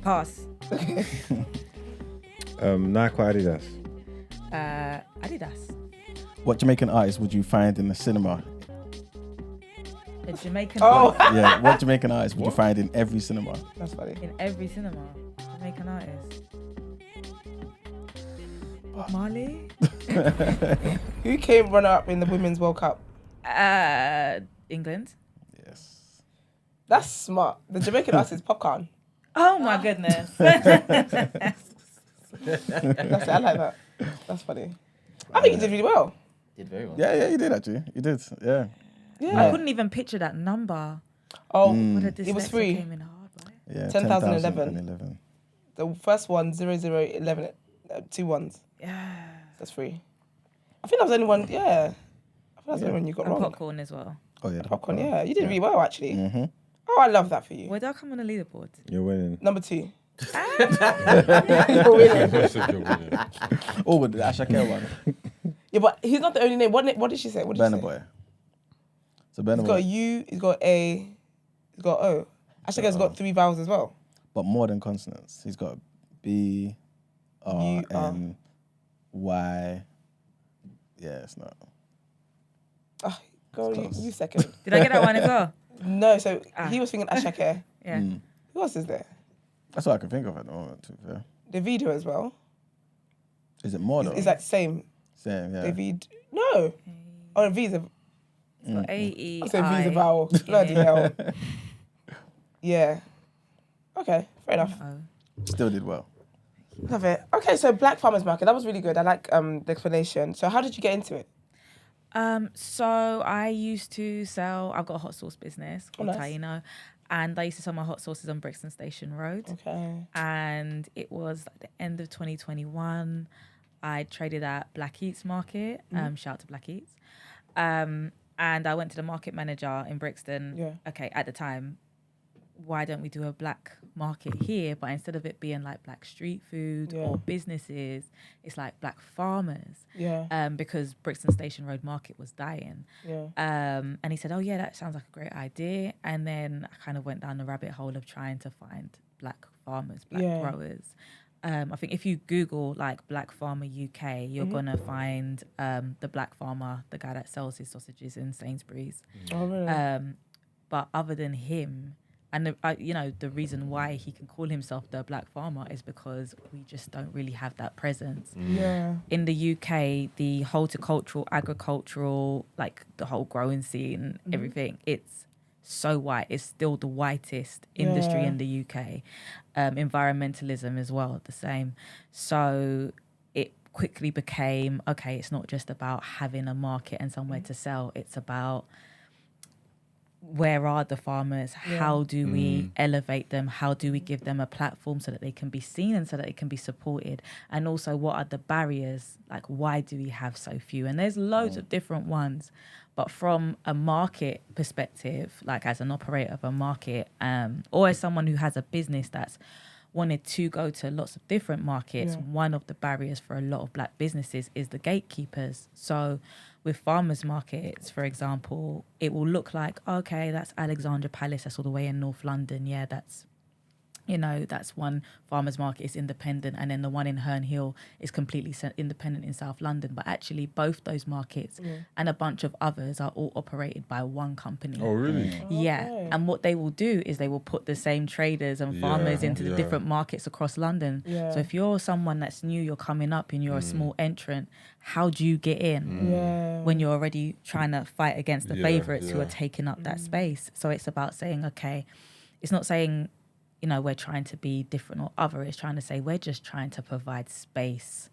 Pass. Nike or Adidas? Adidas. What Jamaican artist would you find in the cinema? A Jamaican. Oh, Yeah, what Jamaican artist would you find in every cinema? that's funny. In every cinema. Jamaican artist. Bob Marley. Who came runner-up in the Women's World Cup? England. Yes. That's smart. The Jamaican artist is Popcorn. Oh my goodness. That's it. I like that. That's funny. I think you did really well. Did very well. Yeah, you did actually. You did. Yeah. Yeah. I couldn't even picture that number. Oh, But a it was dyslexia free. came in hard, right? Yeah. 10,011. 10,011. The first one, 0011, 2 ones. Yeah. That's free. I think that was the only one, yeah. I think that's the only one you got And wrong. popcorn as well. Oh yeah. Popcorn, yeah. You did really well, actually. Mm-hmm. Oh, I love that for you. Where did I come on the leaderboard? You're winning. Number 2. You're winning. Oh, with the Ashake one. Yeah, but he's not the only name. What did she say? What did she Burna say? Boy. So Burna He's got a Boy. U, he's got a, he's got O. Actually, has got 3 vowels as well. But more than consonants. He's got B, R, U, R. N, Y. Yeah, it's not. Oh, go It's you, close. you second. Did I get that one as well? No, so he was thinking Ashake. Yeah. Who else is there? That's what I can think of at the moment, to be fair. The video as well. Is it more though? Is that same? Same, yeah. David. No. Oh, Visa. It's got A-E-I. I said Visa vowel. Bloody hell. Yeah. Okay, fair enough. Still did well. Love it. Okay, so Black Farmers Market. That was really good. I like the explanation. So how did you get into it? So I used to sell, I've got a hot sauce business called nice. Taino, and I used to sell my hot sauces on Brixton Station Road. Okay. And it was like the end of 2021. I traded at Black Eats Market. Shout out to Black Eats. And I went to the market manager in Brixton. Yeah. Okay, at the time, why don't we do a black market here? But instead of it being like black street food Yeah. or businesses, it's like black farmers. Yeah. Because Brixton Station Road Market was dying. Yeah. And he said, oh yeah, that sounds like a great idea. And then I kind of went down the rabbit hole of trying to find black farmers, black Yeah. growers. I think if you Google like Black Farmer UK, you're gonna find the black farmer, the guy that sells his sausages in Sainsbury's. Oh, really? But other than him, and the reason why he can call himself the black farmer is because we just don't really have that presence. Yeah. In the UK, the horticultural, agricultural, like the whole growing scene, everything, it's so white. It's still the whitest industry in the UK. Environmentalism as well, the same. So it quickly became, okay, it's not just about having a market and somewhere to sell. It's about where are the farmers? How do we elevate them? How do we give them a platform so that they can be seen and so that they can be supported? And also, what are the barriers? Like, why do we have so few? And there's loads of different ones. But from a market perspective, like as an operator of a market, or as someone who has a business that's wanted to go to lots of different markets, one of the barriers for a lot of black businesses is the gatekeepers. So with farmers markets, for example, it will look like, okay, that's Alexandra Palace, that's all the way in North London. Yeah, that's, that's one farmers market is independent, and then the one in Herne Hill is completely independent in South London. But actually both those markets and a bunch of others are all operated by one company. Oh, really? Yeah. Okay. And what they will do is they will put the same traders and farmers into the different markets across London. Yeah. So if you're someone that's new, you're coming up and you're a small entrant, how do you get in when you're already trying to fight against the favourites who are taking up that space? So it's about saying, okay, it's not saying, we're trying to be different or other. It's trying to say we're just trying to provide space.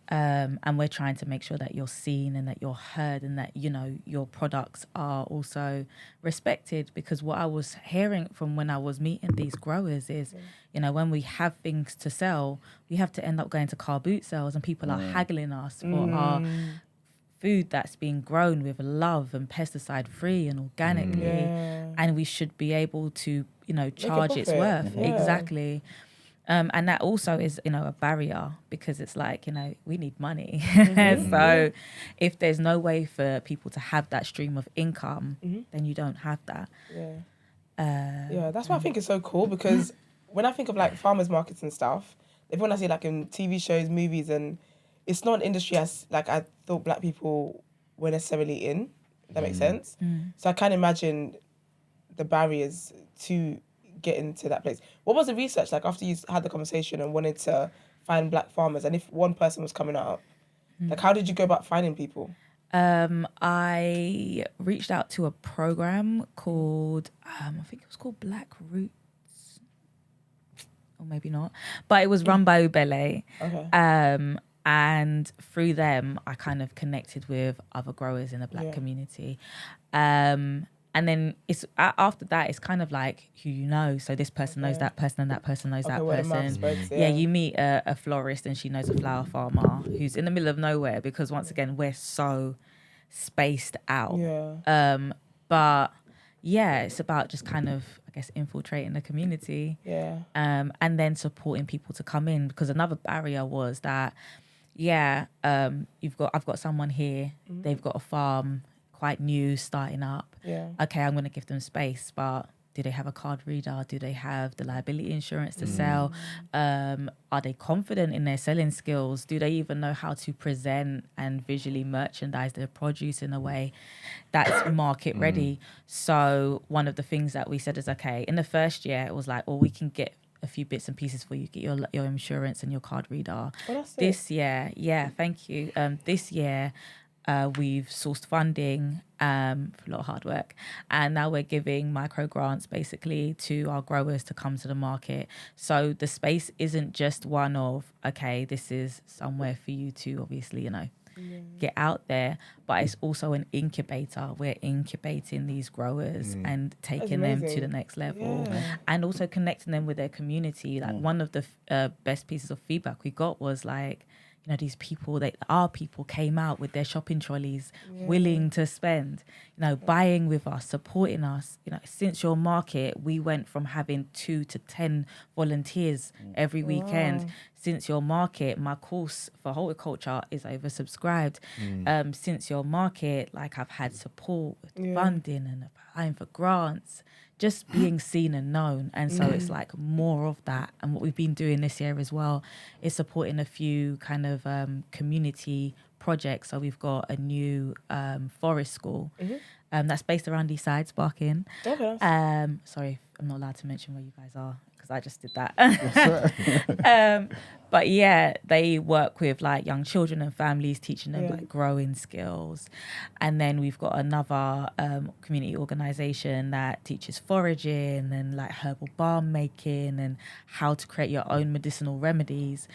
And we're trying to make sure that you're seen and that you're heard and that, your products are also respected. Because what I was hearing from when I was meeting these growers is, when we have things to sell, we have to end up going to car boot sales and people are haggling us for our food that's being grown with love and pesticide free and organically. And we should be able to, charge its worth. Exactly. And that also is, a barrier because it's like, we need money. So if there's no way for people to have that stream of income, then you don't have that. That's why I think it's so cool, because when I think of like farmers markets and stuff, everyone I see like in TV shows, movies, and it's not an industry as like I thought black people were necessarily in. That makes sense. So I can't imagine the barriers to get into that place. What was the research like after you had the conversation and wanted to find black farmers? And if one person was coming up, like how did you go about finding people? I reached out to a program called, I think it was called Black Roots, or maybe not, but it was run by Ubele. Okay. And through them, I kind of connected with other growers in the black community. And then it's after that, it's kind of like who you know. So this person knows that person and that person knows that person. Spreads, you meet a florist and she knows a flower farmer who's in the middle of nowhere because once again, we're so spaced out. But it's about just kind of, I guess, infiltrating the community. And then supporting people to come in, because another barrier was that, I've got someone here, they've got a farm, quite new, starting up. Okay, I'm going to give them space, but do they have a card reader? Do they have the liability insurance to sell? Are they confident in their selling skills? Do they even know how to present and visually merchandise their produce in a way that's market ready? So one of the things that we said is, okay, in the first year, it was like, well, we can get a few bits and pieces for you, get your insurance and your card reader. This year, thank you. This year, we've sourced funding for a lot of hard work, and now we're giving micro grants basically to our growers to come to the market. So the space isn't just one of, okay, this is somewhere for you to obviously, get out there, but it's also an incubator. We're incubating these growers and taking them to the next level and also connecting them with their community. Like one of the best pieces of feedback we got was like, these people, our people came out with their shopping trolleys, willing to spend, buying with us, supporting us. Since your market, we went from having 2 to 10 volunteers every weekend. Since your market, my course for horticulture is oversubscribed. Since your market, like I've had support with funding and applying for grants, just being seen and known. And so it's like more of that. And what we've been doing this year as well is supporting a few kind of community projects. So we've got a new forest school that's based around East Side, Sparking. Sorry, I'm not allowed to mention where you guys are because I just did that. But yeah, they work with like young children and families, teaching them like growing skills. And then we've got another community organization that teaches foraging and like herbal balm making and how to create your own medicinal remedies.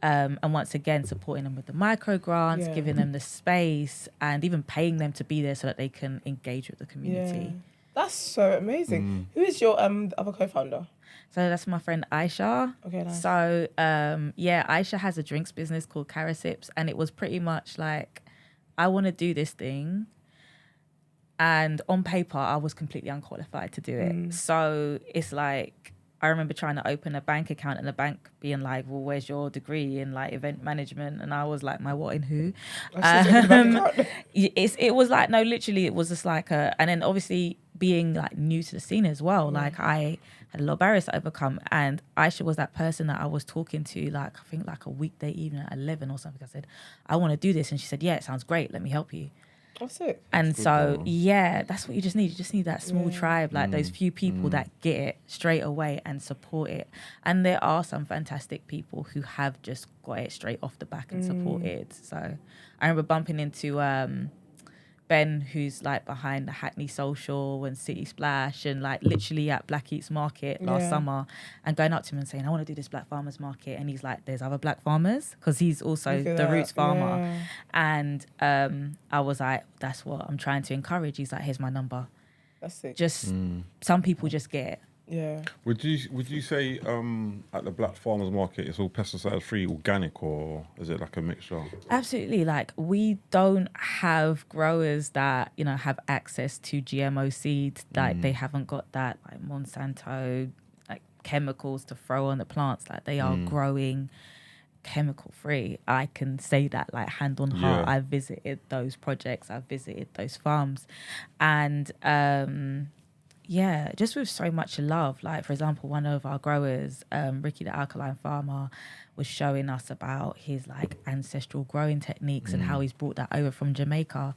And once again, supporting them with the micro grants, giving them the space, and even paying them to be there so that they can engage with the community. Yeah. That's so amazing. Who is your other co-founder? So that's my friend Aisha. Okay, nice. So Aisha has a drinks business called Carasips, and it was pretty much like, I want to do this thing, and on paper I was completely unqualified to do it. So it's like, I remember trying to open a bank account and the bank being like, well, where's your degree in like event management? And I was like, my what in who? It was like, no, literally it was just like and then obviously being like new to the scene as well. Like I had a lot of barriers to overcome, and Aisha was that person that I was talking to, like, I think like a weekday evening at 11 or something. I said, I want to do this. And she said, yeah, it sounds great. Let me help you. That's it. And so, that's what you just need. You just need that small tribe, like those few people that get it straight away and support it. And there are some fantastic people who have just got it straight off the back and supported. So I remember bumping into Ben, who's like behind the Hackney Social and City Splash, and like literally at Blackheath's Market last summer, and going up to him and saying, I want to do this Black Farmers Market. And he's like, there's other Black farmers, because he's also the roots farmer. And I was like, that's what I'm trying to encourage. He's like, here's my number. That's it. Just some people just get it. Yeah. Would you say at the Black Farmers Market it's all pesticide free, organic, or is it like a mixture? Absolutely. Like, we don't have growers that, you know, have access to GMO seeds. Like they haven't got that like Monsanto like chemicals to throw on the plants. Like they are growing chemical free. I can say that like hand on heart. I've visited those projects, I've visited those farms, and just with so much love. Like, for example, one of our growers, Ricky the alkaline farmer, was showing us about his like ancestral growing techniques and how he's brought that over from Jamaica.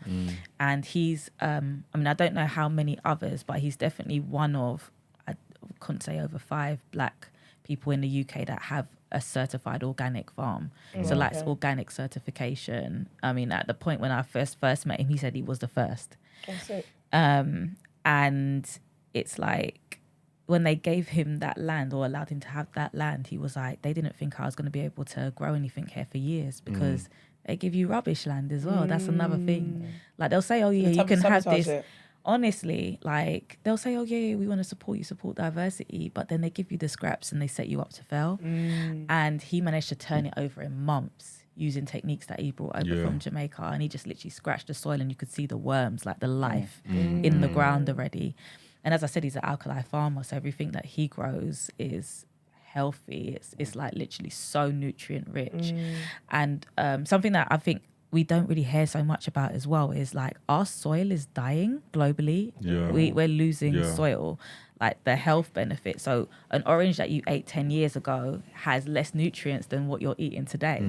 And he's I mean, I don't know how many others, but he's definitely one of, I couldn't say over 5 Black people in the UK that have a certified organic farm. So like organic certification. I mean, at the point when I first met him, he said he was the first. That's it. And it's like, when they gave him that land or allowed him to have that land, he was like, they didn't think I was going to be able to grow anything here for years, because they give you rubbish land as well. That's another thing. Like, they'll say, oh yeah, you can have this. Honestly, like, they'll say, oh yeah, we want to support diversity, but then they give you the scraps and they set you up to fail. And he managed to turn it over in months using techniques that he brought over from Jamaica, and he just literally scratched the soil and you could see the worms, like the life in the ground already. And as I said, he's an alkali farmer, so everything that he grows is healthy. It's like literally so nutrient rich. And something that I think we don't really hear so much about as well is like, our soil is dying globally. We're losing soil, like the health benefit. So an orange that you ate 10 years ago has less nutrients than what you're eating today.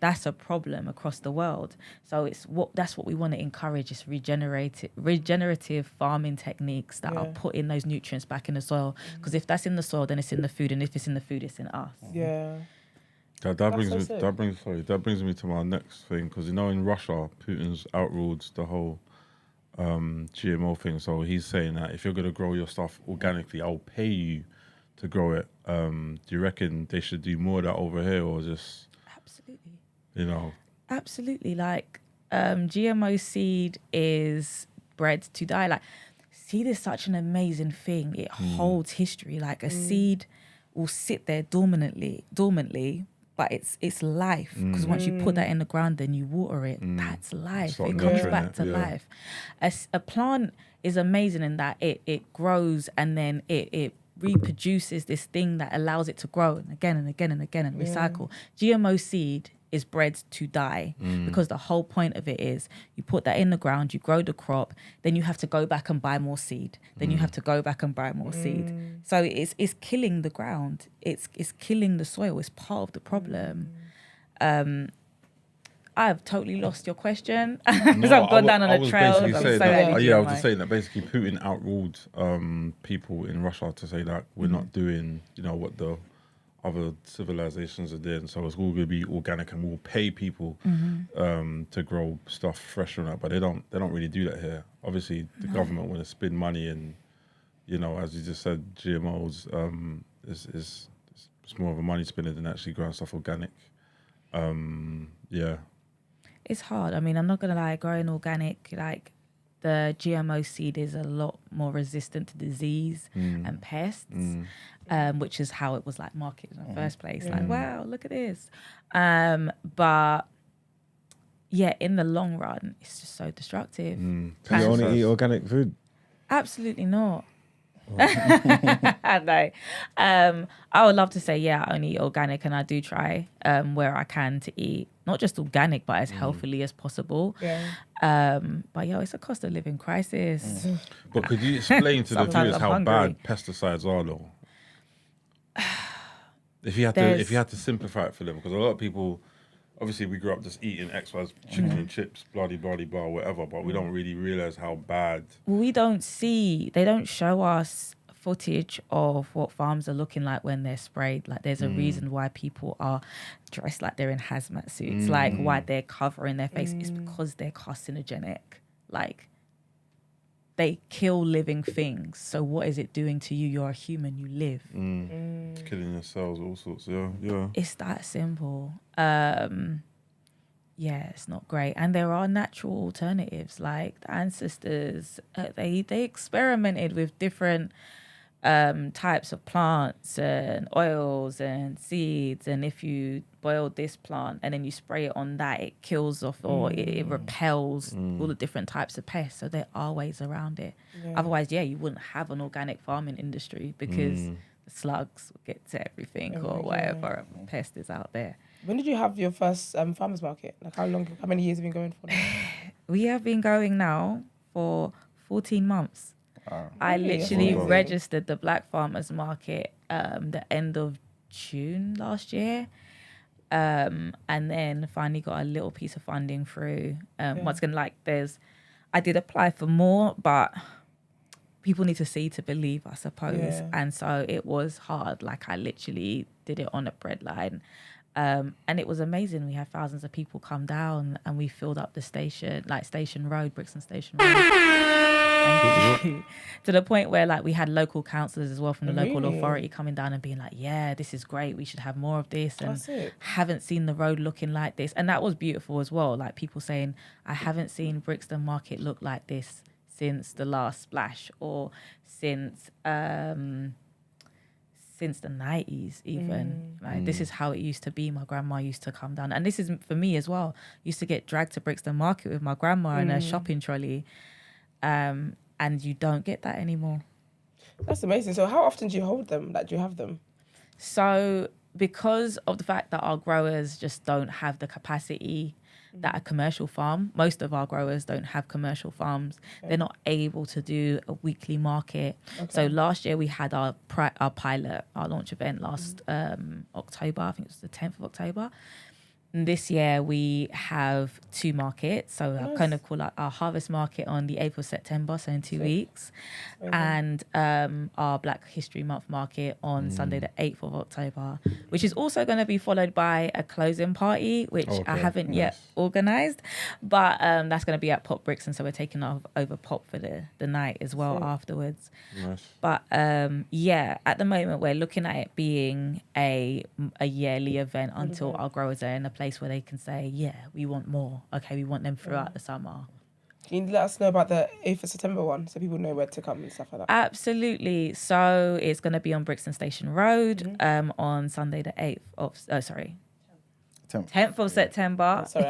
That's a problem across the world. So that's what we want to encourage, is regenerative farming techniques that are putting those nutrients back in the soil. Because if that's in the soil, then it's in the food, and if it's in the food, it's in us. That brings me to my next thing, because you know, in Russia, Putin's outruled the whole GMO thing. So he's saying that if you're going to grow your stuff organically, I'll pay you to grow it. Do you reckon they should do more of that over here, or just absolutely, you know? Absolutely. Like, GMO seed is bred to die. Like, seed is such an amazing thing. It holds history. Like, a seed will sit there dormantly, but it's life. Because once you put that in the ground, then you water it. That's life. It comes back to life. A plant is amazing in that it grows, and then it reproduces this thing that allows it to grow and again and again and again and recycle. GMO seed is bred to die, because the whole point of it is you put that in the ground, you grow the crop, then you have to go back and buy more seed, then you have to go back and buy more seed. So it's killing the ground, it's killing the soil. It's part of the problem. I've totally lost your question because I've gone down on a trail. I was just saying that basically Putin outruled people in Russia to say that we're not doing, you know, what the other civilizations are doing. So it's all going to be organic, and we'll pay people to grow stuff fresh and that. But they don't really do that here. Obviously, the government want to spend money, and you know, as you just said, GMOs is it's more of a money spinner than actually growing stuff organic. Yeah. It's hard. I mean, I'm not gonna lie. Growing organic, like the GMO seed, is a lot more resistant to disease and pests, which is how it was like marketed in the first place. Like, wow, look at this. But yeah, in the long run, it's just so destructive. Do you only eat organic food? Absolutely not. No. I would love to say, yeah, I only eat organic, and I do try where I can to eat not just organic, but as healthily as possible. But it's a cost of living crisis. But could you explain to the Sometimes viewers I'm how hungry. bad pesticides are, though? If you had to simplify it for them, because a lot of people, obviously, we grew up just eating XYZ chicken and chips, bloody bar, whatever, but we don't really realize how bad. They don't show us footage of what farms are looking like when they're sprayed. Like, there's a reason why people are dressed like they're in hazmat suits, like why they're covering their face. It's because they're carcinogenic. Like, they kill living things. So what is it doing to you? You're a human, you live. It's killing your cells, all sorts. Yeah. It's that simple. It's not great. And there are natural alternatives. Like, the ancestors, they experimented with different types of plants and oils and seeds. And if you boil this plant and then you spray it on that, it kills off or it repels all the different types of pests. So there are ways around it. Otherwise, you wouldn't have an organic farming industry, because the slugs will get to everything or whatever pest is out there. When did you have your first farmers market? Like, how many years have you been going for now? We have been going now for 14 months. I Really? literally Wow. registered the Black Farmers Market the end of June last year. And then finally got a little piece of funding through. Once again, I did apply for more, but people need to see to believe, I suppose. Yeah. And so it was hard. Like, I literally did it on a bread line. And it was amazing. We had thousands of people come down, and we filled up the station, like Station Road, Brixton Station Road. To the point where, like, we had local councillors as well from the local authority coming down and being like, yeah, this is great, we should have more of this, and haven't seen the road looking like this. And that was beautiful as well. Like, people saying, I haven't seen Brixton Market look like this since the last splash, or since the 90s even. Like, this is how it used to be. My grandma used to come down, and this is for me as well. Used to get dragged to Brixton Market with my grandma in a shopping trolley, and you don't get that anymore. That's amazing. So how often do you hold them? Like, do you have them? So because of the fact that our growers just don't have the capacity that a commercial farm, most of our growers don't have commercial farms. They're not able to do a weekly market. So last year we had our pilot, our launch event last October. I think it was the 10th of October. And this year we have 2 markets. So I kind of call it our harvest market on the 8th of September, so in 2 weeks. And our Black History Month market on Sunday the 8th of October, which is also going to be followed by a closing party, which I haven't yet organised. But that's going to be at Pop Brixton, so we're taking over Pop for the night as well afterwards. Nice. But at the moment we're looking at it being a yearly event until our growers are in a place where they can say, yeah, we want more. Okay, we want them throughout the summer. Can you let us know about the 8th of September one, so people know where to come and stuff like that? Absolutely. So it's going to be on Brixton Station Road on Sunday the 8th of... 10th of September. Sorry,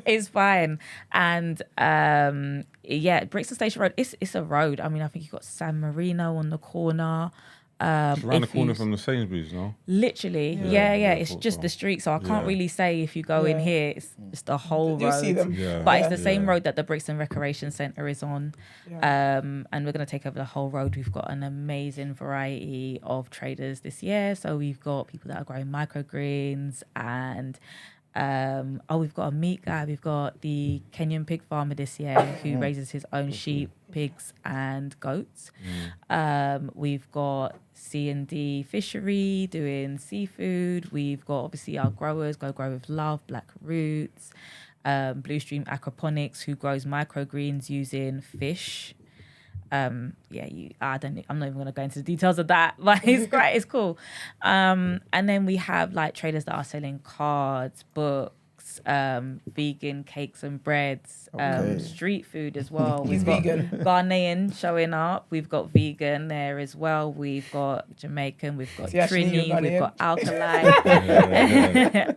It's fine. And Brixton Station Road, it's a road. I mean, I think you've got San Marino on the corner. It's around the corner from the Sainsbury's, no? Literally, it's just the street, so I can't really say if you go in here, it's just the whole road. See them. But it's the same road that the Brixton Recreation Centre is on. And we're going to take over the whole road. We've got an amazing variety of traders this year. So we've got people that are growing microgreens and We've got a meat guy. We've got the Kenyan pig farmer this year who raises his own sheep, pigs, and goats. We've got C&D Fishery doing seafood. We've got obviously our growers, Go Grow with Love, Black Roots, Blue Stream Aquaponics, who grows microgreens using fish. I'm not even going to go into the details of that, but it's great, it's cool. And then we have like traders that are selling cards, books, vegan cakes and breads, street food as well. We've got Ghanaian showing up. We've got vegan there as well. We've got Jamaican. We've got Trini. We've got Alkali.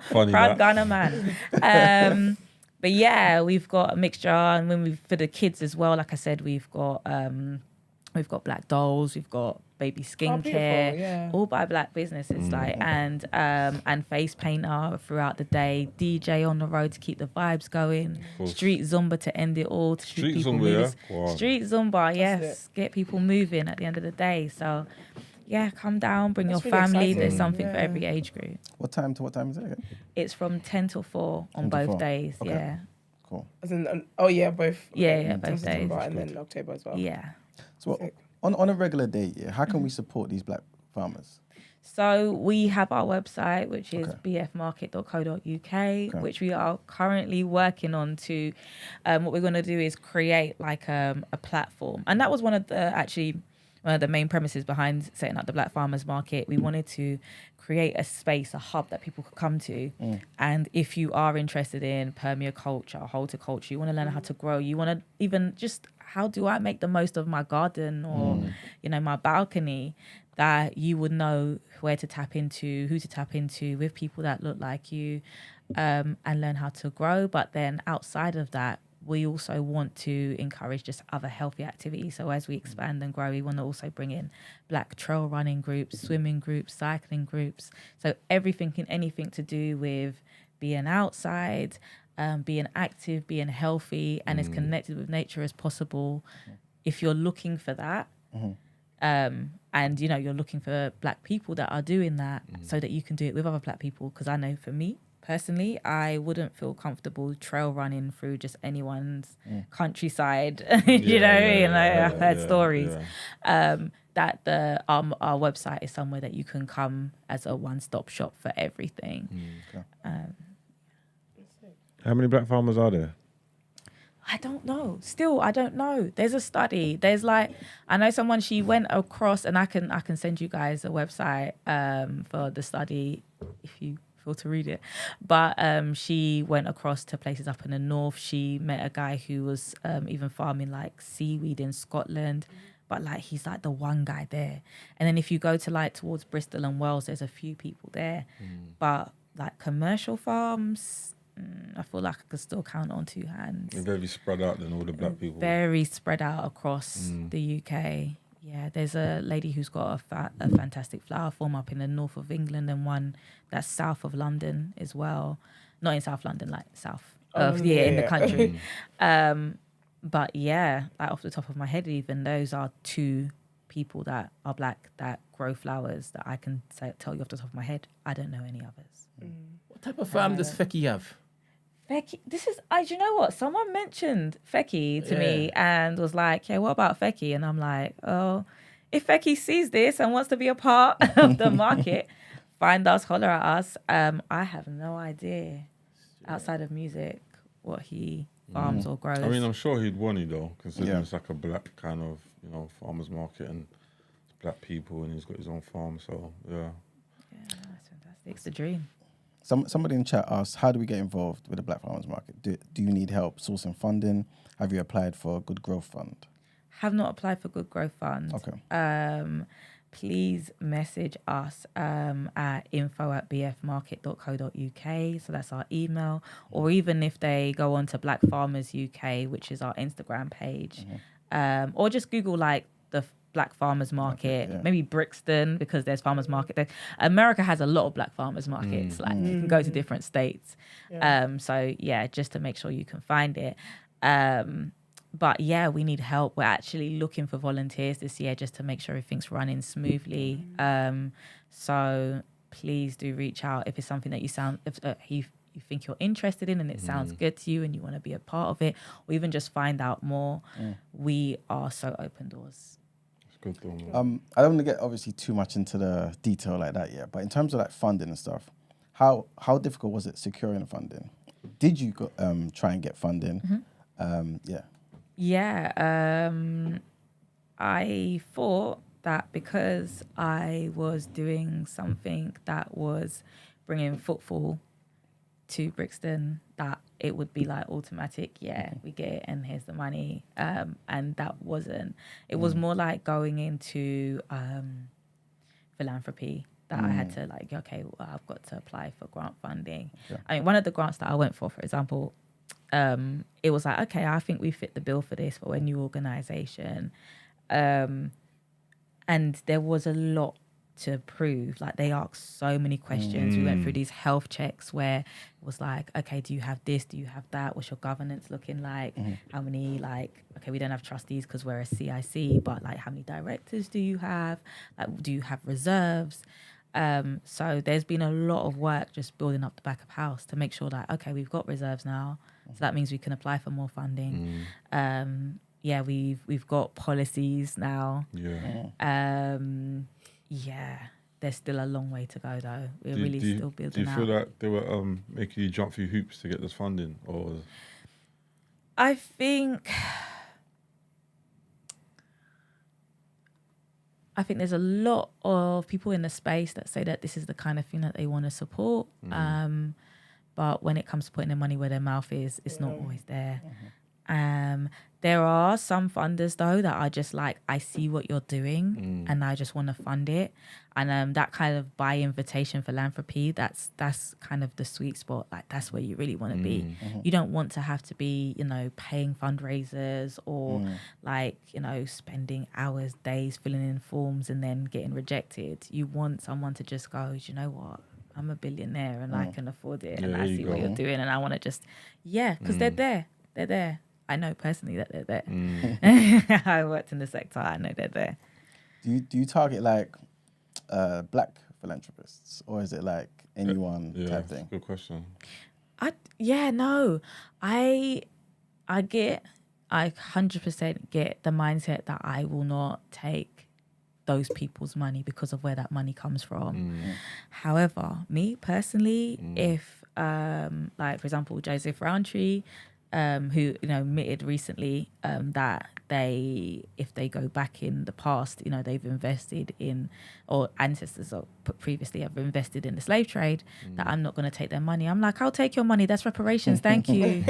Funny Proud that. Ghana man. But yeah, we've got a mixture, and when for the kids as well, like I said, we've got black dolls, we've got baby skincare, all by black businesses, and face painter throughout the day, DJ on the road to keep the vibes going, street Zumba to end it all, to Street people Zumba, move. yeah? Wow. Street Zumba, yes, get people moving at the end of the day. So yeah, come down, bring your really family. exciting. There's something for every age group. What time to what time is it again? It's from 10 till 4 on 10 till both 4. days. Okay. Yeah. Cool. As in, both. Both days. And then October as well. Yeah. So on a regular day, how can we support these black farmers? So we have our website, which is bfmarket.co.uk, which we are currently working on to, what we're going to do is create like a platform. And that was one of the main premises behind setting up the Black Farmers Market. We wanted to create a space, a hub that people could come to. And if you are interested in permaculture, horticulture, you want to learn how to grow, you want to even just, how do I make the most of my garden or, my balcony, that you would know where to tap into, who to tap into with people that look like you, and learn how to grow. But then outside of that, we also want to encourage just other healthy activities. So as we expand and grow, we want to also bring in black trail running groups, swimming groups, cycling groups. So everything and anything to do with being outside, being active, being healthy, and as connected with nature as possible. If you're looking for that, and you're looking for black people that are doing that, so that you can do it with other black people. Because I know for me, personally, I wouldn't feel comfortable trail running through just anyone's countryside. I've heard stories. That our website is somewhere that you can come as a one-stop shop for everything. How many black farmers are there? I don't know. Still, I don't know. There's a study. There's I know someone, she went across, and I can send you guys a website for the study if you feel to read it. But she went across to places up in the north. She met a guy who was even farming like seaweed in Scotland. But he's like the one guy there. And then if you go to towards Bristol and Wales, there's a few people there. But commercial farms, I feel like I could still count on two hands. They're very spread out than all the black people. Very spread out across the UK. Yeah, there's a lady who's got a fantastic flower farm up in the north of England, and one that's south of London as well. Not in South London, south of in the country. But yeah, off the top of my head, even those are two people that are black that grow flowers that I can tell you off the top of my head. I don't know any others. What type of farm does Feki have? Feki, do you know what? Someone mentioned Feki to me and was like, yeah, what about Feki? And I'm like, oh, if Feki sees this and wants to be a part of the market, find us, holler at us. I have no idea outside of music what he farms or grows. I mean, I'm sure he'd want it though, considering it's like a black kind of, farmer's market and it's black people, and he's got his own farm. So yeah, that's fantastic. It's the dream. Somebody in chat asked, how do we get involved with the Black Farmers Market? Do you need help sourcing funding? Have you applied for a Good Growth Fund? Have not applied for Good Growth Fund. Okay. Please message us at info@bfmarket.co.uk. So that's our email. Or even if they go on to Black Farmers UK, which is our Instagram page, or just Google the Black Farmers Market, maybe Brixton, because there's farmers market there. America has a lot of black farmers markets. You can go to different states. So yeah, just to make sure you can find it. But yeah, we need help. We're actually looking for volunteers this year just to make sure everything's running smoothly. So please do reach out if it's something that you think you're interested in and it sounds good to you and you want to be a part of it, or even just find out more, we are so open doors. Good though, I don't want to get obviously too much into the detail like that yet, but in terms of like funding and stuff, how difficult was it securing funding? Did you try and get funding? I thought that because I was doing something that was bringing footfall to Brixton, that it would be like automatic, we get it and here's the money. And that wasn't. It was more like going into philanthropy that I had to like, okay, well, I've got to apply for grant funding. I mean, one of the grants that I went for example, it was like, okay, I think we fit the bill for this, for a new organisation. And there was a lot to prove. Like, they asked so many questions. We went through these health checks where it was like, okay, do you have this? Do you have that? What's your governance looking like? How many, like, okay, we don't have trustees because we're a CIC, but like, how many directors do you have? Like, do you have reserves? So there's been a lot of work just building up the back of house to make sure that, okay, we've got reserves now. So that means we can apply for more funding. We've got policies now. There's still a long way to go though. We're still building out. Do you feel like they were making you jump through hoops to get this funding, or? I think there's a lot of people in the space that say that this is the kind of thing that they want to support. But when it comes to putting their money where their mouth is, it's not always there. There are some funders though that are just like, I see what you're doing and I just want to fund it. And that kind of by invitation philanthropy, that's kind of the sweet spot. Like, that's where you really want to be. You don't want to have to be, paying fundraisers or spending hours, days filling in forms and then getting rejected. You want someone to just go, you know what? I'm a billionaire and I can afford it and I see what you're doing and I want to just, because they're there. They're there. I know personally that they're there. I worked in the sector. I know they're there. Do you target like black philanthropists, or is it like anyone type thing? Good question. I 100% get the mindset that I will not take those people's money because of where that money comes from. However, me personally, if for example, Joseph Roundtree, who admitted recently that if they go back in the past, they've invested in, or ancestors or previously have invested in the slave trade, that I'm not going to take their money. I'm like, I'll take your money. That's reparations. Thank you.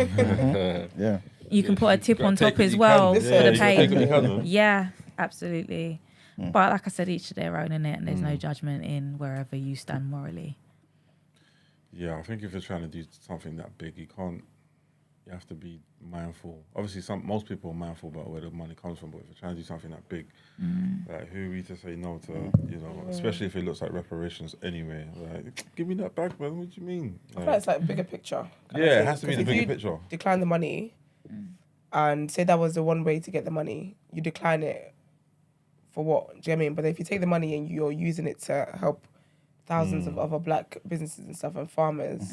You can put a tip on top as well for the pain. Yeah, absolutely. But like I said, each to their own, innit? And there's no judgment in wherever you stand morally. Yeah, I think if you're trying to do something that big, you have to be mindful. Obviously, most people are mindful about where the money comes from, but if you're trying to do something that big, like, who are we to say no to, especially if it looks like reparations anyway. Like, give me that back, man. What do you mean? I feel like it's like bigger picture. It has to be the bigger picture. Decline the money and say that was the one way to get the money, you decline it for what? Do you know what I mean? But if you take the money and you're using it to help thousands of other black businesses and stuff and farmers,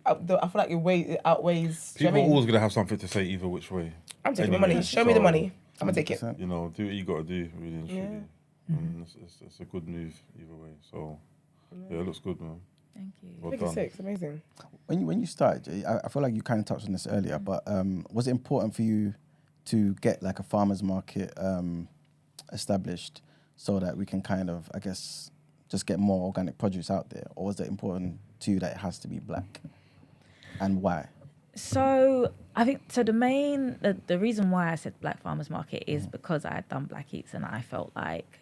I feel like it outweighs. People are always going to have something to say either which way. I'm taking the money. Show me the money. I'm going to take it. Do what you got to do, really and truly. And it's a good move either way. So, it looks good, man. Thank you. Well Big done. six, amazing. When you started, I feel like you kind of touched on this earlier, but was it important for you to get like a farmer's market established so that we can kind of, I guess, just get more organic produce out there? Or was it important to you that it has to be black? And why? So I think the reason why I said black farmers market is because I had done Black Eats and I felt like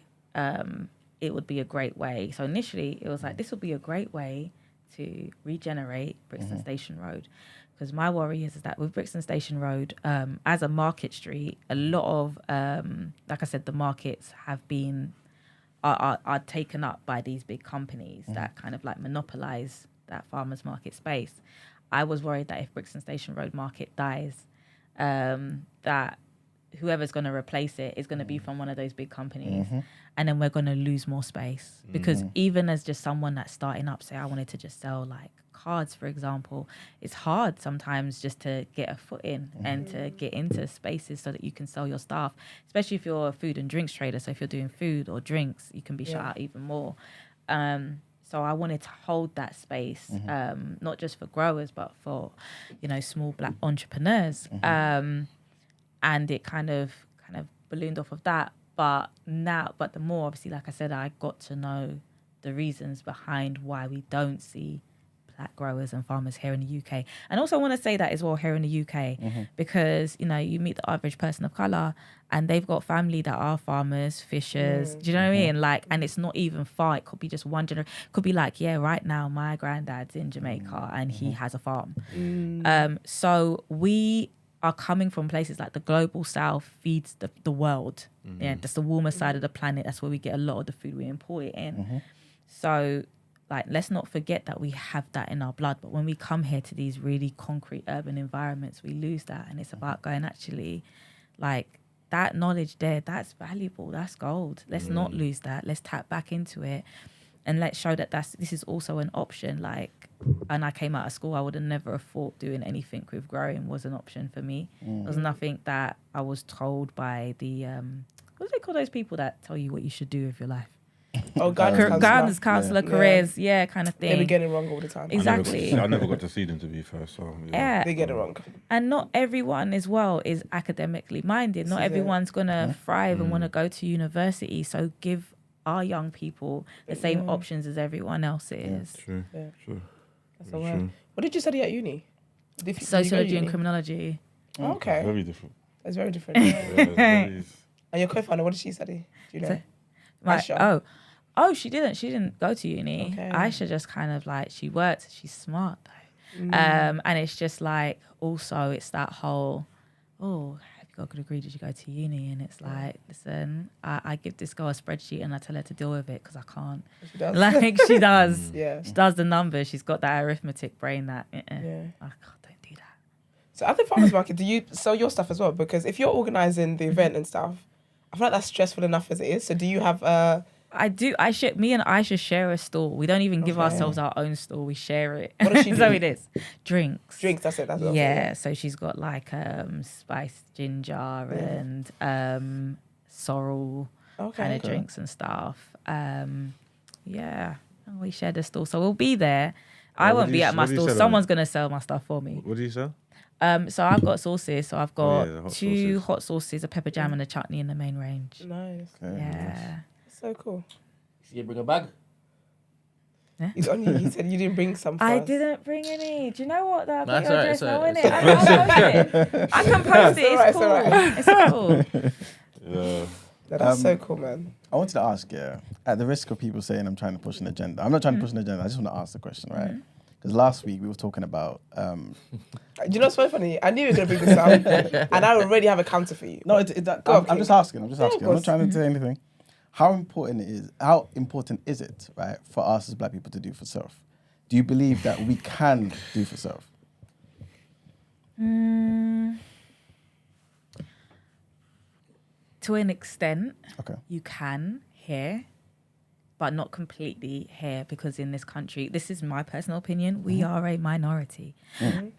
it would be a great way. So initially it was like, this would be a great way to regenerate Brixton Station Road. Because my worry is that with Brixton Station Road, as a market street, a lot of, like I said, the markets have been, are taken up by these big companies that kind of like monopolize that farmers market space. I was worried that if Brixton Station Road Market dies, that whoever's going to replace it is going to be from one of those big companies. And then we're going to lose more space. Because even as just someone that's starting up, say I wanted to just sell like cards, for example, it's hard sometimes just to get a foot in and to get into spaces so that you can sell your stuff, especially if you're a food and drinks trader. So if you're doing food or drinks, you can be shut out even more. So I wanted to hold that space, not just for growers, but for, you know, small Black entrepreneurs. And it kind of ballooned off of that. But the more, obviously, like I said, I got to know the reasons behind why we don't see Black growers and farmers here in the UK. And also I want to say that as well here in the UK, because, you know, you meet the average person of colour and they've got family that are farmers, fishers, do you know what I mean? Like, and it's not even far. It could be just one generation. Could be like, yeah, right now my granddad's in Jamaica and he has a farm. So we are coming from places like the global south feeds the world. Yeah, that's the warmer side of the planet. That's where we get a lot of the food we import it in. So, like, let's not forget that we have that in our blood. But when we come here to these really concrete urban environments, we lose that. And it's about going, actually, like, that knowledge there, that's valuable. That's gold. Let's not lose that. Let's tap back into it. And let's show that this is also an option. Like, and I came out of school, I would have never have thought doing anything with growing was an option for me. There was nothing that I was told by the, what do they call those people that tell you what you should do with your life? Oh, guidance counselor, careers, kind of thing. They be getting it wrong all the time. Exactly. I never got to see them, to be fair. So yeah. They get it wrong. And not everyone as well is academically minded. Not everyone's going to thrive and want to go to university. So give our young people the same options as everyone else is. True. That's all right. What did you study at uni? Sociology and criminology. Oh, okay. Very different. It's very different. And your co-founder, what did she study? Do you know? Aisha. Oh, she didn't go to uni. Okay. Aisha just kind of like, she worked, she's smart though. And it's just like, also it's that whole, have you got a good degree? Did you go to uni? And it's like, listen, I give this girl a spreadsheet and I tell her to deal with it because I can't. She does. Like, she does. Yeah. She does the numbers. She's got that arithmetic brain that, I can't, don't do that. So at the farmers market, do you sell your stuff as well? Because if you're organising the event and stuff, I feel like that's stressful enough as it is. So do you have I do. Me and Aisha share a store. We don't even give ourselves our own store. We share it. What does she do? So it is. Drinks. That's it. That's yeah. So she's got like spiced ginger and sorrel kind of drinks and stuff. And we share the store. So we'll be there. I won't be at my store. Someone's going to sell my stuff for me. What do you sell? So I've got sauces. So I've got two sauces. hot sauces, a pepper jam and a chutney in the main range. Nice. Okay. Yeah. So cool. So you bring a bag? He's on you. He said you didn't bring some for I us. didn't bring any. Do you know what? That That's your all right, address it's all now, right, innit? I can post it. It's cool. It's cool. Yeah. That's so cool, man. I wanted to ask, at the risk of people saying I'm trying to push an agenda, I'm not trying to push an agenda, I just want to ask the question, right? Because last week we were talking about... Do you know what's so funny? I knew you were going to bring this up, and I already have a counter for you. No, I'm just asking. I'm not trying to say anything. How important is it, right, for us as Black people to do for self? Do you believe that we can do for self? To an extent, Okay. you can here, but not completely here, because in this country, this is my personal opinion, we are a minority.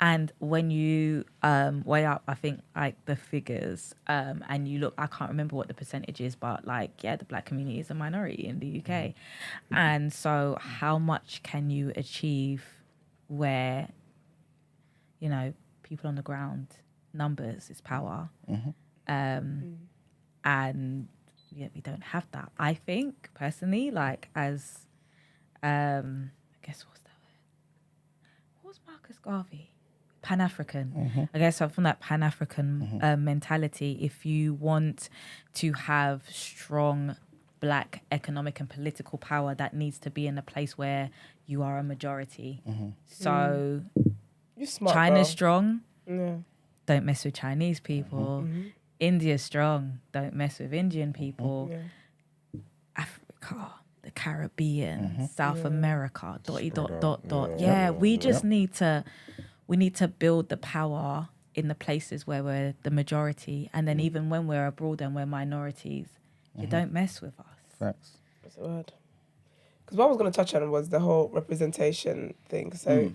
And when you weigh up, I think, like the figures, and you look, I can't remember what the percentage is, but like, the Black community is a minority in the UK. And so how much can you achieve where, you know, people on the ground, numbers is power. And we don't have that. I think personally, like as, I guess what's that word? What was Marcus Garvey? Pan-African. I guess from that Pan-African mentality, if you want to have strong Black economic and political power, that needs to be in a place where you are a majority. So You're smart, China's bro. strong. Yeah. Don't mess with Chinese people. India's strong. Don't mess with Indian people. Africa, the Caribbean, South America, dot. Yeah, we just need to build the power in the places where we're the majority, and then even when we're abroad and we're minorities, you don't mess with us. Facts. That's the word. Because what I was going to touch on was the whole representation thing. So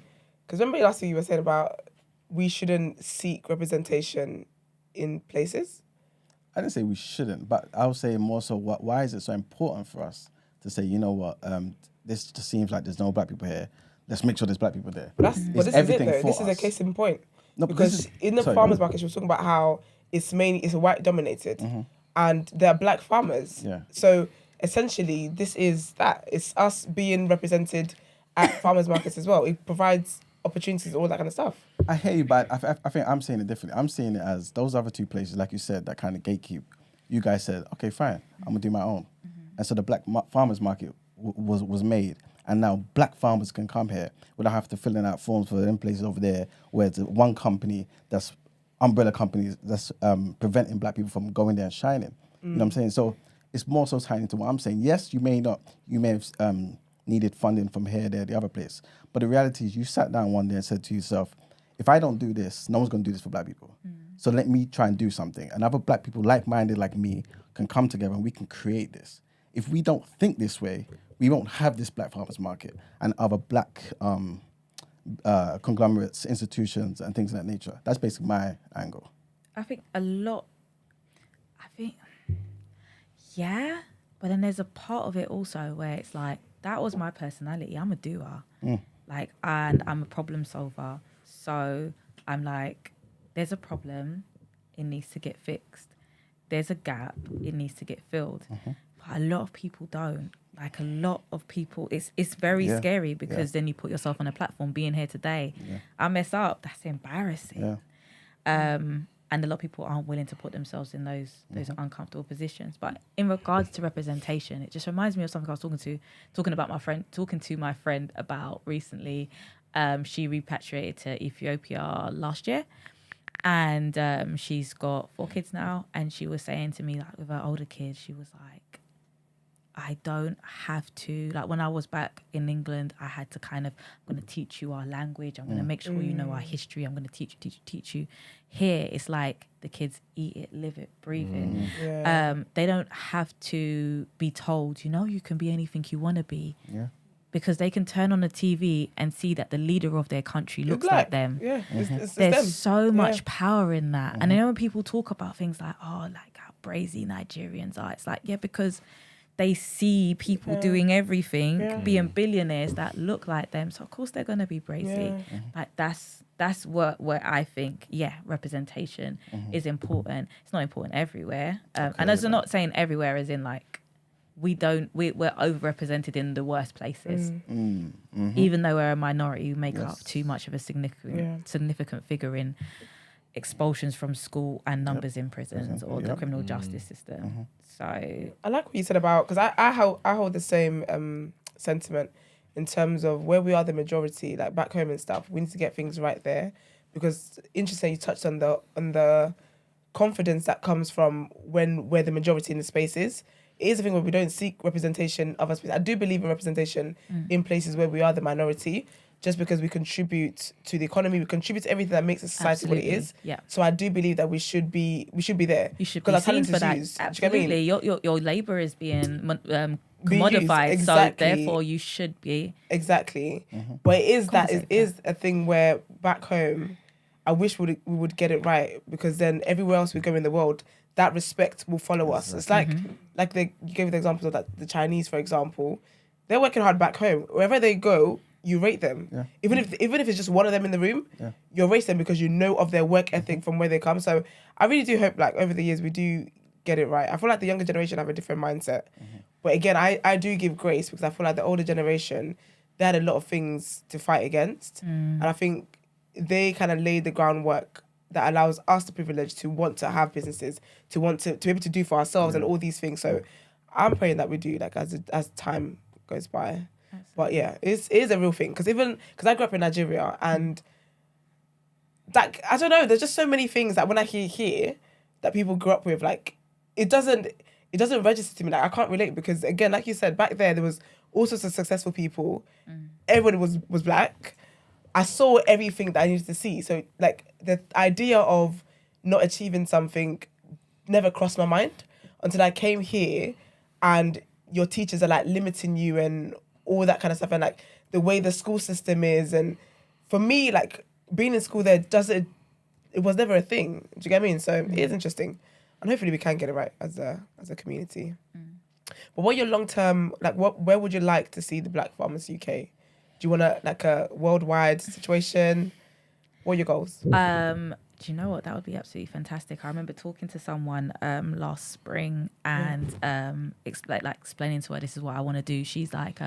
Because remember last week you were saying about we shouldn't seek representation in places? I didn't say we shouldn't, but I would say more so, why is it so important for us to say, you know what, this just seems like there's no black people here. Let's make sure there's black people there. But this is it though. This is a case in point. No, because in the farmers market, she was talking about how it's white dominated, and there are black farmers. Yeah. So essentially, this is that. It's us being represented at farmers markets as well. It provides opportunities, all that kind of stuff. I hear you, but I think I'm saying it differently. I'm seeing it as those other two places, like you said, that kind of gatekeep. You guys said, okay, fine, I'm gonna do my own, and so the black farmers market was made. And now black farmers can come here without having to fill out forms for them places over there where it's one company that's umbrella companies that's preventing black people from going there and shining. You know what I'm saying? So it's more so tying into what I'm saying. Yes, you may have needed funding from here, there, the other place. But the reality is you sat down one day and said to yourself, if I don't do this, no one's going to do this for black people. So let me try and do something. And other black people like-minded like me can come together and we can create this. If we don't think this way, we won't have this black farmers market and other black conglomerates, institutions, and things of that nature. That's basically my angle. I think yeah, but then there's a part of it also where it's like, that was my personality. I'm a doer. Like, and I'm a problem solver. So I'm like, there's a problem, it needs to get fixed. There's a gap, it needs to get filled. But a lot of people don't. Like, a lot of people, it's very scary because then you put yourself on a platform, being here today. I mess up, that's embarrassing. And a lot of people aren't willing to put themselves in those uncomfortable positions. But in regards to representation, it just reminds me of something I was talking to my friend about recently. She repatriated to Ethiopia last year, and she's got 4 kids now. And she was saying to me, like, with her older kids, she was like, I don't have to, like, when I was back in England, I had to kind of, I'm going to teach you our language. I'm going to make sure you know our history. I'm going to teach you. Here, it's like the kids eat it, live it, breathe it. They don't have to be told, you can be anything you want to be. Because they can turn on the TV and see that the leader of their country looks like them. It's There's them. so much power in that. And I know when people talk about things like, like how brazy Nigerians are, it's like, because they see people doing everything, being billionaires that look like them. So of course they're gonna be brazy. Like that's where I think, representation is important. It's not important everywhere. And as I'm not saying everywhere as in like we're overrepresented in the worst places. Even though we're a minority, we make up too much of a significant figure in expulsions from school and numbers in prisons or the criminal justice system. So I like what you said about, because I hold the same sentiment in terms of where we are the majority, like back home and stuff. We need to get things right there, because interesting you touched on the confidence that comes from when we're the majority in the spaces. It is a thing where we don't seek representation of us. I do believe in representation in places where we are the minority, just because we contribute to the economy, we contribute to everything that makes a society what it is. So I do believe that we should be there. You should be seen for that. Absolutely, your labour is being commodified, so therefore you should be. Exactly, but it is a thing where back home, I wish we would get it right, because then everywhere else we go in the world, that respect will follow us. It's like you gave the examples of that, the Chinese, for example, they're working hard back home. Wherever they go, you rate them. Even if it's just one of them in the room, you rate them because you know of their work ethic from where they come. So I really do hope, like, over the years we do get it right. I feel like the younger generation have a different mindset. But again, I do give grace, because I feel like the older generation, they had a lot of things to fight against. And I think they kind of laid the groundwork that allows us the privilege to want to have businesses, to want to be able to do for ourselves and all these things. So I'm praying that we do, like, as time goes by. But it is a real thing, because I grew up in Nigeria, and that, I don't know, there's just so many things that when I hear here that people grew up with, like, it doesn't register to me. Like, I can't relate, because again, like you said, back there was all sorts of successful people. Everybody was black. I saw everything that I needed to see. So, like, the idea of not achieving something never crossed my mind until I came here, and your teachers are like limiting you and all that kind of stuff, and like the way the school system is, and for me, like being in school there it was never a thing. Do you get what I mean? So it is interesting, and hopefully we can get it right as a community. But what are your long term, like where would you like to see the Black Farmers UK? Do you want a worldwide situation? What are your goals? Do you know what? That would be absolutely fantastic. I remember talking to someone last spring and explaining to her this is what I want to do. She's like,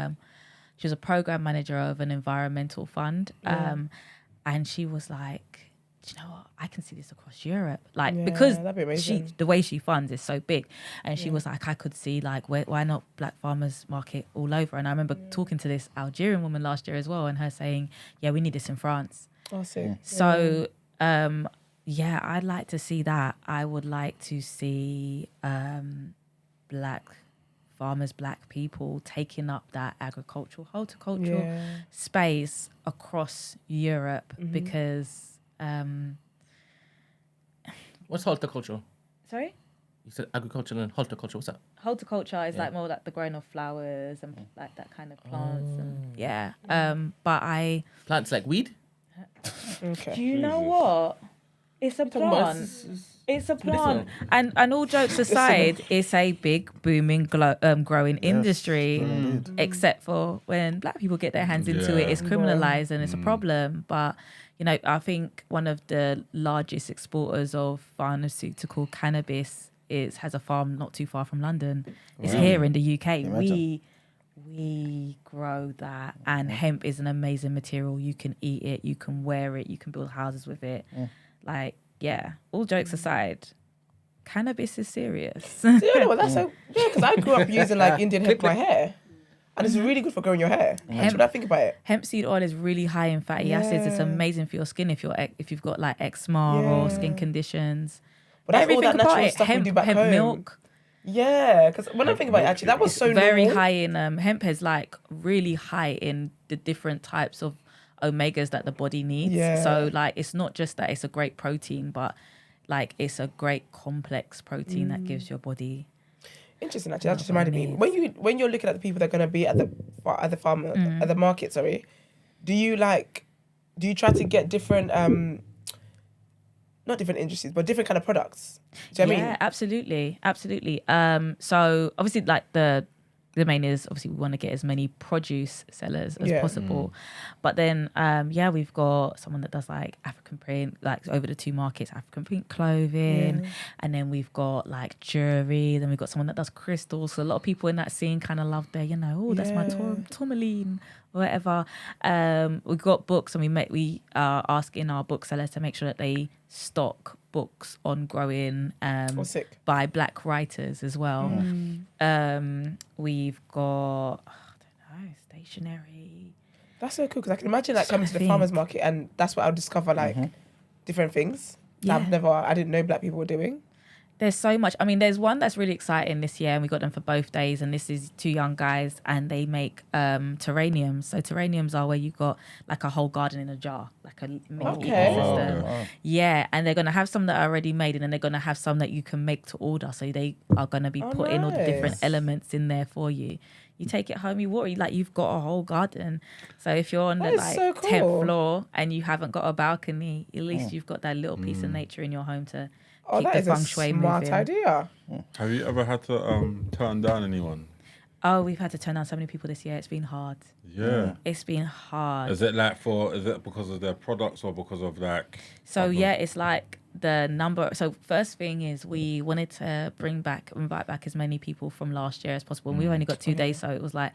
she was a program manager of an environmental fund, and she was like, do you know what? I can see this across Europe, because the way she funds is so big, and she was like, I could see like why not Black Farmers Market all over. And I remember talking to this Algerian woman last year as well, and her saying, yeah, we need this in France. Oh, sick. So. I'd like to see that. I would like to see Black farmers, Black people taking up that agricultural, horticultural space across Europe because... What's horticulture? Sorry? You said agriculture and horticulture. What's that? Horticulture is like more like the growing of flowers and like that kind of plants. And, but I... Plants like weed? Okay. Do you know what? It's a plant. It's a plant. And all jokes aside, it's a big, booming, growing industry, except for when Black people get their hands into it, it's criminalised and it's a problem. But, you know, I think one of the largest exporters of pharmaceutical cannabis has a farm not too far from London. It's here in the UK. We grow that, and hemp is an amazing material. You can eat it, you can wear it, you can build houses with it. All jokes aside, cannabis is serious. Do you know what? That's so... Yeah, because I grew up using like Indian hemp for my hair. And it's really good for growing your hair. That's what I think about it. Hemp seed oil is really high in fatty acids. It's amazing for your skin if you've got like eczema or skin conditions. But that's all that natural stuff we do back home. Milk. Yeah, because when I think about it, actually, that was so very normal. high in hemp is like really high in the different types of omegas that the body needs. So like it's not just that it's a great protein, but like it's a great complex protein that gives your body. Interesting, actually. That just reminded me. When you're looking at the people that are going to be at the farm at the market, do you try to get different not different industries, but different kind of products? Do you know what I mean? Absolutely. So obviously, like the main is obviously we want to get as many produce sellers as possible. But then, we've got someone that does like African print, like over the two markets, African print clothing. And then we've got like jewelry. Then we've got someone that does crystals. So a lot of people in that scene kind of love their, that's my tourmaline or whatever. We've got books, and we are asking our booksellers to make sure that they stock books on growing by Black writers as well. We've got stationery. That's so cool, because I can imagine like coming to the farmers market, and that's what I'll discover like different things that I didn't know Black people were doing. There's so much. I mean, there's one that's really exciting this year, and we got them for both days. And this is two young guys, and they make terrariums. So terrariums are where you've got like a whole garden in a jar, like a mini ecosystem. Wow. Yeah, and they're gonna have some that are already made, and then they're gonna have some that you can make to order. So they are gonna be putting all the different elements in there for you. You take it home, you water, you've got a whole garden. So if you're on the 10th floor and you haven't got a balcony, at least you've got that little piece of nature in your home to keep that the is feng a shui smart moving. idea. Have you ever had to turn down anyone? Oh, we've had to turn down so many people this year. It's been hard. Yeah. It's been hard. Is it because of their products or because of like... So it's like the number. So first thing is we wanted to invite back as many people from last year as possible. And we only got 2 days. So it was like,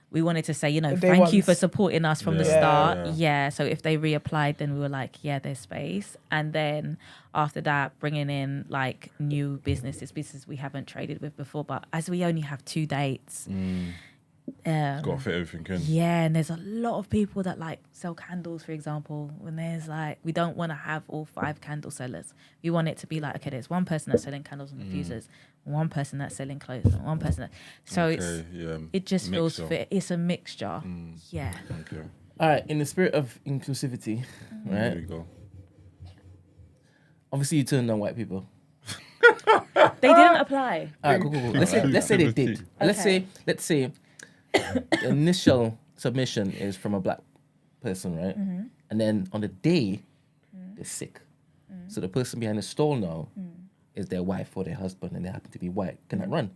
we wanted to say, thank you for supporting us from the start. Yeah. So if they reapplied, then we were like, there's space. And then after that, bringing in like new businesses we haven't traded with before. But as we only have 2 dates, got to fit everything in. Yeah, and there's a lot of people that like sell candles, for example. When there's like, we don't want to have all 5 candle sellers. We want it to be like, okay, there's one person that's selling candles and diffusers, one person that's selling clothes, and one person it just feels fit. It's a mixture. Yeah. Okay. All right. In the spirit of inclusivity, right? There you go. Obviously, you turned down white people. They didn't apply. All right, cool. Let's say they did. Okay. Let's say the initial submission is from a Black person, right? And then on the day, they're sick. So the person behind the stall now is their wife or their husband, and they happen to be white. Can that run?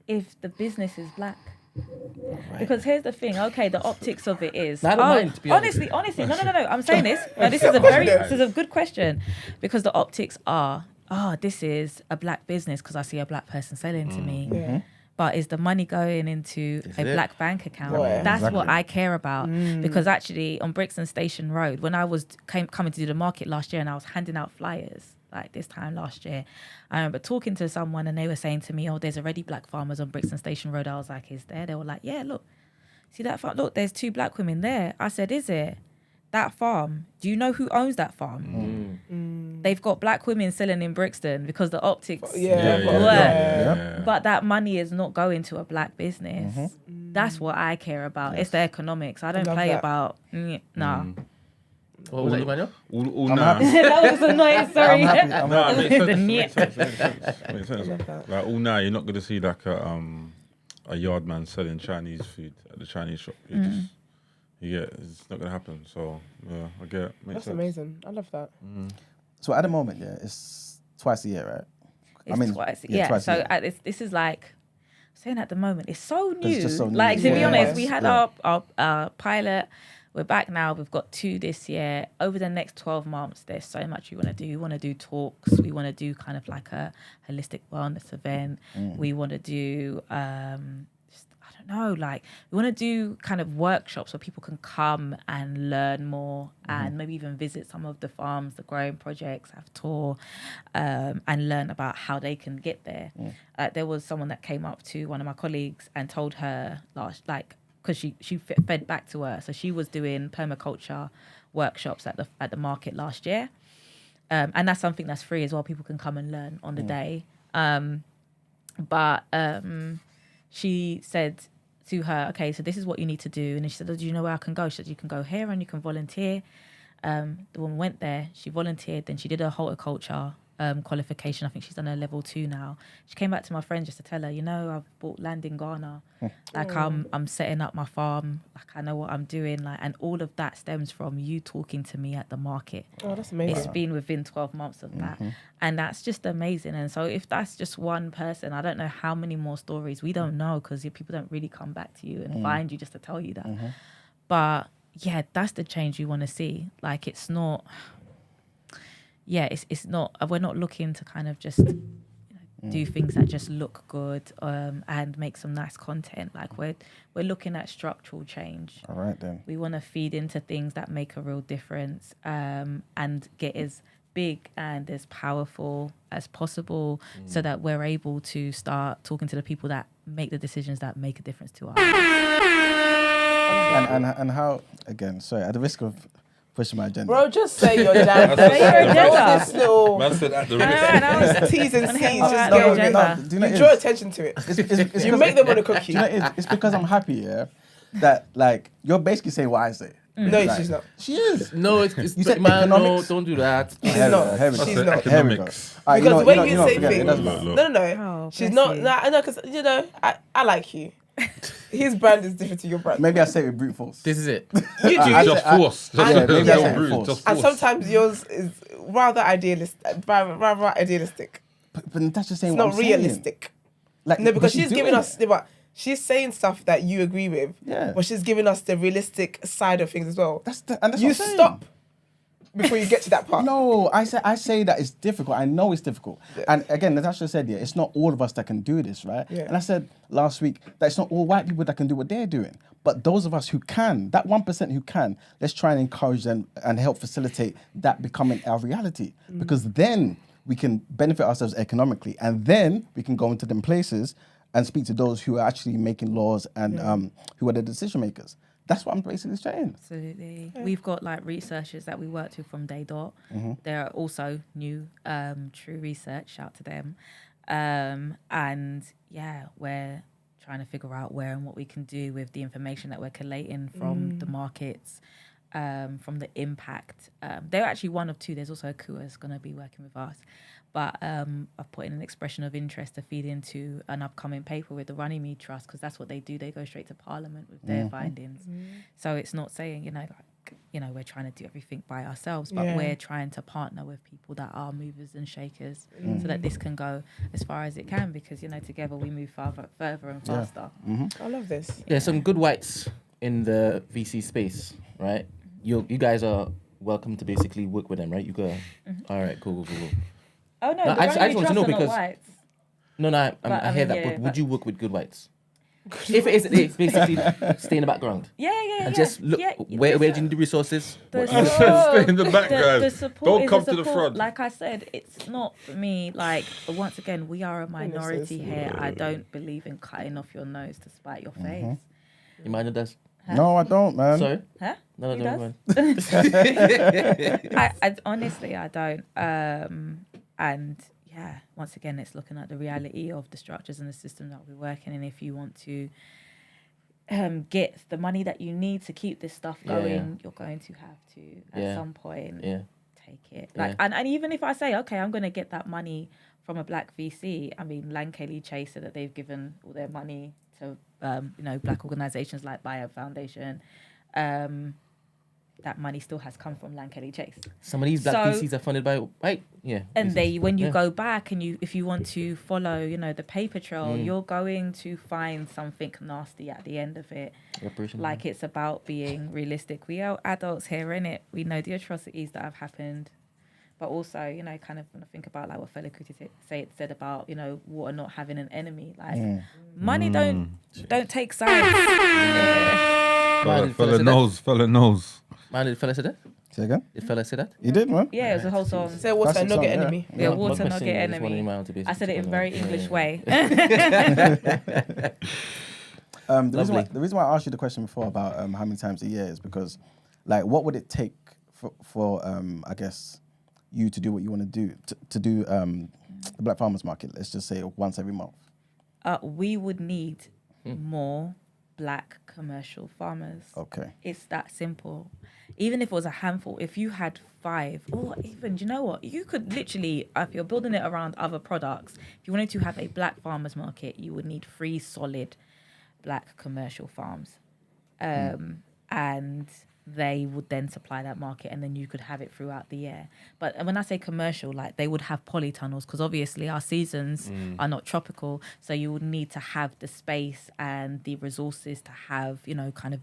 If the business is black. Because here's the thing, okay, the optics of it is. I don't mind, to be honestly, no. I'm saying this. No, this is a good question, because the optics are, this is a black business because I see a black person selling to me. Yeah. But is the money going into black bank account? Yeah. That's Exactly. what I care about. Because actually, on Brixton Station Road, when I was coming to do the market last year, and I was handing out flyers like this time last year, I remember talking to someone and they were saying to me, "Oh, there's already black farmers on Brixton Station Road." I was like, "Is there?" They were like, "Yeah, look, see that farm? Look, there's 2 black women there." I said, "Is it? That farm, do you know who owns that farm?" They've got black women selling in Brixton because the optics work. But that money is not going to a black business. That's what I care about. It's the economics. I don't play about, nah. What was that, Emmanuel? That was annoying, sorry. I'm happy. Makes sense. Like you're not going to see like a yard man selling Chinese food at the Chinese shop. It's not going to happen. So yeah, I get it. Makes That's sense. amazing. I love that. So at the moment, it's twice a year, right? It's twice. Yeah. Twice a So year. this is like, saying at the moment, it's so new. It's just so new. Like, to be Yeah. honest, we had Yeah. our pilot. We're back now. We've got 2 this year. Over the next 12 months, there's so much we want to do. We want to do talks. We want to do kind of like a holistic wellness event. We want to do, we want to do kind of workshops where people can come and learn more and maybe even visit some of the farms, the growing projects, have tour, and learn about how they can get there. There was someone that came up to one of my colleagues and told her because she fed back to her. So she was doing permaculture workshops at the market last year. And that's something that's free as well. People can come and learn on the day. But she said to her, okay, so this is what you need to do. And she said, do you know where I can go? She said, you can go here and you can volunteer. The woman went there, she volunteered, then she did her horticulture qualification. I think she's done her level 2 now. She came back to my friend just to tell her, I've bought land in Ghana. Like I'm setting up my farm. Like I know what I'm doing. Like, and all of that stems from you talking to me at the market. Oh, that's amazing. It's been within 12 months of that. And that's just amazing. And so if that's just one person, I don't know how many more stories. We don't know because people don't really come back to you and find you just to tell you that. But yeah, that's the change you want to see. Like it's not... Yeah, it's not. We're not looking to kind of just do things that just look good and make some nice content. Like we're looking at structural change. All right then. We want to feed into things that make a real difference and get as big and as powerful as possible, so that we're able to start talking to the people that make the decisions that make a difference to us. And how again? Sorry, at the risk of pushing my agenda. Bro, just say your damn Say your agenda. This little Man said at the Alright, T's and C's. Just Alright, go no, with it. agenda. Do you know You it draw is? attention to it. It's You 'cause- make them on a cookie. Do you know it's because I'm happy, yeah, that like you're basically saying what I say. No, Like, she's not. She is. No, it's You said man, no, economics? don't do that. She's Here we not. go, here we go. She's That's not. the Here we go. economics. All right, Because the way you know, say forget it, it things, doesn't Look, matter. Oh, she's bless not. you. Nah, I know, because I like you. His brand is different to your brand. Maybe I say it with brute force. This is it. You do. Just force. Yeah, Just maybe I don't say brute, force. just And force. sometimes yours is rather idealistic. But that's just saying It's what not I'm saying. realistic. Like, No, because but she's giving doing us. But she's saying stuff that you agree with. Yeah. But she's giving us the realistic side of things as well. That's You what I'm saying. stop before you get to that part. No, I say that it's difficult. I know it's difficult. Yeah. And again, Natasha said, yeah, it's not all of us that can do this, right? Yeah. And I said last week that it's not all white people that can do what they're doing. But those of us who can, that 1% who can, let's try and encourage them and help facilitate that becoming our reality. Because then we can benefit ourselves economically. And then we can go into them places and speak to those who are actually making laws and who are the decision makers. That's what I'm basically saying. Absolutely. We've got like researchers that we worked with from Day Dot. There are also new True Research, shout to them. And yeah, we're trying to figure out where and what we can do with the information that we're collating from the markets. from the impact. They're actually one of two. There's also a KUA is going to be working with us. But I've put in an expression of interest to feed into an upcoming paper with the Runnymede Trust, because that's what they do. They go straight to Parliament with their findings. So it's not saying, we're trying to do everything by ourselves, but we're trying to partner with people that are movers and shakers so that this can go as far as it can, because, together we move further and faster. I love this. Yeah, some good whites in the VC space, right? You guys are welcome to basically work with them, right? You go, all right, cool. Oh, no, I just want to know because... whites. No, I hear that, but would you work with good whites? If it's basically stay in the background. And just look, where do you need the resources? Stay in the background. The support Don't is come the to the support. front. Like I said, it's not for me. Like, once again, we are a minority here. I don't believe in cutting off your nose to spite your face. You mind it does? Huh? No, I don't, man. Sorry? Huh? No, Who don't does? mind. I honestly, I don't. And yeah, once again, it's looking at the reality of the structures and the system that we're working in. If you want to get the money that you need to keep this stuff going, you're going to have to at some point take it. Like, and even if I say, okay, I'm going to get that money from a black VC. I mean, Lankeley Chase said that they've given all their money to black organisations like Bio Foundation. That money still has come from Lankeley Chase. Some of these black VCs are funded by and when you go back and if you want to follow, the paper trail, you're going to find something nasty at the end of it. Like, it's about being realistic. We are adults here, innit? We know the atrocities that have happened. But also, kind of when I think about like what fellow critics said about, water not having an enemy. Like, money don't take sides. Fella knows. Man, did fella say that? Say again? Did fella say that? You did, man. Yeah, it was a whole song. Say water, not get enemy. Yeah, water, not get enemy. I said it in very English way. The reason why I asked you the question before about how many times a year is because, like, what would it take for I guess, you to do what you want to do, to do the Black Farmers Market, let's just say once every month? We would need more black commercial farmers. Okay. It's that simple. Even if it was a handful, if you had 5, or even, do you know what? You could literally, if you're building it around other products, if you wanted to have a black farmers market, you would need 3 solid black commercial farms. And they would then supply that market, and then you could have it throughout the year. But when I say commercial, like, they would have polytunnels, because obviously our seasons are not tropical, so you would need to have the space and the resources to have, kind of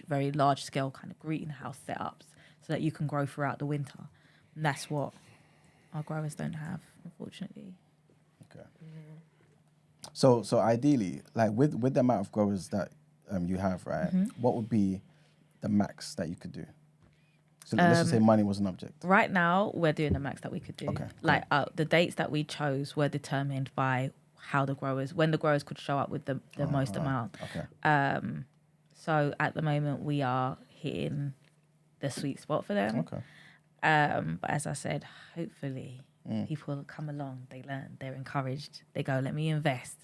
very large scale kind of greenhouse setups so that you can grow throughout the winter. And that's what our growers don't have, unfortunately. Okay. So ideally, like, with the amount of growers that you have, right, what would be the max that you could do? So let's just say money was an object. Right now, we're doing the max that we could do. Okay, like, the dates that we chose were determined by when the growers could show up with the most amount. Okay. So at the moment, we are hitting the sweet spot for them. Okay. But as I said, hopefully people come along, they learn, they're encouraged, they go, let me invest.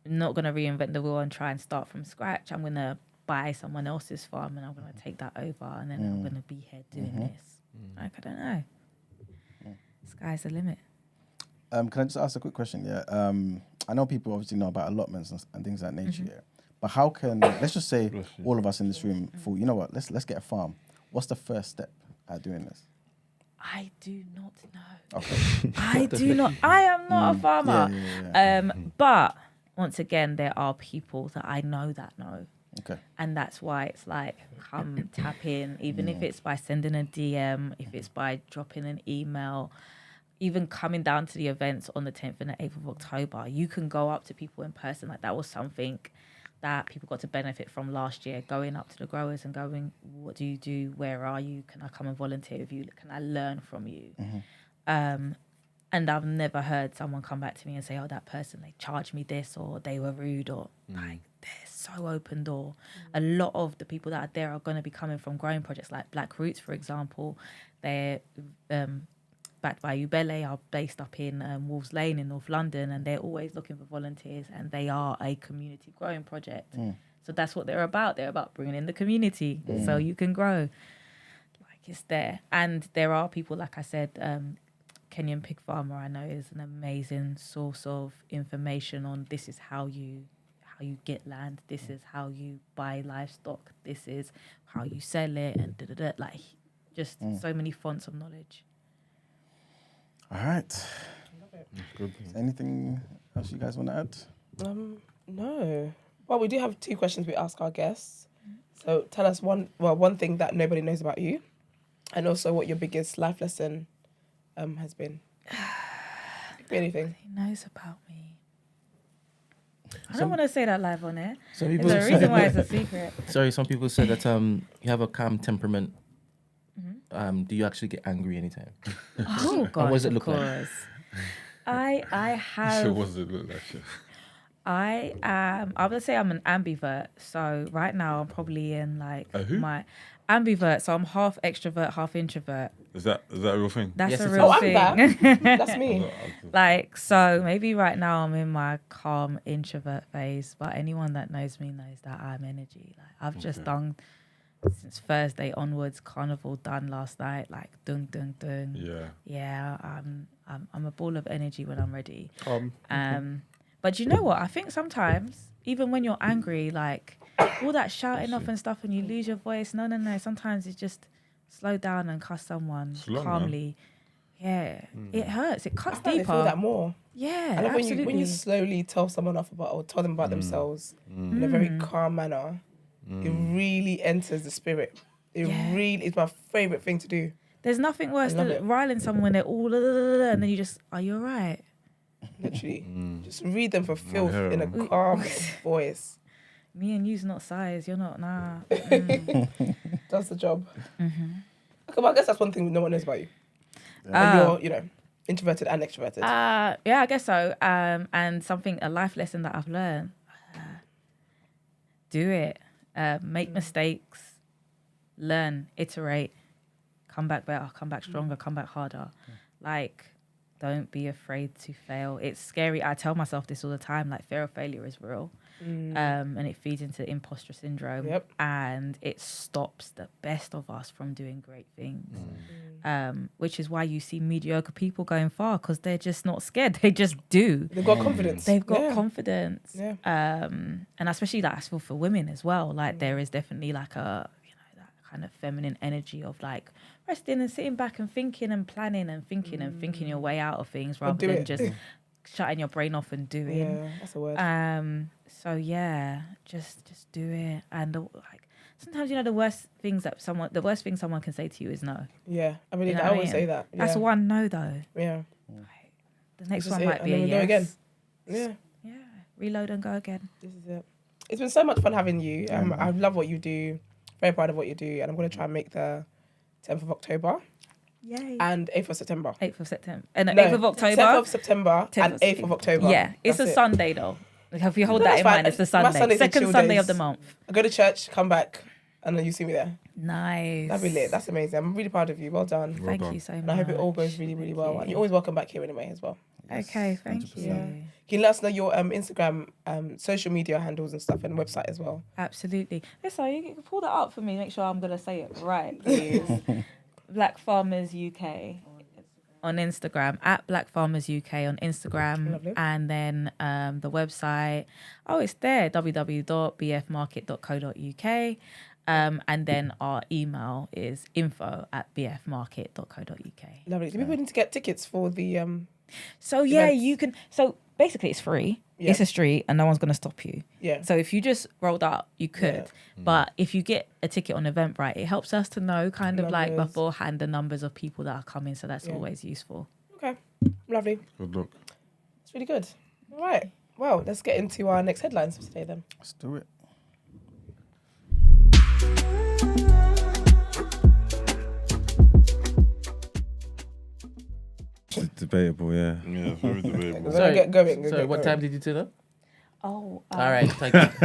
I'm not going to reinvent the wheel and try and start from scratch. I'm going to buy someone else's farm and I'm going to take that over, and then I'm going to be here doing this. Like, I don't know. Sky's the limit. Can I just ask a quick question? Yeah. I know people obviously know about allotments and things of that nature. Yeah. But how can, let's just say all of us in this room thought, you know what, let's get a farm. What's the first step at doing this? I do not know. Okay. I am not a farmer. Yeah. But once again, there are people that I know that know. Okay. And that's why it's like, come tap in, even if it's by sending a DM, if it's by dropping an email, even coming down to the events on the 10th and the 8th of October. You can go up to people in person. Like, that was something that people got to benefit from last year, going up to the growers and going, what do you do? Where are you? Can I come and volunteer with you? Can I learn from you? And I've never heard someone come back to me and say, oh, that person, they charged me this, or they were rude, or like, they're so open door. A lot of the people that are there are going to be coming from growing projects like Black Roots, for example. They're backed by Ubele, are based up in Wolves Lane in North London, and they're always looking for volunteers, and they are a community growing project. So that's what they're about. They're about bringing in the community so you can grow. Like it's there. And there are people, like I said, Kenyan Pig Farmer, I know, is an amazing source of information on this is how you get land, this is how you buy livestock, this is how you sell it, and like just so many fonts of knowledge. All right. Good. Anything else you guys want to add? No. Well, we do have 2 questions we ask our guests. So tell us one thing that nobody knows about you, and also what your biggest life lesson has been. Could be anything. He knows about me. I don't want to say that live on air. Some There's a reason why it's a secret. Sorry, some people said that you have a calm temperament. Do you actually get angry anytime? Oh God! What does it look like? I have. So what does it look like? I would say I'm an ambivert. So right now I'm probably in like who? my ambivert. So I'm half extrovert, half introvert. Is that a real thing? That's Yes, a it real is. thing. I'm that. That's me. Like, so maybe right now I'm in my calm introvert phase, but anyone that knows me knows that I'm energy. Like I've just done since Thursday onwards, Carnival done last night, like dung dung dung. Yeah, I'm a ball of energy when I'm ready. But you know what? I think sometimes, even when you're angry, like all that shouting off and stuff, and you lose your voice. No. Sometimes it's just slow down and cuss someone calmly. Yeah, it hurts. It cuts I deeper. feel that more. Yeah, I love absolutely. when you slowly tell someone off about or tell them about themselves in a very calm manner. It really enters the spirit. It really is my favorite thing to do. There's nothing worse than riling someone when they're all and then you just, are you alright? Literally, just read them for filth in a calm voice. Me and you's not size. You're not. Nah. Does the job. Okay, well, I guess that's one thing no one knows about you. And you're, introverted and extroverted. Yeah, I guess so. And a life lesson that I've learned: do it. Make mistakes. Learn. Iterate. Come back better. Come back stronger. Come back harder. Like, don't be afraid to fail. It's scary. I tell myself this all the time. Like, fear of failure is real. And it feeds into imposter syndrome. And it stops the best of us from doing great things. Which is why you see mediocre people going far, because they're just not scared. They just do. They've got confidence. They've got confidence. Yeah. And especially like I feel for women as well. Like there is definitely like a that kind of feminine energy of like resting and sitting back and thinking and planning and thinking your way out of things rather than just shutting your brain off and doing. Yeah, that's a word. So yeah, just do it. And like sometimes the worst thing someone can say to you is no. Yeah, I mean, I always say that. That's one no though. Yeah. Like, the next one might be a yes. Go again. Yeah. Yeah. Reload and go again. This is it. It's been so much fun having you. I love what you do. Very proud of what you do, and I'm going to try and make the 10th of October. Yay. And 8th of September. 8th of September. And 8th of October. 10th of September and 8th of October. Yeah, it's a Sunday though. Like, if you hold that in mind, it's a Sunday. Second Sunday of the month. I go to church, come back, and then you see me there. Nice. That'd be lit. That's amazing. I'm really proud of you. Well done. Thank you so much. And I hope it all goes really, really well. And you're always welcome back here anyway as well. Okay, thank you. Yeah. Can you let us know your Instagram, social media handles and stuff, and website as well? Absolutely. Listen, you can pull that up for me. Make sure I'm gonna say it right, please. Black Farmers UK on Instagram, at Black Farmers UK on Instagram. Lovely. And then the website. Oh, it's there. www.bfmarket.co.uk. And then our email is info@bfmarket.co.uk. Lovely. Do people need to get tickets for the? So yeah, events? you can. So basically, it's free. Yeah. It's a street, and no one's gonna stop you. Yeah. So if you just rolled up, you could. Yeah. But if you get a ticket on Eventbrite, it helps us to know kind of like Numbers. beforehand the numbers of people that are coming. So that's always useful. Okay. Lovely. Good luck. It's really good. All right. Well, let's get into our next headlines for today then. Let's do it. It's debatable, yeah. Yeah, very debatable. Sorry, get going. Sorry, what time did you turn up? Oh. All right, thank you. Correct,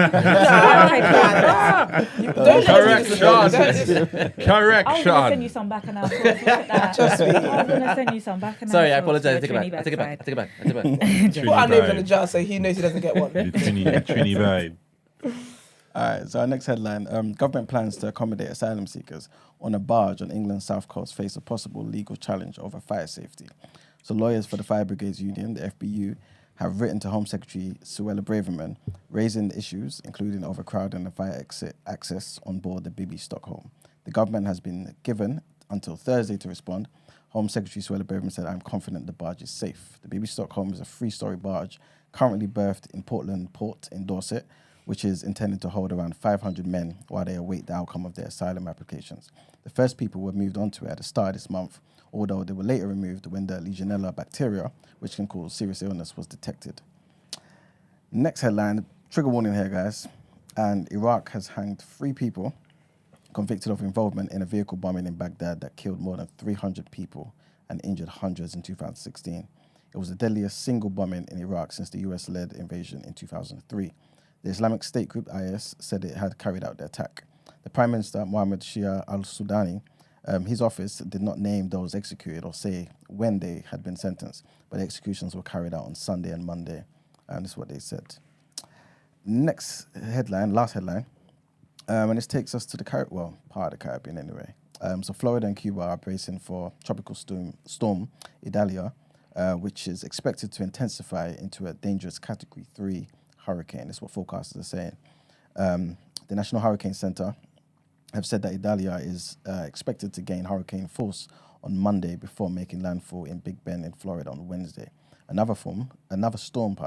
I was gonna send you some back and out. Look at that. Trust me. I was gonna send you some back and out. Sorry, I apologize. I take it back. Put our names on the jar so he knows he doesn't get one. Trini vibe. All right, so our next headline, government plans to accommodate asylum seekers on a barge on England's south coast face a possible legal challenge over fire safety. So lawyers for the Fire Brigades Union, the FBU, have written to Home Secretary Suella Braverman, raising the issues, including overcrowding and fire access on board the Bibi Stockholm. The government has been given until Thursday to respond. Home Secretary Suella Braverman said, "I'm confident the barge is safe." The Bibi Stockholm is a 3-story barge currently berthed in Portland Port in Dorset, which is intended to hold around 500 men while they await the outcome of their asylum applications. The first people were moved onto it at the start of this month, although they were later removed when the Legionella bacteria, which can cause serious illness, was detected. Next headline, trigger warning here, guys. And Iraq has hanged 3 people convicted of involvement in a vehicle bombing in Baghdad that killed more than 300 people and injured hundreds in 2016. It was the deadliest single bombing in Iraq since the US-led invasion in 2003. The Islamic State group IS said it had carried out the attack. The Prime Minister, Mohammed Shia al-Sudani, his office did not name those executed or say when they had been sentenced, but the executions were carried out on Sunday and Monday, and this is what they said. Next headline, last headline, and this takes us to the Caribbean, part of the Caribbean anyway. So Florida and Cuba are bracing for tropical storm Idalia, which is expected to intensify into a dangerous Category 3 hurricane. That's what forecasters are saying. The National Hurricane Center have said that Idalia is expected to gain hurricane force on Monday before making landfall in Big Bend in Florida on Wednesday. Another storm,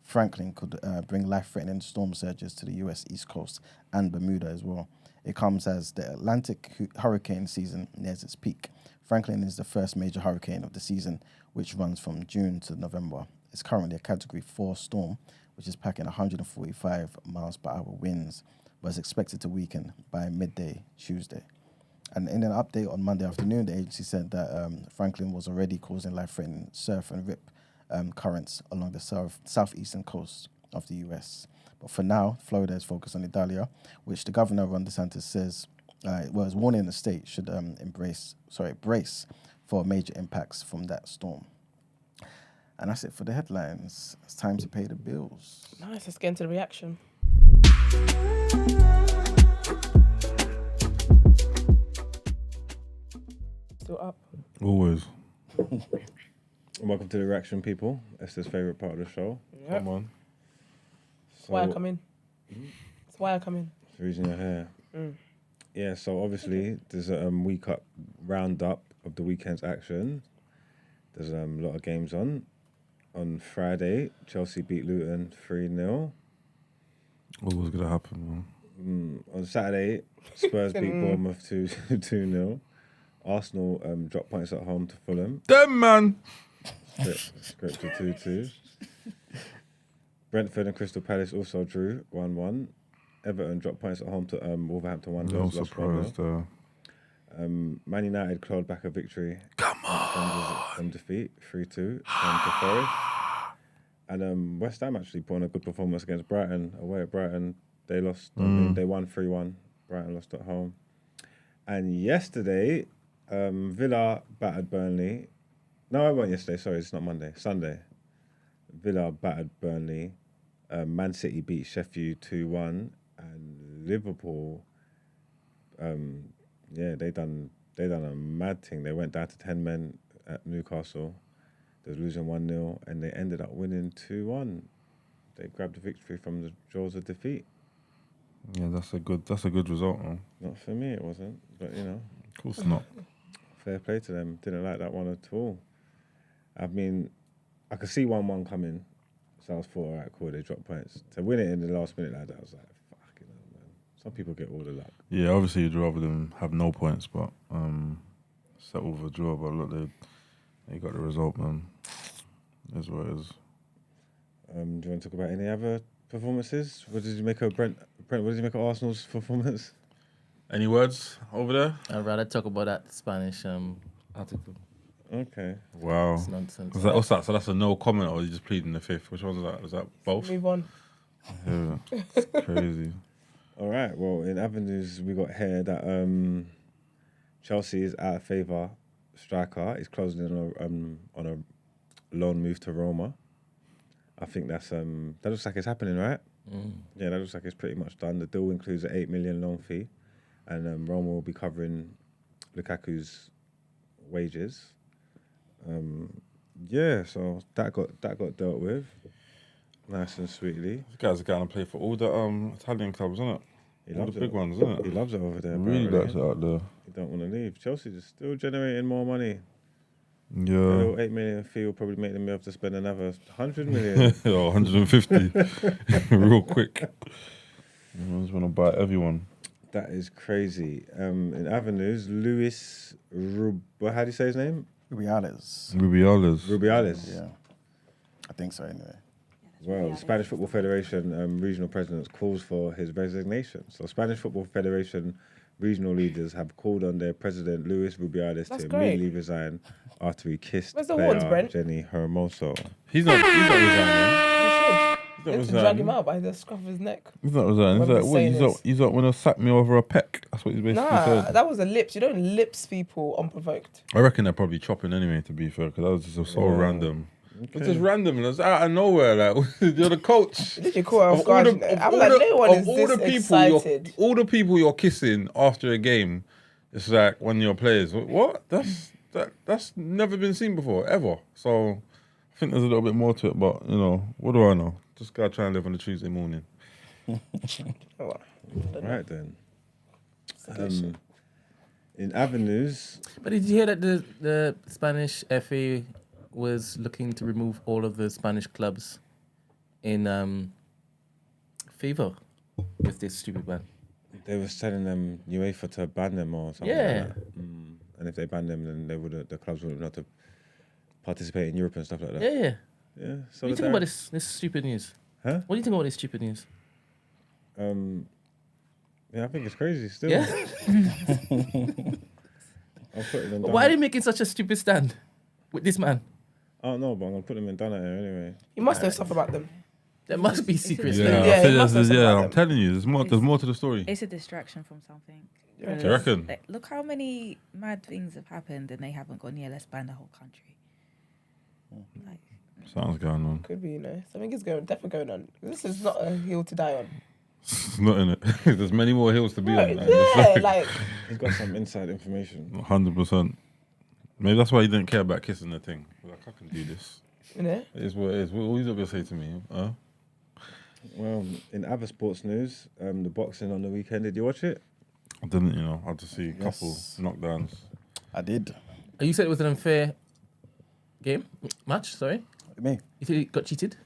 Franklin, could bring life-threatening storm surges to the U.S. East Coast and Bermuda as well. It comes as the Atlantic hurricane season nears its peak. Franklin is the first major hurricane of the season, which runs from June to November. It's currently a Category 4 storm, which is packing 145 miles per hour winds, but is expected to weaken by midday Tuesday. And in an update on Monday afternoon, the agency said that Franklin was already causing life-threatening surf and rip currents along the southeastern coast of the U.S. But for now, Florida is focused on Idalia, which the governor, Ron DeSantis, says was warning the state should brace for major impacts from that storm. And that's it for the headlines. It's time to pay the bills. Nice, let's get into the reaction. Still up. Always. Welcome to the reaction, people. Esther's favourite part of the show. Yep. Come on. That's why I come in. That's why I come in. The reason you're here. Yeah, so obviously there's a week up roundup of the weekend's action. There's a lot of games on. On Friday, Chelsea beat Luton 3-0. What was going to happen, man? On Saturday, Spurs beat Bournemouth 2-0. Arsenal dropped points at home to Fulham. Them, man! Script to 2-2. Brentford and Crystal Palace also drew 1-1. Everton dropped points at home to Wolverhampton Wanderers. No surprise there. Man United clawed back a victory. Come on! From defeat 3-2 to Forest. And West Ham actually put on a good performance against Brighton. Away at Brighton, they lost. They won 3-1. Brighton lost at home. And yesterday, Villa battered Burnley. No, it wasn't yesterday. Sorry, it's not Monday. Sunday. Villa battered Burnley. Man City beat Sheffield 2-1. And Liverpool, they done a mad thing. They went down to 10 men at Newcastle. They were losing 1-0, and they ended up winning 2-1. They grabbed the victory from the jaws of defeat. Yeah, that's a good result, man. Not for me, it wasn't. But Of course not. Fair play to them. Didn't like that one at all. I mean, I could see 1-1 coming. So I was thought, all right, cool, they dropped points. To win it in the last minute like that, I was like, fucking hell, man. Some people get all the luck. Yeah, obviously you'd rather them have no points, but settle for a draw. But look, they got the result, man. That's what it is. Do you want to talk about any other performances? What did you make of Brent? What did you make of Arsenal's performance? Any words over there? I'd rather talk about that Spanish article. Okay. Wow. It's nonsense. What's that? So that's a no comment, or you just pleading the fifth? Which one was that? Was that both? Move on. Yeah, it's crazy. All right. Well, in other news, we got here that Chelsea is out of favour. Striker is closing in on a loan move to Roma. I think that looks like it's happening, right? Yeah, that looks like it's pretty much done. The deal includes an 8 million loan fee, and Roma will be covering Lukaku's wages. Yeah, so that got dealt with, nice and sweetly. This guy's going to play for all the Italian clubs, isn't it? He all loves the big it. ones, isn't it? He loves it over there. Really apparently. likes it out there. He don't want to leave. Chelsea is still generating more money. A Yeah. little 8 million fee will probably make them be able to spend another 100 million. Oh, 150. Real quick. I just want to buy everyone. That is crazy. In avenues, Luis how do you say his name? Rubiales. Rubiales. Yeah. I think so anyway. Well, the Spanish Football Federation regional president calls for his resignation. So Spanish Football Federation regional leaders have called on their president, Luis Rubiales, That's to great. immediately resign after he kissed Where's the player horns, Brent? Jenny Hermoso. He's not resigning. You have to drag him out by the scruff of his neck. He's not resigning. He's Whatever like, he's what? saying is- He's not want to sack me over a peck. That's what he's basically Nah, said. that was a lips. You don't lips people unprovoked. I reckon they're probably chopping anyway, to be fair, because that was just so random. It's just random. It's out of nowhere. Like, you're the coach. Literally caught her off guard. I'm like, no one is this excited. all the people you're kissing after a game, it's like one of your players. What? That's never been seen before, ever. So I think there's a little bit more to it, but what do I know? Just gotta try and live on a Tuesday morning. Right then. In avenues, But did you hear that the Spanish FA was looking to remove all of the Spanish clubs in favor with this stupid ban? they were telling them UEFA to ban them or something. Yeah. Like that. And if they ban them, then the clubs wouldn't have to participate in Europe and stuff like that. Yeah. Yeah. What do you think about this stupid news? Huh? What do you think about this stupid news? Yeah, I think it's crazy still. Yeah. I'll put them in Why are they making such a stupid stand with this man? I don't know, but I'm gonna put them in Donna here anyway. You must know stuff about them. There must be secrets. Yeah, there. I think must have something about I'm them. telling you, there's more to the story. It's a distraction from something. Yeah. Do you reckon? Like, look how many mad things have happened and they haven't gone, let's ban the whole country. Like, Something's going on. Could be, something is definitely going on. This is not a hill to die on. It's not in it. There's many more hills to be on. Yeah, like He's got some inside information. 100%. Maybe that's why he didn't care about kissing the thing. Like, I can do this. Yeah. It is what it is. What are you going to say to me? Well, in other sports news, the boxing on the weekend, did you watch it? I didn't, I just see a couple Yes. knockdowns. I did. You said it was an unfair match, sorry? Me. You think he got cheated?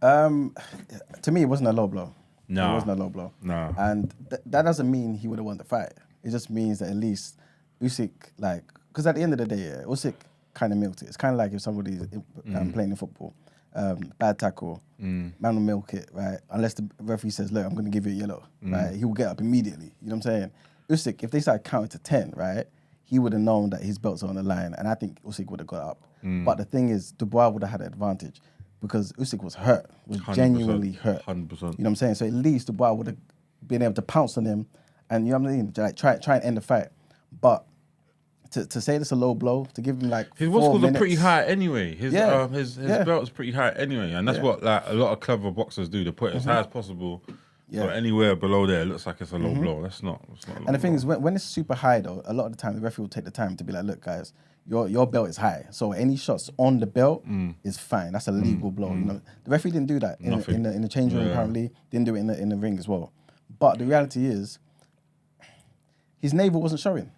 To me, it wasn't a low blow. Nah. It wasn't a low blow. Nah. And that doesn't mean he would have won the fight. It just means that at least Usyk, because at the end of the day, Usyk kind of milked it. It's kind of like if somebody's playing in football, bad tackle, man will milk it, right? Unless the referee says, look, I'm going to give you a yellow, right? He will get up immediately. You know what I'm saying? Usyk, if they started counting to 10, right, he would have known that his belts are on the line, and I think Usyk would have got up. But the thing is, Dubois would have had an advantage because Usyk was hurt, was 100%, genuinely hurt. 100%. You know what I'm saying? So at least Dubois would have been able to pounce on him and, you know what I mean, like try and end the fight. But to say this a low blow, to give him His 4 what's called minutes, are pretty high anyway. His Yeah. belt's pretty high anyway, and that's what a lot of clever boxers do. They put it as high as possible. So anywhere below there, it looks like it's a low blow. That's not. It's not a low And the thing blow. is, when it's super high though, a lot of the time the referee will take the time to be like, look guys, your belt is high, so any shots on the belt is fine. That's a legal blow. You know, the referee didn't do that in the change room. Apparently, didn't do it in the ring as well. But the reality is, his navel wasn't showing,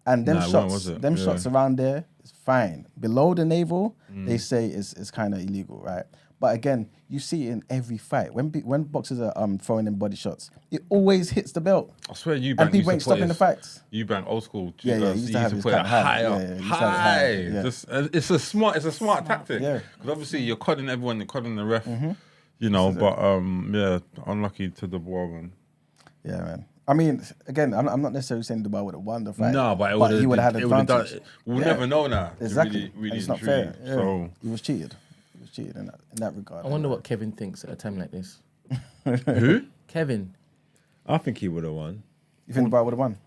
and them Nah, it shots, was it? them Yeah. shots around there is fine. Below the navel, they say is kind of illegal, right? But again, you see it in every fight when boxers are throwing in body shots, it always hits the belt. I swear, And people ain't stopping the fights. Eubank old school. Yeah, you used to have to his put it kind of high. high up, Yeah, used to have it high, yeah. Just, it's a smart tactic. Yeah. Because obviously you're cutting everyone, you're cutting the ref. But unlucky to the boy, man. Yeah, man. I mean, again, I'm not necessarily saying Dubai would have won the fight. No, but he would have had advantage. We'll never know now. Exactly. Really, And it's and not truly. fair. Yeah. So He was cheated. He was cheated in that regard. I wonder what Kevin thinks at a time like this. who? Kevin. I think he would have won. You think Dubai would have won?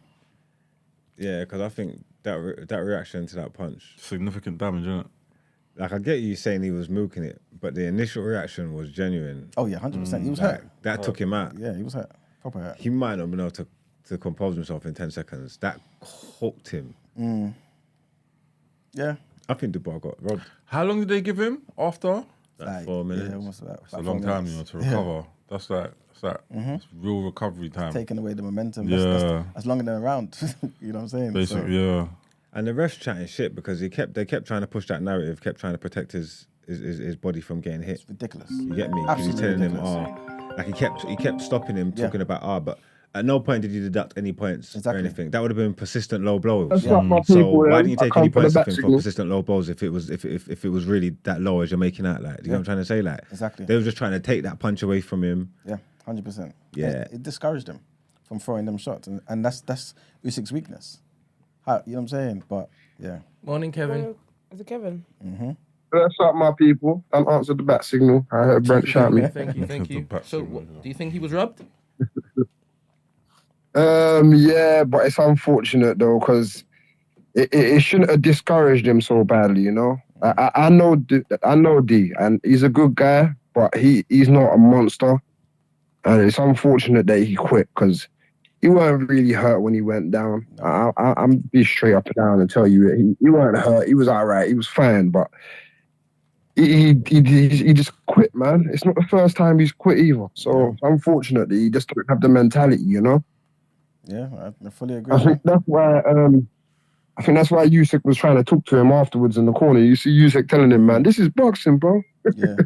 Yeah, because I think that reaction to that punch, Significant damage, isn't it? Like, I get you saying he was milking it, but the initial reaction was genuine. Oh, yeah, 100%. He was hurt. That took him out. Yeah, he was hurt. Proper hurt. He might not have been able to compose himself in 10 seconds. That hooked him. Yeah. I think Dubois got robbed. How long did they give him after? Like 4 minutes. Yeah, almost about It's a long time, to recover. That's that's real recovery time. Taking away the momentum. Yeah. That's longer than a round. You know what I'm saying? Basically, So, yeah. And the refs chatting shit because they kept trying to push that narrative, kept trying to protect his body from getting hit. It's ridiculous. You get me? Because he's telling him, like he kept stopping him, talking about, but at no point did he deduct any points or anything. That would have been persistent low blows. That's not my So people, why yeah. didn't you I take come any for the points off back him for signal. persistent low blows if it was really that low as you're making out? Like, do you know what I'm trying to say? Like, Exactly. they were just trying to take that punch away from him. Yeah, 100%. Yeah. It discouraged him from throwing them shots. And that's Usyk's weakness. You know what I'm saying? But, yeah. Morning, Kevin. Is it Kevin? That's up, my people. I answered the bat signal. I heard Brent shout me. Thank you. So, do you think he was robbed? Yeah, but it's unfortunate though, because it shouldn't have discouraged him so badly, you know. I know D, and he's a good guy, but he's not a monster, and it's unfortunate that he quit because he weren't really hurt when he went down. I'm be straight up and down and tell you, he weren't hurt. He was all right. He was fine, but he just quit, man. It's not the first time he's quit either. So unfortunately, he just don't have the mentality, you know. Yeah, I fully agree. I think that's why Usyk was trying to talk to him afterwards in the corner. You see Usyk telling him, man, this is boxing, bro. Yeah.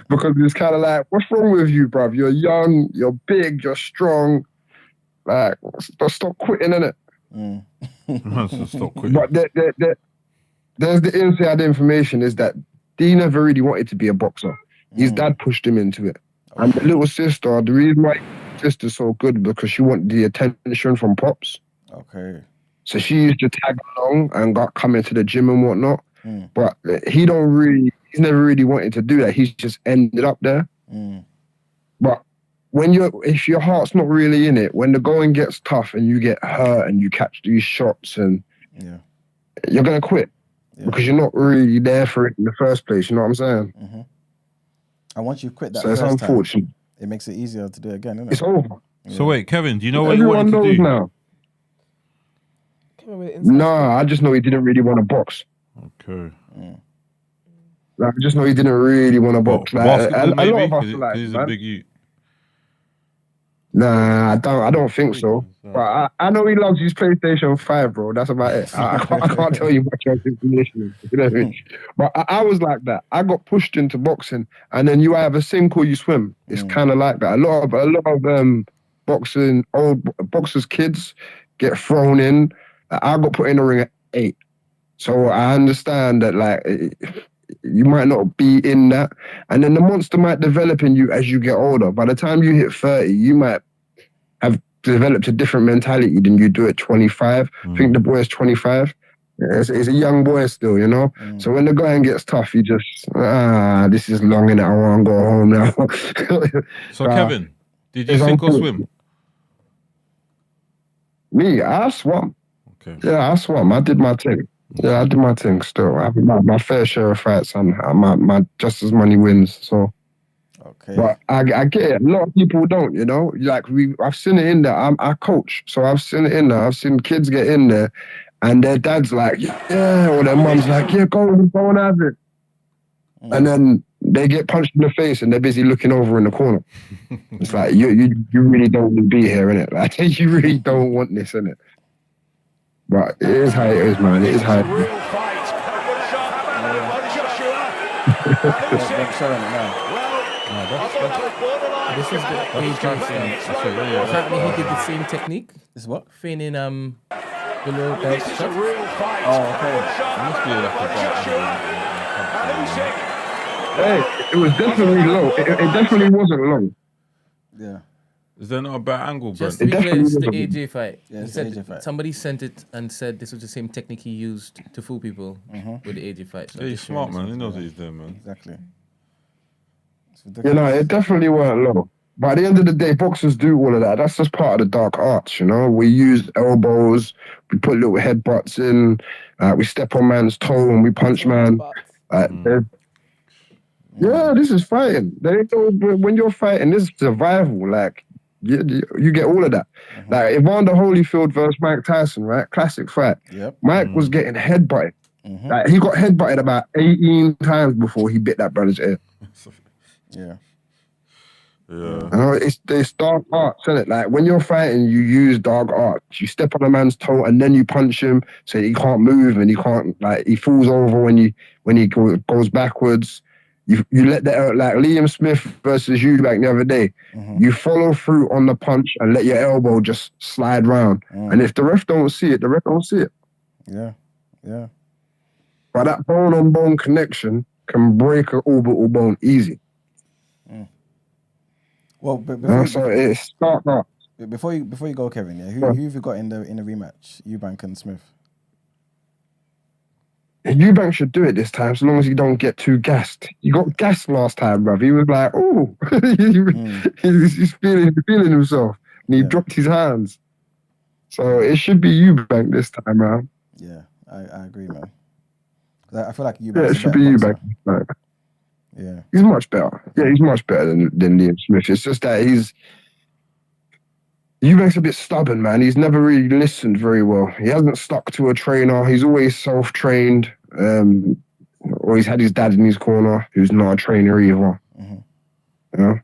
Because it's kind of like, what's wrong with you, bruv? You're young, you're big, you're strong. Like, stop quitting, innit? Stop quitting. But there's the inside information is that D never really wanted to be a boxer. His dad pushed him into it. And the little sister, the reason why sister's so good because she wanted the attention from Pops. Okay. So she used to tag along and got coming to the gym and whatnot. But he's never really wanted to do that. He's just ended up there. But if your heart's not really in it, when the going gets tough and you get hurt and you catch these shots and you're gonna quit because you're not really there for it in the first place. You know what I'm saying? And once you quit that, so it's unfortunate. It makes it easier to do it again, isn't it? It's over. So wait, Kevin, do you know what Everyone you wanted to knows do? now. Kevin No, I just know he didn't really want to box. Okay. Like, I just know he didn't really want to box. Like, Basketball, a maybe, lot of us because are like, he's a man. big youth. Nah, I don't think so. But I know he loves his PlayStation 5, bro. That's about it. I can't tell you much else information. You know what I mean? But I was like that. I got pushed into boxing, and then you either sink or you swim. It's kind of like that. A lot of old boxers' kids get thrown in. I got put in the ring at 8, so I understand that like you might not be in that, and then the monster might develop in you as you get older. By the time you hit 30, you might have developed a different mentality than you do at 25. I think the boy is 25. It's a young boy still, you know? So when the going gets tough, you just, this is long and I want to go home now. So Kevin, did you sink or swim? Me, I swam. Okay. Yeah, I swam. I did my thing. Yeah, I did my thing still. I have my fair share of fights and my just as many wins, so. Okay. But I get it. A lot of people don't, you know. Like I've seen it in there. I coach, so I've seen it in there. I've seen kids get in there, and their dad's like, yeah, or their mum's like, yeah, go and have it. And then they get punched in the face, and they're busy looking over in the corner. It's like you really don't want to be here, innit? Like you really don't want this, innit? But it is how it is, man. It is how it is. This is the AJ thing. Apparently he did the same technique. This is what? Feigning below belt shot. Oh, okay. It must be like a Hey, it was definitely low. It definitely wasn't low. Yeah. Is there not a bad angle, Brent? Just to be clear, it's the AJ fight. Yeah, He it's said the AJ fight. somebody sent it and said this was the same technique he used to fool people with the AJ fight. So Yeah, he's just smart, sharing man. He this. knows what he's doing, man. Exactly. You know, it definitely weren't low. But at the end of the day, boxers do all of that. That's just part of the dark arts, you know? We use elbows, we put little headbutts in, we step on man's toe and we punch man. Yeah, this is fighting. When you're fighting, this is survival. Like, you get all of that. Like, Evander Holyfield versus Mike Tyson, right? Classic fight. Yep. Mike was getting headbutted. Like, he got headbutted about 18 times before he bit that brother's ear. Yeah. Yeah. It's dark arts, isn't it? Like, when you're fighting, you use dark arts. You step on a man's toe and then you punch him so he can't move and he can't, like, he falls over when he goes backwards. You let that, like Liam Smith versus Eubank the other day, you follow through on the punch and let your elbow just slide round. And if the ref don't see it, the ref don't see it. Yeah. But that bone-on-bone connection can break an orbital bone easy. Well, but so it's start now. Before you go, Kevin, who have you got in the rematch? Eubank and Smith. Eubank should do it this time, so long as you don't get too gassed. You got gassed last time, bruv. He was like, oh, he's feeling himself, and he dropped his hands. So it should be Eubank this time around. Yeah, I agree, man. I feel like Eubank. Yeah, it should be Eubank. Yeah, he's much better. Yeah, he's much better than Liam Smith. It's just that Eubank's a bit stubborn, man. He's never really listened very well. He hasn't stuck to a trainer. He's always self-trained. Or he's had his dad in his corner, who's not a trainer either. You know?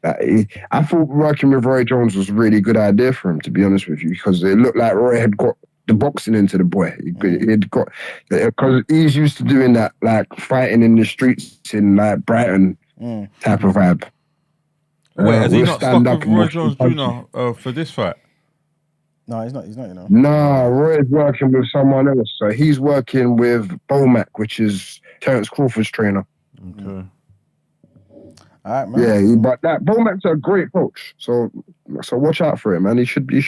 I thought working with Roy Jones was a really good idea for him, to be honest with you, because it looked like Roy had got the boxing into the boy. He'd got, because he's used to doing that, like fighting in the streets in like Brighton type of vibe. Wait, has he not stuck with Roy Jones Jr. For this fight? No, he's not, you know. No, Roy's working with someone else. So he's working with Bomac, which is Terence Crawford's trainer. Okay. All right, man. Yeah, but that Bomac's a great coach. So watch out for him, man. You should be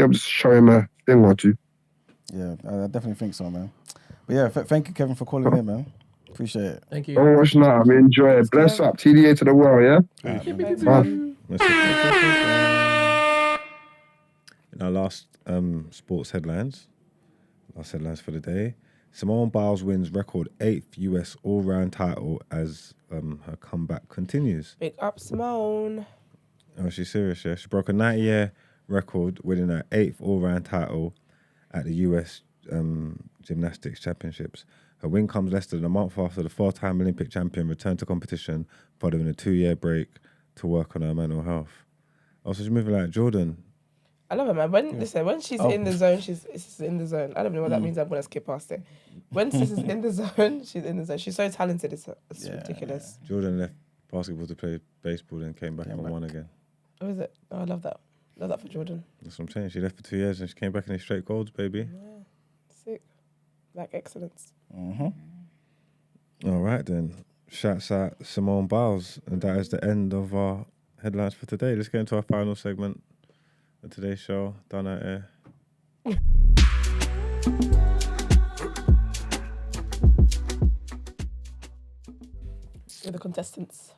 able to show him a thing or two. Yeah, I definitely think so, man. But yeah, thank you, Kevin, for calling in, man. Appreciate it. Thank you. Oh, what's not? I mean, enjoy it. Bless up. TDA to the world, yeah? In our last sports headlines for the day, Simone Biles wins record 8th US all-round title as her comeback continues. Big up, Simone. Oh, she's serious, yeah. She broke a 90-year record, winning her 8th all-round title at the US Gymnastics Championships. Her win comes less than a month after the 4-time Olympic champion returned to competition following a 2-year break to work on her mental health. Also, she's moving like Jordan. I love her, man. When she's in the zone, she's in the zone. I don't know what that means. I'm going to skip past it. When sis is in the zone, she's in the zone. She's so talented. It's ridiculous. Jordan left basketball to play baseball, then came back and won again. Oh, is it? Oh, I love that. Love that for Jordan. That's what I'm saying. She left for 2 years and she came back in straight golds, baby. Yeah, sick. Like excellence. All right, then. Shouts out Simone Biles. And that is the end of our headlines for today. Let's get into our final segment of today's show. Done out here. With the contestants.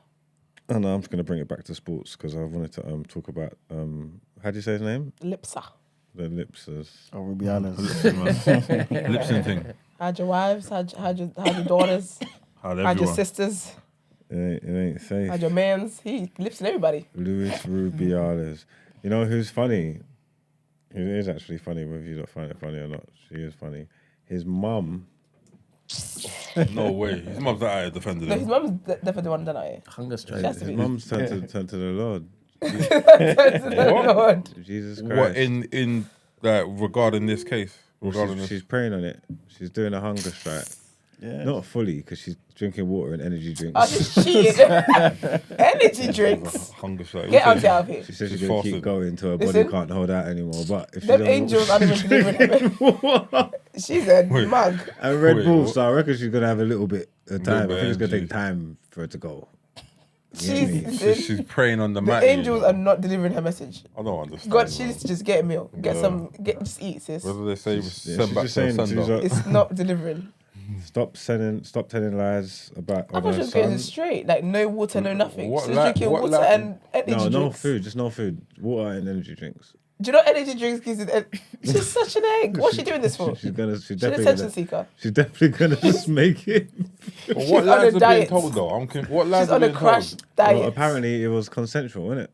Oh no, I'm just going to bring it back to sports because I wanted to talk about, how do you say his name? Lipsa. The Lipsas. Oh, Rubiales. Lip thing. How'd your wives? How'd your daughters? How'd your sisters? It ain't safe. How'd your mans? He lips in everybody. Luis Rubiales. You know who's funny? Who is actually funny, whether you don't find it funny or not. She is funny. His mum. No way. His mum's that I defended him. His mum's definitely the one that I. Hunger strike. His mum's turned to the Lord. What? Jesus Christ. What in regarding this case? She's praying on it. She's doing a hunger strike. Yeah. Not fully, because she's drinking water and energy drinks. Oh, she's cheating. Energy drinks. Hunger strike. Get out of here. She says she's going to keep going until her body Listen, can't hold out anymore. But if them angels aren't even delivering her. She's a mug. And Red Bull, so I reckon she's going to have a little bit of time. I think it's going to take time for her to go. She's praying on the mat. The angels are not delivering her message. I don't understand. God, she needs to just get a meal. Just eat, sis. Whether they say send back to sender. It's not delivering. Stop telling lies about. I thought she was getting it straight. Like no water, no nothing. What She's drinking water and energy drinks. No food, just no food. Water and energy drinks. Do you know energy drinks gives you? She's such an egg. What's she doing this for? She's She's an definitely attention seeker. She's definitely gonna just make it. But what on lies a are being diet. told though? What lies She's are on a being crash told? diet. Well, apparently it was consensual, wasn't it?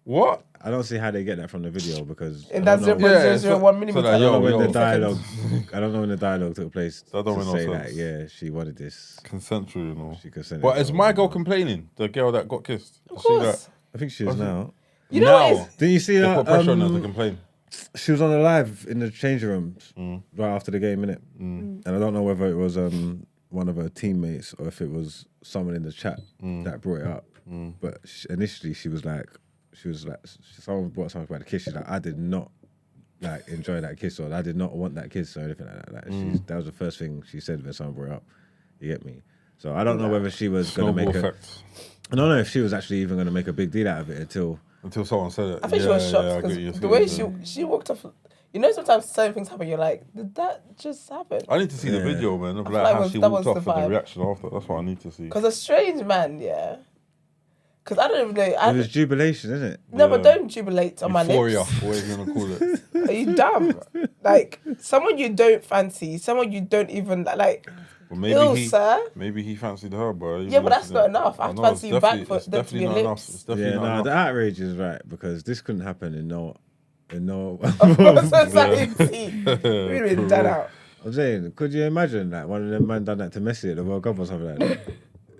What? I don't see how they get that from the video because In that I don't know- 0.001 millimeter. that, I don't know yo, when the yo. dialogue. I don't know when the dialogue took place That don't to make no say sense. that. Yeah, she wanted this. Consensual, you know. She consented. But is my girl complaining? The girl that got kissed? Of See course. that? I think she is now. You know what is? Didn't you see They that? put pressure on her to complain. She was on the live in the changing rooms right after the game, innit? And I don't know whether it was one of her teammates or if it was someone in the chat that brought it up. But initially she was like, someone brought something about the kiss. She's like, I did not like enjoy that kiss, or I did not want that kiss or anything like that. Like, that was the first thing she said when someone brought it up. You get me? So I don't know whether she was going to make effect. I don't know if she was actually even going to make a big deal out of it until someone said it. I think she was shocked because the way she walked off. You know, sometimes certain things happen. You're like, did that just happen? I need to see the video, man, of like how she that walked was off the and the vibe. reaction after. That's what I need to see. Because a strange man, yeah. Because I don't even know. It was jubilation, isn't it? No, but don't jubilate on Euphoria, my lips. whatever you gonna call it. Are you dumb? Like someone you don't fancy, someone you don't even like. Well, maybe he fancied her, bro. Yeah, but that's not enough. I have to fancy you back for them to be not lips. enough. It's definitely not enough. The outrage is right because this couldn't happen in no. Society. Really done out. I'm saying, could you imagine that one of them man done that to Messi at the World Cup or something like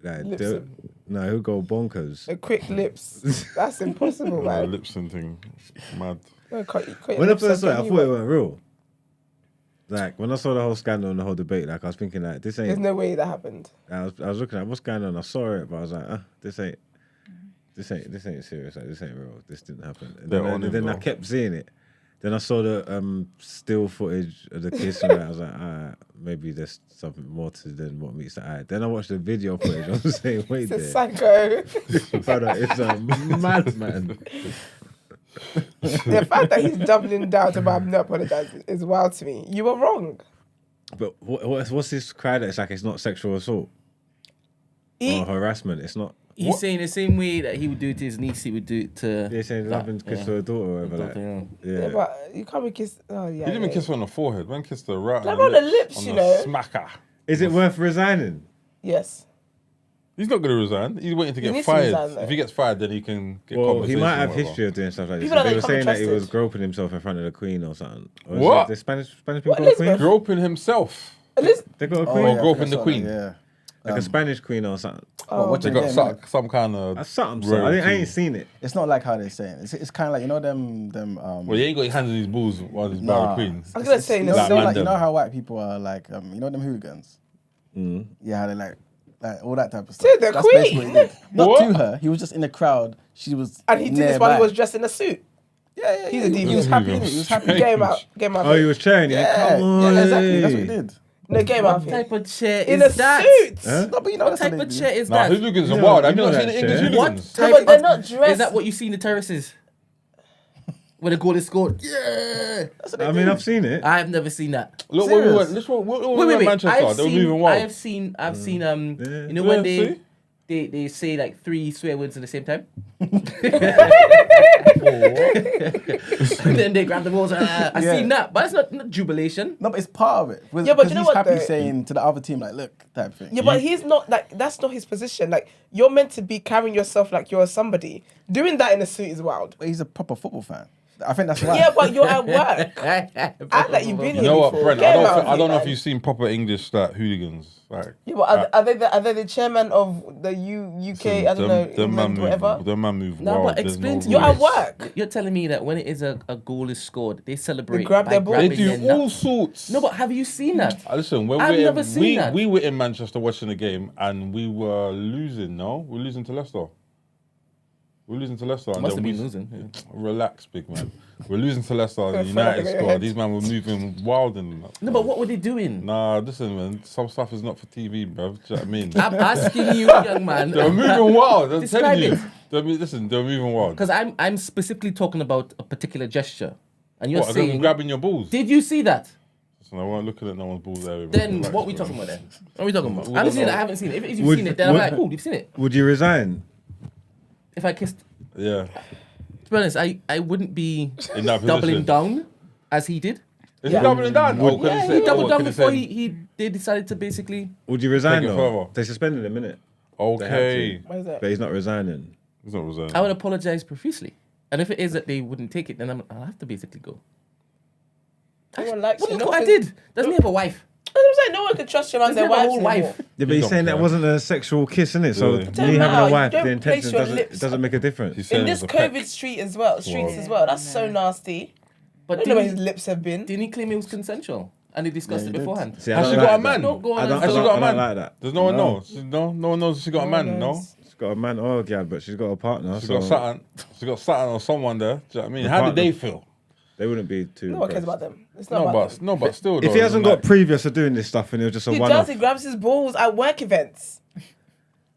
that? No, he'll go bonkers. The quick lips. That's impossible, man. Lip sync thing, mad. No, When I first saw it, I thought it weren't real. Like when I saw the whole scandal and the whole debate, like I was thinking like this ain't. There's no way that happened. I was looking at what's going on. I saw it, but I was like, this ain't serious. Like this ain't real. This didn't happen. And then I kept seeing it. Then I saw the still footage of the kiss and I was like, maybe there's something more to than what meets the eye. Then I watched the video footage. I was saying, wait It's a there. psycho. Brother, it's a madman. The fact that he's doubling down about not apologizing is wild to me. You were wrong. But what's this cry that it's like it's not sexual assault or harassment? It's not. He's saying the same way that he would do it to his niece, he would do it to. Yeah, saying loving kiss to her daughter or whatever. Yeah, but you can't be kissed. Oh yeah. He didn't even kiss her on the forehead. Man kissed her right Like on the lips, on you the know. Smacker. Is it worth resigning? Yes. He's not going to resign. He's waiting to He get needs to fired. resign, though. If he gets fired, then he can get Well, he compensation. might have or whatever. history of doing stuff like this. People They that were can't be saying that he was trusted. groping himself in front of the Queen or something. Or is What? it the Spanish people What, got a queen? Elizabeth? Groping himself. They got a queen. Or groping the queen. Yeah. Like a Spanish queen or something. They got some kind of. Something. I ain't seen it. It's not like how they're saying. It's kind of like, you know them. Well, he ain't got his hands in his balls while he's by the queen. I was gonna say, You no, know, Like like, man you know them. how white people are like, you know them hooligans? Yeah, how they like all that type of stuff. To the That's basically queen? what he did. Not What? to her. He was just in the crowd. She was And he did this while he nearby. was dressed in a suit. Yeah. He's a He devious. was happy. He was happy. Game out. Game out. Oh, he was cheering. Yeah, Come on. yeah, exactly. That's what he did. No, game out. What type of chair In is a that? suit. No, but you know What that's type what of they chair do. is Nah, that? hooligans are You wild. know Have you not that seen the English shit. What hooligans? No, type but they're of- not dressed. Is that what you see in the terraces? Where the goal is scored? Yeah. I mean, I've seen it. I've never seen that. Look, when we Serious? went. Let's when we Wait. went Manchester. I've They were seen, moving wild. I've seen, you know Yeah, when see? they say like 3 swear words at the same time? And then they grab the balls. I've Yeah. seen that, but it's not jubilation. No, but it's part of it. Yeah, but you know he's what, happy though? saying to the other team, like, look, type thing. Yeah, but he's not like that's not his position. Like you're meant to be carrying yourself like you're somebody. Doing that in a suit is wild. But he's a proper football fan. I think that's why. Yeah, but you're at work. Act like you've been You here know what, before. Brent? Get him I out of don't know here, if man. you've seen proper English like hooligans. Like, Yeah, but are they the chairman of the UK? I don't know, England, whatever. Them man move No, wild. but explain to me. You're at work. You're telling me that when it is a goal is scored, they celebrate. They grab by their ball. They grabbing do their all nuts. sorts. No, but have you seen that? Listen, when I've never seen that. we were in Manchester watching the game and we were losing. No, we're losing to Leicester. We're losing to Leicester. and Must then have been we- losing. Yeah. Relax, big man. We're losing to Leicester. The That's United fine. squad. These men were moving wild in that. No, but what were they doing? Nah, listen, man. Some stuff is not for TV, bro. Do you know what I mean? I'm asking you, young man. They're moving wild. I'm Describe telling you. it. Listen, they're moving wild. Because I'm specifically talking about a particular gesture, and you're What, saying, grabbing your balls? did you see that? Listen, I won't look at no one's balls there. Then Relax, what are we bro. talking about then? What are we talking about? We I haven't don't seen it. know. I haven't seen it. If you've Would- seen it, then I'm would- like, cool, you've seen it. Would you resign? If I kissed, Yeah. To be honest, I wouldn't be In that doubling position. down as he did. Is he doubling down? Oh, Yeah, he doubled down before they decided to basically. Would you resign Take it though? further. They suspended him, innit? Okay. What is that? But he's not resigning. He's not resigning. I would apologize profusely, and if it is that they wouldn't take it, then I'll have to basically go. No one likes What you. look No what I one did? Doesn't he have a wife? That's what I'm saying. No one can trust your man's Doesn't their he have a wives whole anymore. wife? Yeah, but he's don't saying that care. wasn't a sexual kiss, innit? So Yeah. me Doesn't having matter. a wife, You the don't place intention your doesn't lips make a difference. He's saying In it this was a peck. COVID streets as well, that's so nasty. But I don't know where his didn't lips have been. he claim it was consensual? And they discussed Yeah, it he did. beforehand. See, I Has don't she like got a that. man? Don't go on I and don't, Has I she don't, got a I don't man? like that. Does no one No. know? No one knows if she got a man, no? She's got a man or a gal, but she's got a partner. She's so got Saturn. She got Saturn or someone there. Do you know what I mean? The How did partner. they feel? They wouldn't be too. No one cares impressed. about them. It's not about them. But still. If though, he hasn't got like- previous to doing this stuff and it was just a He one-off, does. He grabs his balls at work events.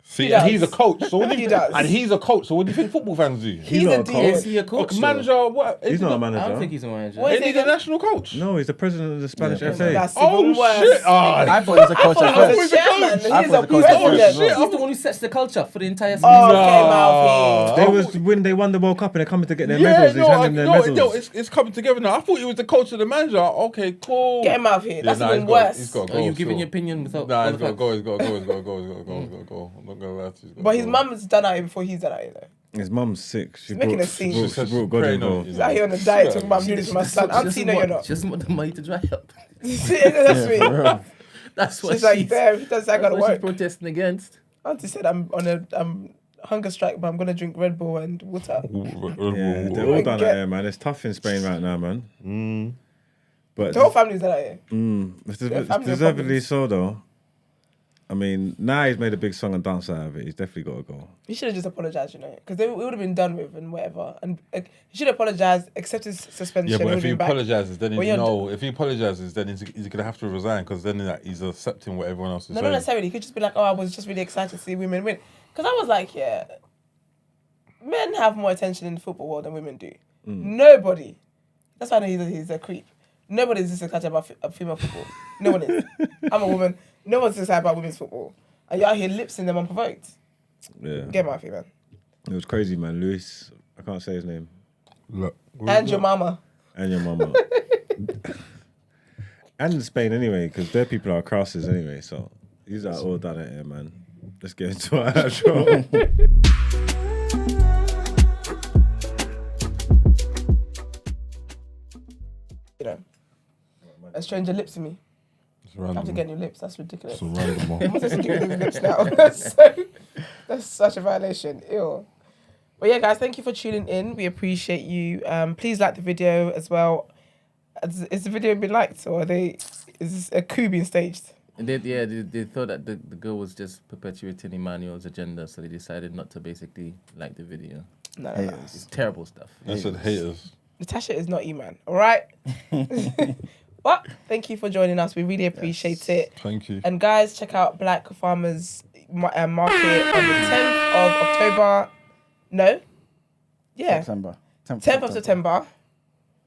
See, He and does. he's a coach. So what do He you does. And he's a coach. So what do you think football fans do? He's not a a coach. demon. Is he a coach? Manager? What? he's not a I manager. don't think he's a manager. What is Ain't he he the national coach? No, he's the president of the Spanish Yeah, FA. That's Oh even worse. shit! Ah, I thought he was a coach at I thought he first. was a chairman. I He's thought a the coach was president. shit. He's the one who sets the culture for the entire season. Oh, okay, Malfi. They was when they won the World Cup and they're coming to get their yeah, medals. He's handing them medals. no, it's coming together now. I thought he was the coach of the manager. Okay, cool. Get him out of here. That's nah, even worse. He's got to Are go. you giving still. your opinion without? Nah, all he's the got to facts? go. He's got to go. He's got to go. I'm not gonna lie to you. He's gotta But his go. mum's done at him before he's done at him, though. His mum's sick. She making brought, a scene. She She said brought she's God praying on involved. it. He's out here on the diet talking about I'm doing this for my son. Auntie, no, you're not. She doesn't want the money to dry up. That's me. That's what She's like, she's, there, he does. I that's gotta what she's work. protesting against. Auntie said I'm on a hunger strike, but I'm gonna drink Red Bull and water. Yeah, they're all done at here, man. It's tough in Spain right now, man. But The whole family's done at here. it's Their family deservedly problems. so, though. I mean, now he's made a big song and dance out of it. He's definitely got to go. He should have just apologized, you know, because it would have been done with and whatever. And he should have apologized, accept his suspension. Yeah, but and if he been back. apologizes, then Well, he's you're no. If he apologizes, then he's gonna have to resign because then like, he's accepting what everyone else is No, not saying. necessarily. He could just be like, oh, I was just really excited to see women win. Because I was like, yeah, men have more attention in the football world than women do. Nobody. That's why I know he's a creep. Nobody's this excited about female football. No one is. I'm a woman. No one's excited about women's football. And you're out here lipsing them unprovoked. Yeah. Get my man. It was crazy, man. Luis, I can't say his name. Look, And your mama. And your mama. And in Spain anyway, because their people are crosses anyway. So these are all done at here, man. Let's get into our outro. You know, a stranger lips to me. it's I have to random. get new lips. That's ridiculous. It's a random one. I'm supposed to get new lips now. That's such a violation. Ew. But yeah, guys, thank you for tuning in. We appreciate you. Please like the video as well. Is the video been liked or is this a coup being staged? And they thought that the girl was just perpetuating Emmanuel's agenda, so they decided not to basically like the video. No. It's terrible stuff. I said haters. Natasha is not E-man, all right? But thank you for joining us. We really appreciate it. Thank you. And guys, check out Black Farmers Market on the 10th of October. No? Yeah. September. 10th of September.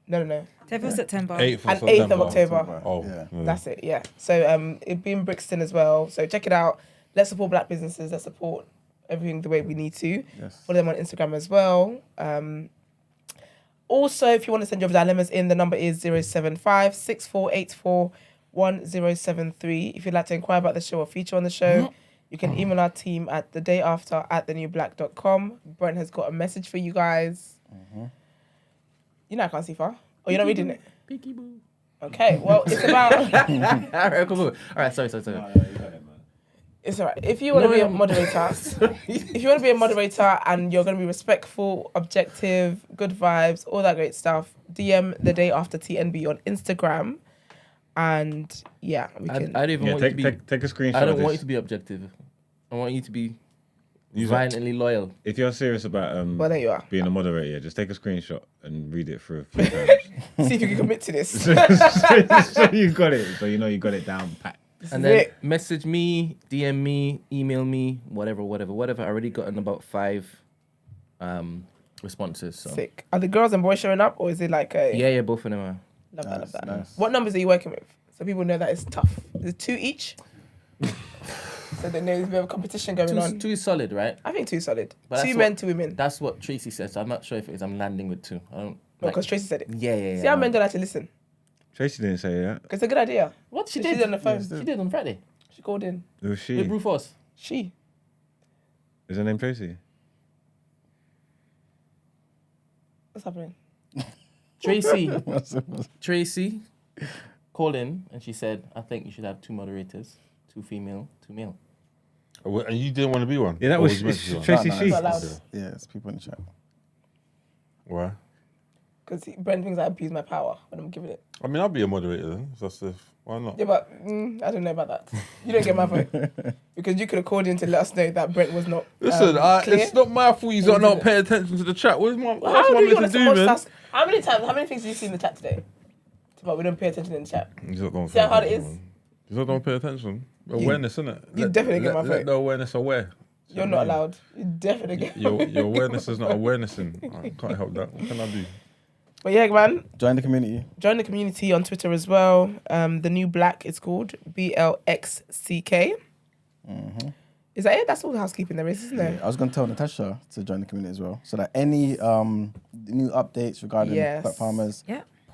No. 10th of September. 8th of And September. 8th of October. Oh, Yeah. That's it, yeah. So it'll be in Brixton as well. So check it out. Let's support black businesses. Let's support everything the way we need to. Yes. Follow them on Instagram as well. Also, if you want to send your dilemmas in, the number is 075 6484 1073. If you'd like to inquire about the show or feature on the show, you can email our team at thedayafter@thenewblack.com. Brent has got a message for you guys. You know I can't see far. Oh, you're not reading it? Peeky boo. Okay, well, it's about... All right, cool. All right, sorry. It's all right. If you want to No, be a I'm- moderator, if you want to be a moderator and you're going to be respectful, objective, good vibes, all that great stuff, DM the day after TNB on Instagram, and yeah, we can. I don't even want you to be. take a screenshot. I don't of want you this. to be objective. I want you to be violently loyal. If you're serious about Well, there you are. being a moderator, just take a screenshot and read it through a few times. See if you can commit to this. so you got it. So you know you got it down pat. And then it. message me, DM me, email me, whatever. I already gotten about 5 responses. So Sick. Are the girls and boys showing up, or is it like a? yeah, both of them are. Love Nice, that. nice. What numbers are you working with? So people know that it's tough. Is it 2 each? So So they know there's a bit of competition going on. Two is solid, right? I think 2 is solid. But 2 men, 2 women. That's what Tracy said, so I'm not sure if it is. I'm landing with 2. I don't. No, because Tracy said it. Yeah. See how men don't like to listen. Tracy didn't say that. Because it's a good idea. What she She did did on the phone. She did on Friday. She called in. It was she. With Rufus. She. Is her name Tracy? What's happening? Tracy called in and she said, I think you should have 2 moderators, 2 female, 2 male. Oh, and you didn't want to be one? Yeah, that Or was you meant to be one? Tracy. No, She. it's not allowed. Yeah, it's people in the chat. Why? Because Brent thinks I abuse my power when I'm giving it. I mean, I'll be a moderator then. Why not? Yeah, but I don't know about that. You don't get my vote. Because you could have called in to let us know that Brent was not Listen, clear. it's not my fault you don't not pay attention to the chat. What is my Well, how do you want us to man? multitask? How many things have you seen in the chat today? But we don't pay attention in the chat. See how hard it is? You don't pay attention. Awareness, innit? You definitely get my vote. Let the awareness aware. You're not allowed. You definitely get Your awareness is not awarenessing. I can't help that. What can I do? But yeah, man. Join the community. Join the community on Twitter as well. The new black is called BLXCK. Mm-hmm. Is that it? That's all the housekeeping there is, isn't there? Yeah, I was going to tell Natasha to join the community as well. So that any new updates regarding black farmers,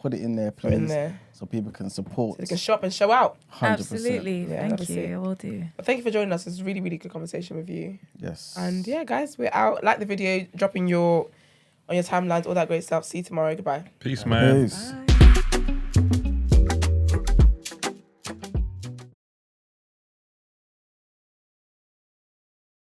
put it in there, please. Put it in there. So people can support. So they can shop and show out. 100%. Absolutely. Yeah, Thank you. I will do. But thank you for joining us. It's a really, really good conversation with you. Yes. And yeah, guys, we're out. Like the video, dropping on your timelines, all that great stuff. See you tomorrow. Goodbye. Peace, man. Peace. Bye.